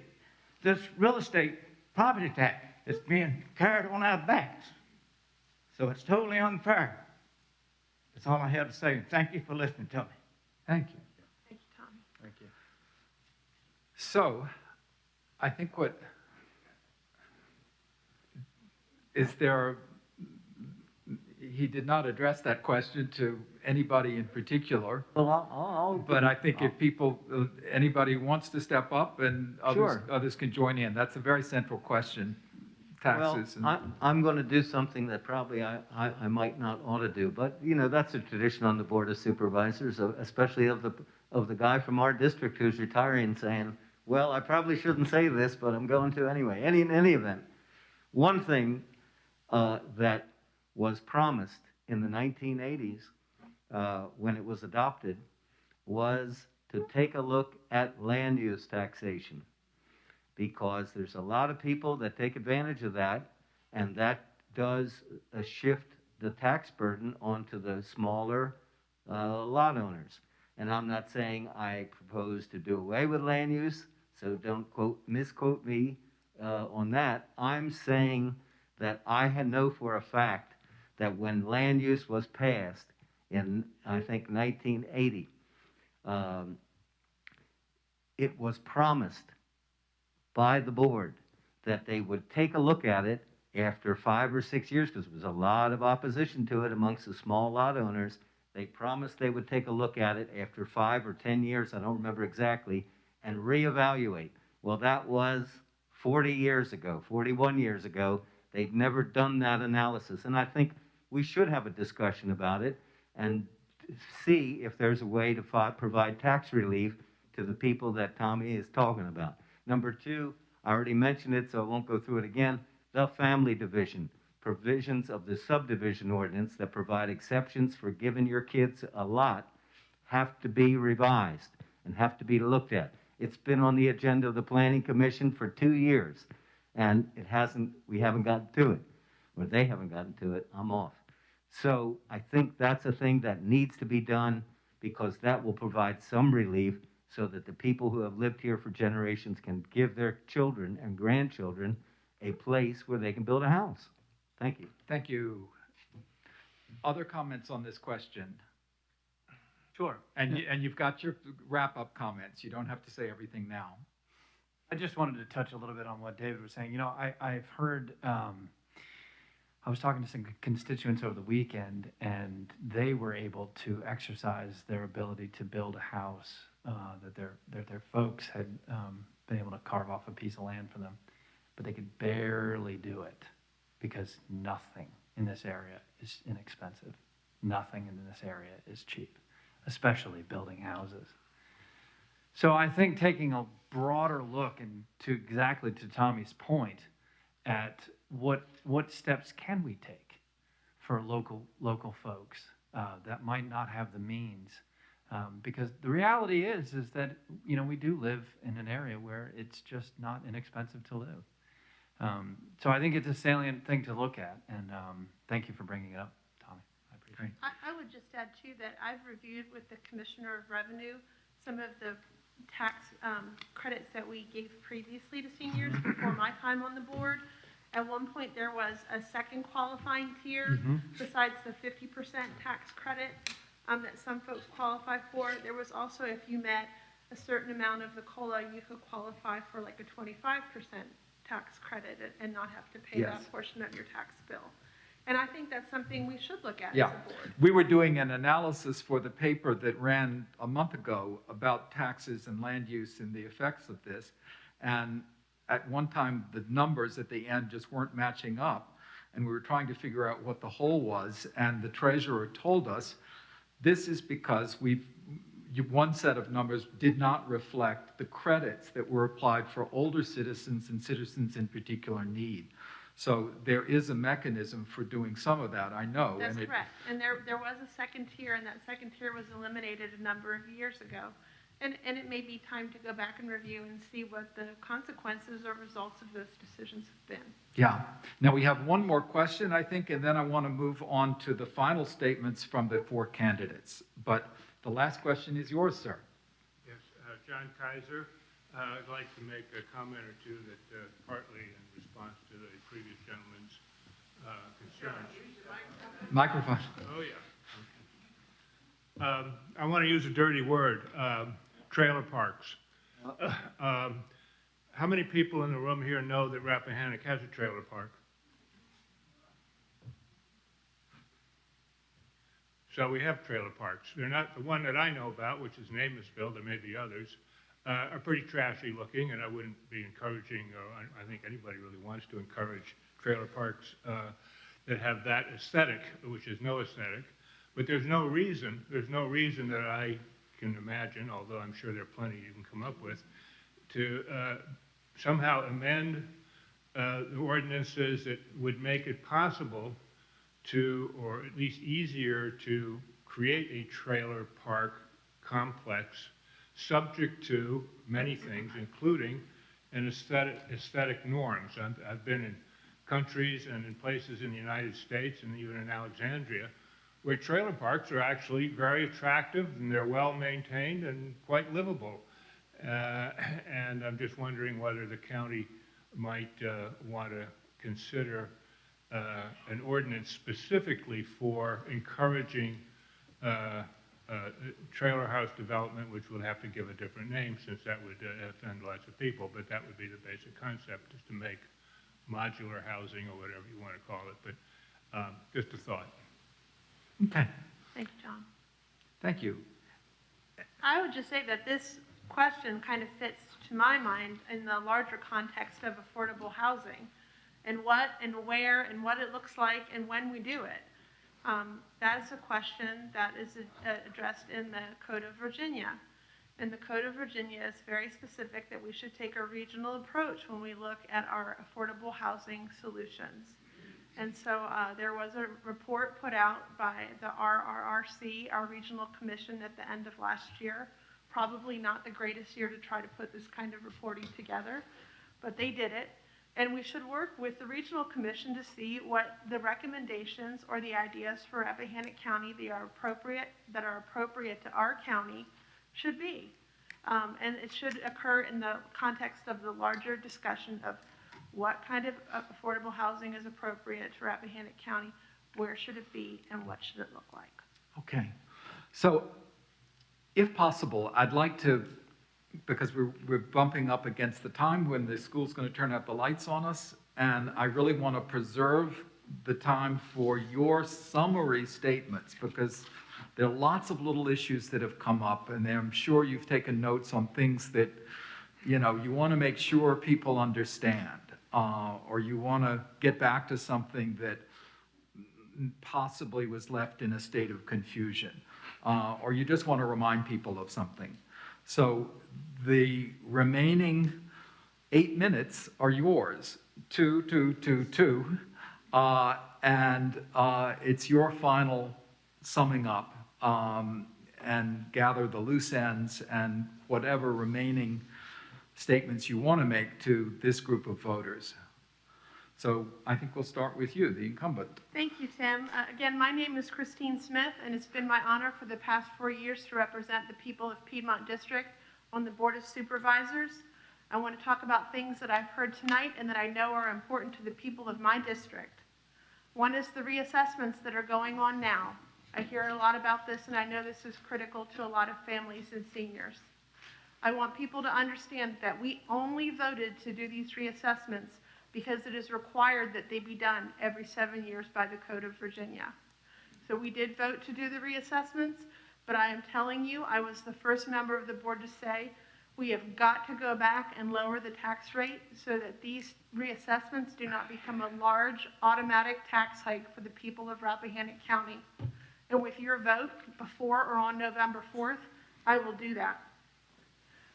this real estate property tax that's being carried on our backs. So it's totally unfair. That's all I have to say. Thank you for listening to me. Thank you. Thank you, Tommy. Thank you. So, I think what is there, he did not address that question to anybody in particular. Well, But I think if people, anybody wants to step up and Sure. others can join in, that's a very central question, taxes. Well, I'm going to do something that probably I might not ought to do, but, you know, that's a tradition on the Board of Supervisors, especially of the guy from our district who's retiring saying, well, I probably shouldn't say this, but I'm going to anyway. In any event, one thing that was promised in the 1980s when it was adopted was to take a look at land use taxation, because there's a lot of people that take advantage of that, and that does shift the tax burden onto the smaller lot owners. And I'm not saying I propose to do away with land use, so don't misquote me on that. I'm saying that I know for a fact that when land use was passed in, I think, 1980, it was promised by the board that they would take a look at it after 5 or 6 years, because there was a lot of opposition to it amongst the small lot owners. They promised they would take a look at it after 5 or 10 years, I don't remember exactly, and reevaluate. Well, that was 40 years ago, 41 years ago. They'd never done that analysis, and I think we should have a discussion about it and see if there's a way to provide tax relief to the people that Tommy is talking about. Number two, I already mentioned it, so I won't go through it again, the family division. Provisions of the subdivision ordinance that provide exceptions for giving your kids a lot have to be revised and have to be looked at. It's been on the agenda of the Planning Commission for 2 years, and we haven't gotten to it, or they haven't gotten to it. I'm off. So I think that's a thing that needs to be done, because that will provide some relief so that the people who have lived here for generations can give their children and grandchildren a place where they can build a house. Thank you. Thank you. Other comments on this question? Sure. And you've got your wrap-up comments. You don't have to say everything now. I just wanted to touch a little bit on what David was saying. You know, I've heard, I was talking to some constituents over the weekend, and they were able to exercise their ability to build a house that their folks had been able to carve off a piece of land for them, but they could barely do it because nothing in this area is inexpensive. Nothing in this area is cheap, especially building houses. So I think taking a broader look exactly to Tommy's point at what steps can we take for local folks that might not have the means, because the reality is that, you know, we do live in an area where it's just not inexpensive to live. So I think it's a salient thing to look at, and thank you for bringing it up, Tommy. I appreciate it. I would just add too that I've reviewed with the Commissioner of Revenue some of the tax credits that we gave previously to seniors before my time on the board. At one point, there was a second qualifying tier besides the 50% tax credit that some folks qualify for. There was also, if you met a certain amount of the COLA, you could qualify for like a 25% tax credit and not have to pay that portion of your tax bill. And I think that's something we should look at as a board. We were doing an analysis for the paper that ran a month ago about taxes and land use and the effects of this. And at one time, the numbers at the end just weren't matching up. And we were trying to figure out what the whole was. And the treasurer told us, this is because one set of numbers did not reflect the credits that were applied for older citizens and citizens in particular need. So there is a mechanism for doing some of that, I know. That's correct. And there was a second tier, and that second tier was eliminated a number of years ago. And it may be time to go back and review and see what the consequences or results of those decisions have been. Yeah. Now we have one more question, I think, and then I want to move on to the final statements from the 4 candidates. But the last question is yours, sir. Yes, John Kaiser. I'd like to make a comment or two that partly in response to the previous gentleman's concerns. Microphone. Oh, yeah. Okay. I want to use a dirty word, trailer parks. How many people in the room here know that Rappahannock has a trailer park? So we have trailer parks. They're not the one that I know about, which is in Amosville. There may be others. Are pretty trashy looking, and I wouldn't be encouraging, or I think anybody really wants to encourage trailer parks that have that aesthetic, which is no aesthetic. But there's no reason that I can imagine, although I'm sure there are plenty you can come up with, to somehow amend the ordinances that would make it possible to, or at least easier to, create a trailer park complex subject to many things, including an aesthetic norms. I've been in countries and in places in the United States and even in Alexandria where trailer parks are actually very attractive and they're well maintained and quite livable. And I'm just wondering whether the county might want to consider an ordinance specifically for encouraging trailer house development, which would have to give a different name since that would offend lots of people, but that would be the basic concept, is to make modular housing or whatever you want to call it, but just a thought. Okay, Thank you, John. thank you. I would just say that this question kind of fits, to my mind, in the larger context of affordable housing and what and where and what it looks like and when we do it. That is a question that is addressed in the Code of Virginia. And the Code of Virginia is very specific that we should take a regional approach when we look at our affordable housing solutions. And so there was a report put out by the RRRC, our regional commission, at the end of last year. Probably not the greatest year to try to put this kind of reporting together, but they did it. And we should work with the regional commission to see what the recommendations or the ideas for Rappahannock County that are appropriate to our county should be. And it should occur in the context of the larger discussion of what kind of affordable housing is appropriate to Rappahannock County, where should it be, and what should it look like. Okay, so if possible, I'd like to, because we're bumping up against the time when the school's going to turn out the lights on us, and I really want to preserve the time for your summary statements, because there are lots of little issues that have come up, and I'm sure you've taken notes on things that, you know, you want to make sure people understand, or you want to get back to something that possibly was left in a state of confusion, or you just want to remind people of something. So the remaining 8 minutes are yours, two, and it's your final summing up, and gather the loose ends and whatever remaining statements you want to make to this group of voters. So I think we'll start with you, the incumbent. Thank you, Tim. Again, my name is Christine Smith, and it's been my honor for the past 4 years to represent the people of Piedmont District on the Board of Supervisors. I want to talk about things that I've heard tonight and that I know are important to the people of my district. One is the reassessments that are going on now. I hear a lot about this, and I know this is critical to a lot of families and seniors. I want people to understand that we only voted to do these reassessments because it is required that they be done every 7 years by the Code of Virginia. So we did vote to do the reassessments, but I am telling you, I was the first member of the board to say, we have got to go back and lower the tax rate so that these reassessments do not become a large automatic tax hike for the people of Rappahannock County. And with your vote before or on November 4th, I will do that.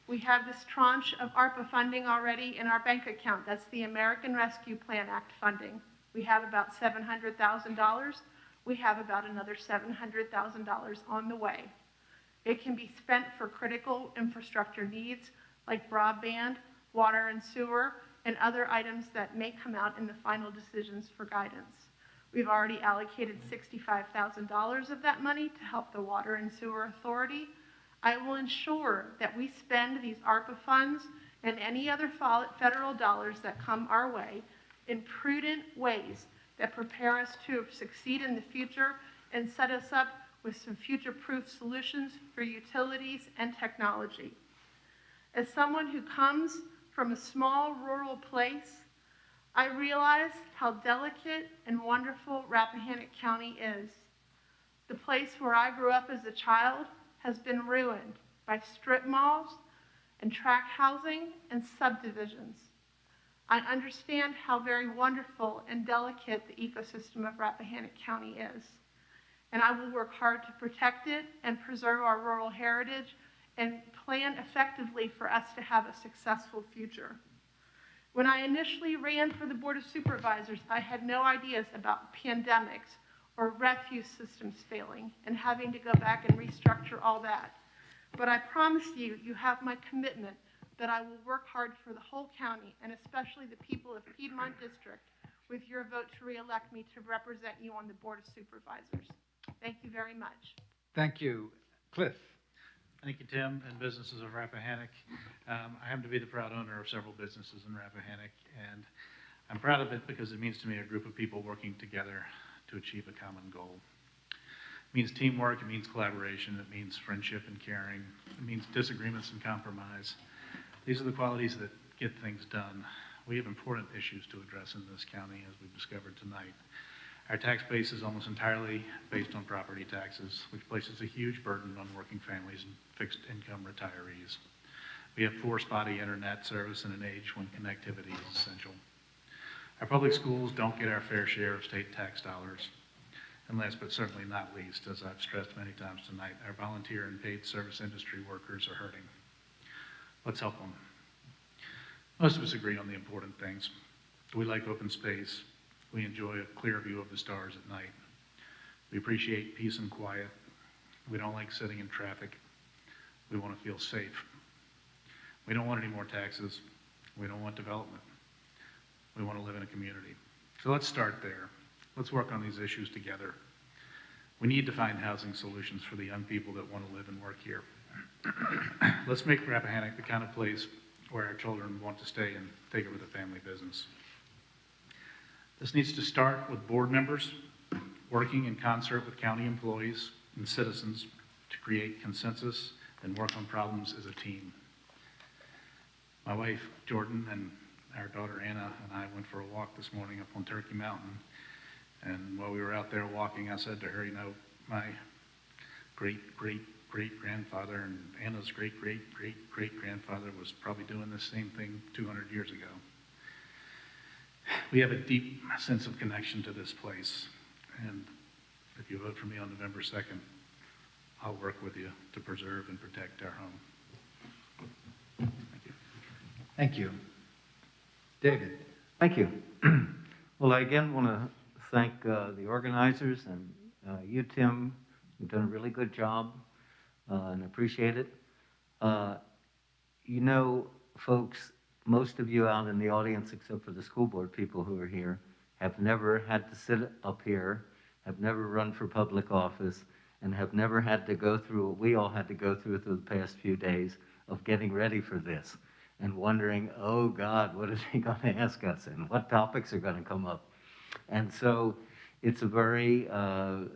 We have this tranche of ARPA funding already in our bank account. That's the American Rescue Plan Act funding. We have about $700,000. We have about another $700,000 on the way. It can be spent for critical infrastructure needs like broadband, water and sewer, and other items that may come out in the final decisions for guidance. We've already allocated $65,000 of that money to help the Water and Sewer Authority. I will ensure that we spend these ARPA funds and any other federal dollars that come our way in prudent ways that prepare us to succeed in the future and set us up with some future-proof solutions for utilities and technology. As someone who comes from a small rural place, I realize how delicate and wonderful Rappahannock County is. The place where I grew up as a child has been ruined by strip malls and tract housing and subdivisions. I understand how very wonderful and delicate the ecosystem of Rappahannock County is. And I will work hard to protect it and preserve our rural heritage and plan effectively for us to have a successful future. When I initially ran for the Board of Supervisors, I had no ideas about pandemics or refuse systems failing and having to go back and restructure all that. But I promise you, you have my commitment that I will work hard for the whole county and especially the people of Piedmont District with your vote to reelect me to represent you on the Board of Supervisors. Thank you very much. Thank you. Cliff. Thank you, Tim, and businesses of Rappahannock. I happen to be the proud owner of several businesses in Rappahannock, and I'm proud of it because it means to me a group of people working together to achieve a common goal. It means teamwork, it means collaboration, it means friendship and caring, it means disagreements and compromise. These are the qualities that get things done. We have important issues to address in this county, as we've discovered tonight. Our tax base is almost entirely based on property taxes, which places a huge burden on working families and fixed income retirees. We have poor, spotty internet service in an age when connectivity is essential. Our public schools don't get our fair share of state tax dollars. And last but certainly not least, as I've stressed many times tonight, our volunteer and paid service industry workers are hurting. Let's help them. Most of us agree on the important things. We like open space. We enjoy a clear view of the stars at night. We appreciate peace and quiet. We don't like sitting in traffic. We want to feel safe. We don't want any more taxes. We don't want development. We want to live in a community. So let's start there. Let's work on these issues together. We need to find housing solutions for the young people that want to live and work here. Let's make Rappahannock the kind of place where our children want to stay and take over the family business. This needs to start with board members working in concert with county employees and citizens to create consensus and work on problems as a team. My wife, Jordan, and our daughter, Anna, and I went for a walk this morning up on Turkey Mountain. And while we were out there walking, I said to her, you know, my great-great-great-grandfather and Anna's great-great-great-great-grandfather was probably doing the same thing 200 years ago. We have a deep sense of connection to this place. And if you vote for me on November 2nd, I'll work with you to preserve and protect our home. Thank you. Thank you. David? Thank you. Well, I again want to thank the organizers and you, Tim. You've done a really good job and appreciate it. You know, folks, most of you out in the audience, except for the school board people who are here, have never had to sit up here, have never run for public office, and have never had to go through what we all had to go through the past few days of getting ready for this and wondering, oh God, what are they going to ask us and what topics are going to come up? And so it's a very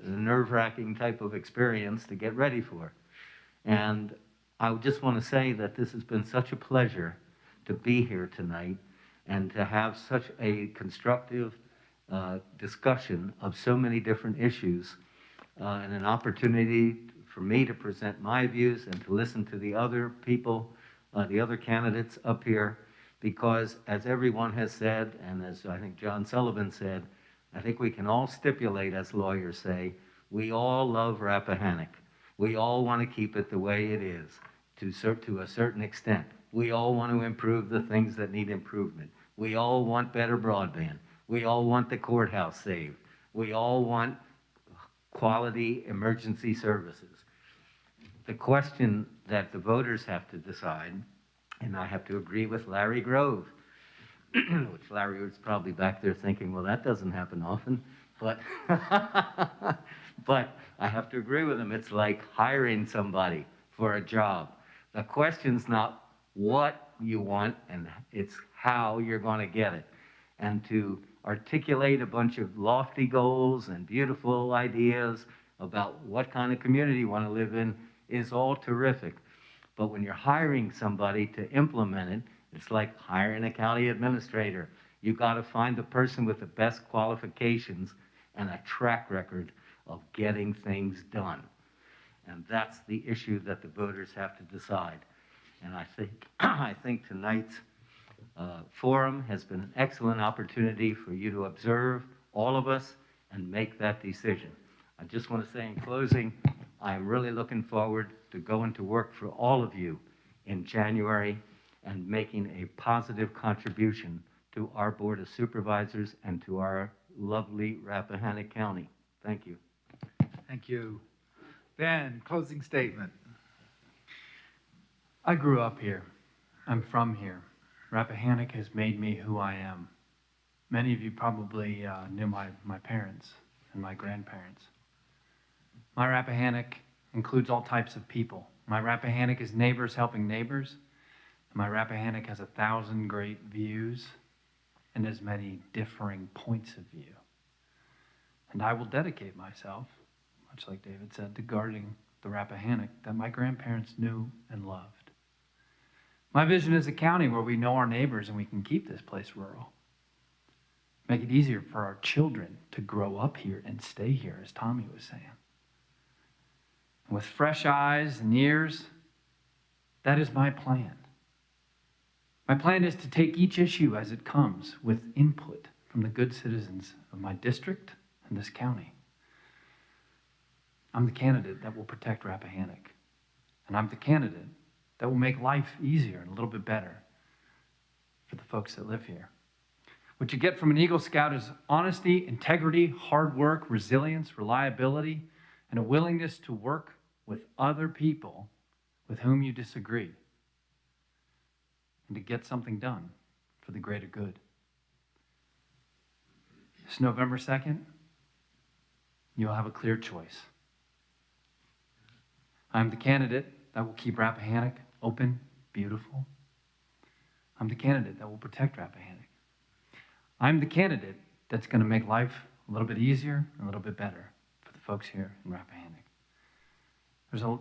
nerve-wracking type of experience to get ready for. And I just want to say that this has been such a pleasure to be here tonight and to have such a constructive discussion of so many different issues and an opportunity for me to present my views and to listen to the other people, the other candidates up here, because as everyone has said, and as I think John Sullivan said, I think we can all stipulate, as lawyers say, we all love Rappahannock. We all want to keep it the way it is to a certain extent. We all want to improve the things that need improvement. We all want better broadband. We all want the courthouse saved. We all want quality emergency services. The question that the voters have to decide, and I have to agree with Larry Grove, which Larry was probably back there thinking, well, that doesn't happen often, but, but I have to agree with him. It's like hiring somebody for a job. The question's not what you want, and it's how you're going to get it. And to articulate a bunch of lofty goals and beautiful ideas about what kind of community you want to live in is all terrific. But when you're hiring somebody to implement it, it's like hiring a county administrator. You got to find the person with the best qualifications and a track record of getting things done. And that's the issue that the voters have to decide. And I think tonight's forum has been an excellent opportunity for you to observe all of us and make that decision. I just want to say in closing, I'm really looking forward to going to work for all of you in January and making a positive contribution to our Board of Supervisors and to our lovely Rappahannock County. Thank you. Thank you. Ben, closing statement. I grew up here. I'm from here. Rappahannock has made me who I am. Many of you probably knew my parents and my grandparents. My Rappahannock includes all types of people. My Rappahannock is neighbors helping neighbors. My Rappahannock has 1,000 great views. and as many differing points of view. And I will dedicate myself, much like David said, to guarding the Rappahannock that my grandparents knew and loved. My vision is a county where we know our neighbors and we can keep this place rural. Make it easier for our children to grow up here and stay here, as Tommy was saying. And with fresh eyes and ears, that is my plan. My plan is to take each issue as it comes with input from the good citizens of my district and this county. I'm the candidate that will protect Rappahannock. And I'm the candidate that will make life easier and a little bit better for the folks that live here. What you get from an Eagle Scout is honesty, integrity, hard work, resilience, reliability, and a willingness to work with other people with whom you disagree and to get something done for the greater good. This November 2nd, you'll have a clear choice. I'm the candidate that will keep Rappahannock open, beautiful. I'm the candidate that will protect Rappahannock. I'm the candidate that's going to make life a little bit easier and a little bit better for the folks here in Rappahannock.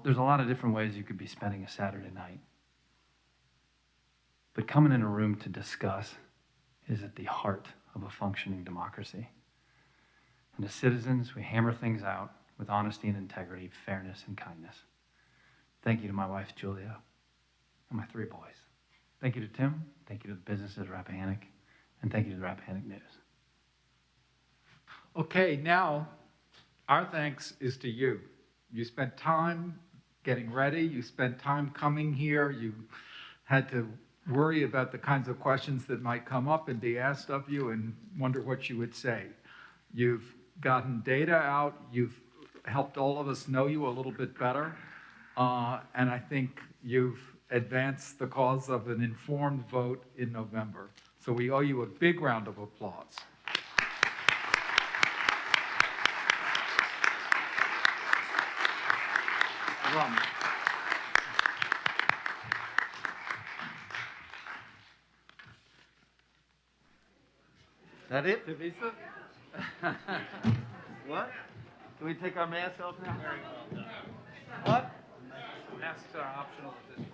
There's a lot of different ways you could be spending a Saturday night. But coming in a room to discuss is at the heart of a functioning democracy. And as citizens, we hammer things out with honesty and integrity, fairness and kindness. Thank you to my wife, Julia, and my 3 boys. Thank you to Tim. Thank you to the businesses at Rappahannock. And thank you to the Rappahannock News. Okay, now our thanks is to you. You spent time getting ready. You spent time coming here. You had to worry about the kinds of questions that might come up and be asked of you and wonder what you would say. You've gotten data out. You've helped all of us know you a little bit better. And I think you've advanced the cause of an informed vote in November. So we owe you a big round of applause. That it? Teresa? What? Can we take our masks off now? What? Masks are optional at this point.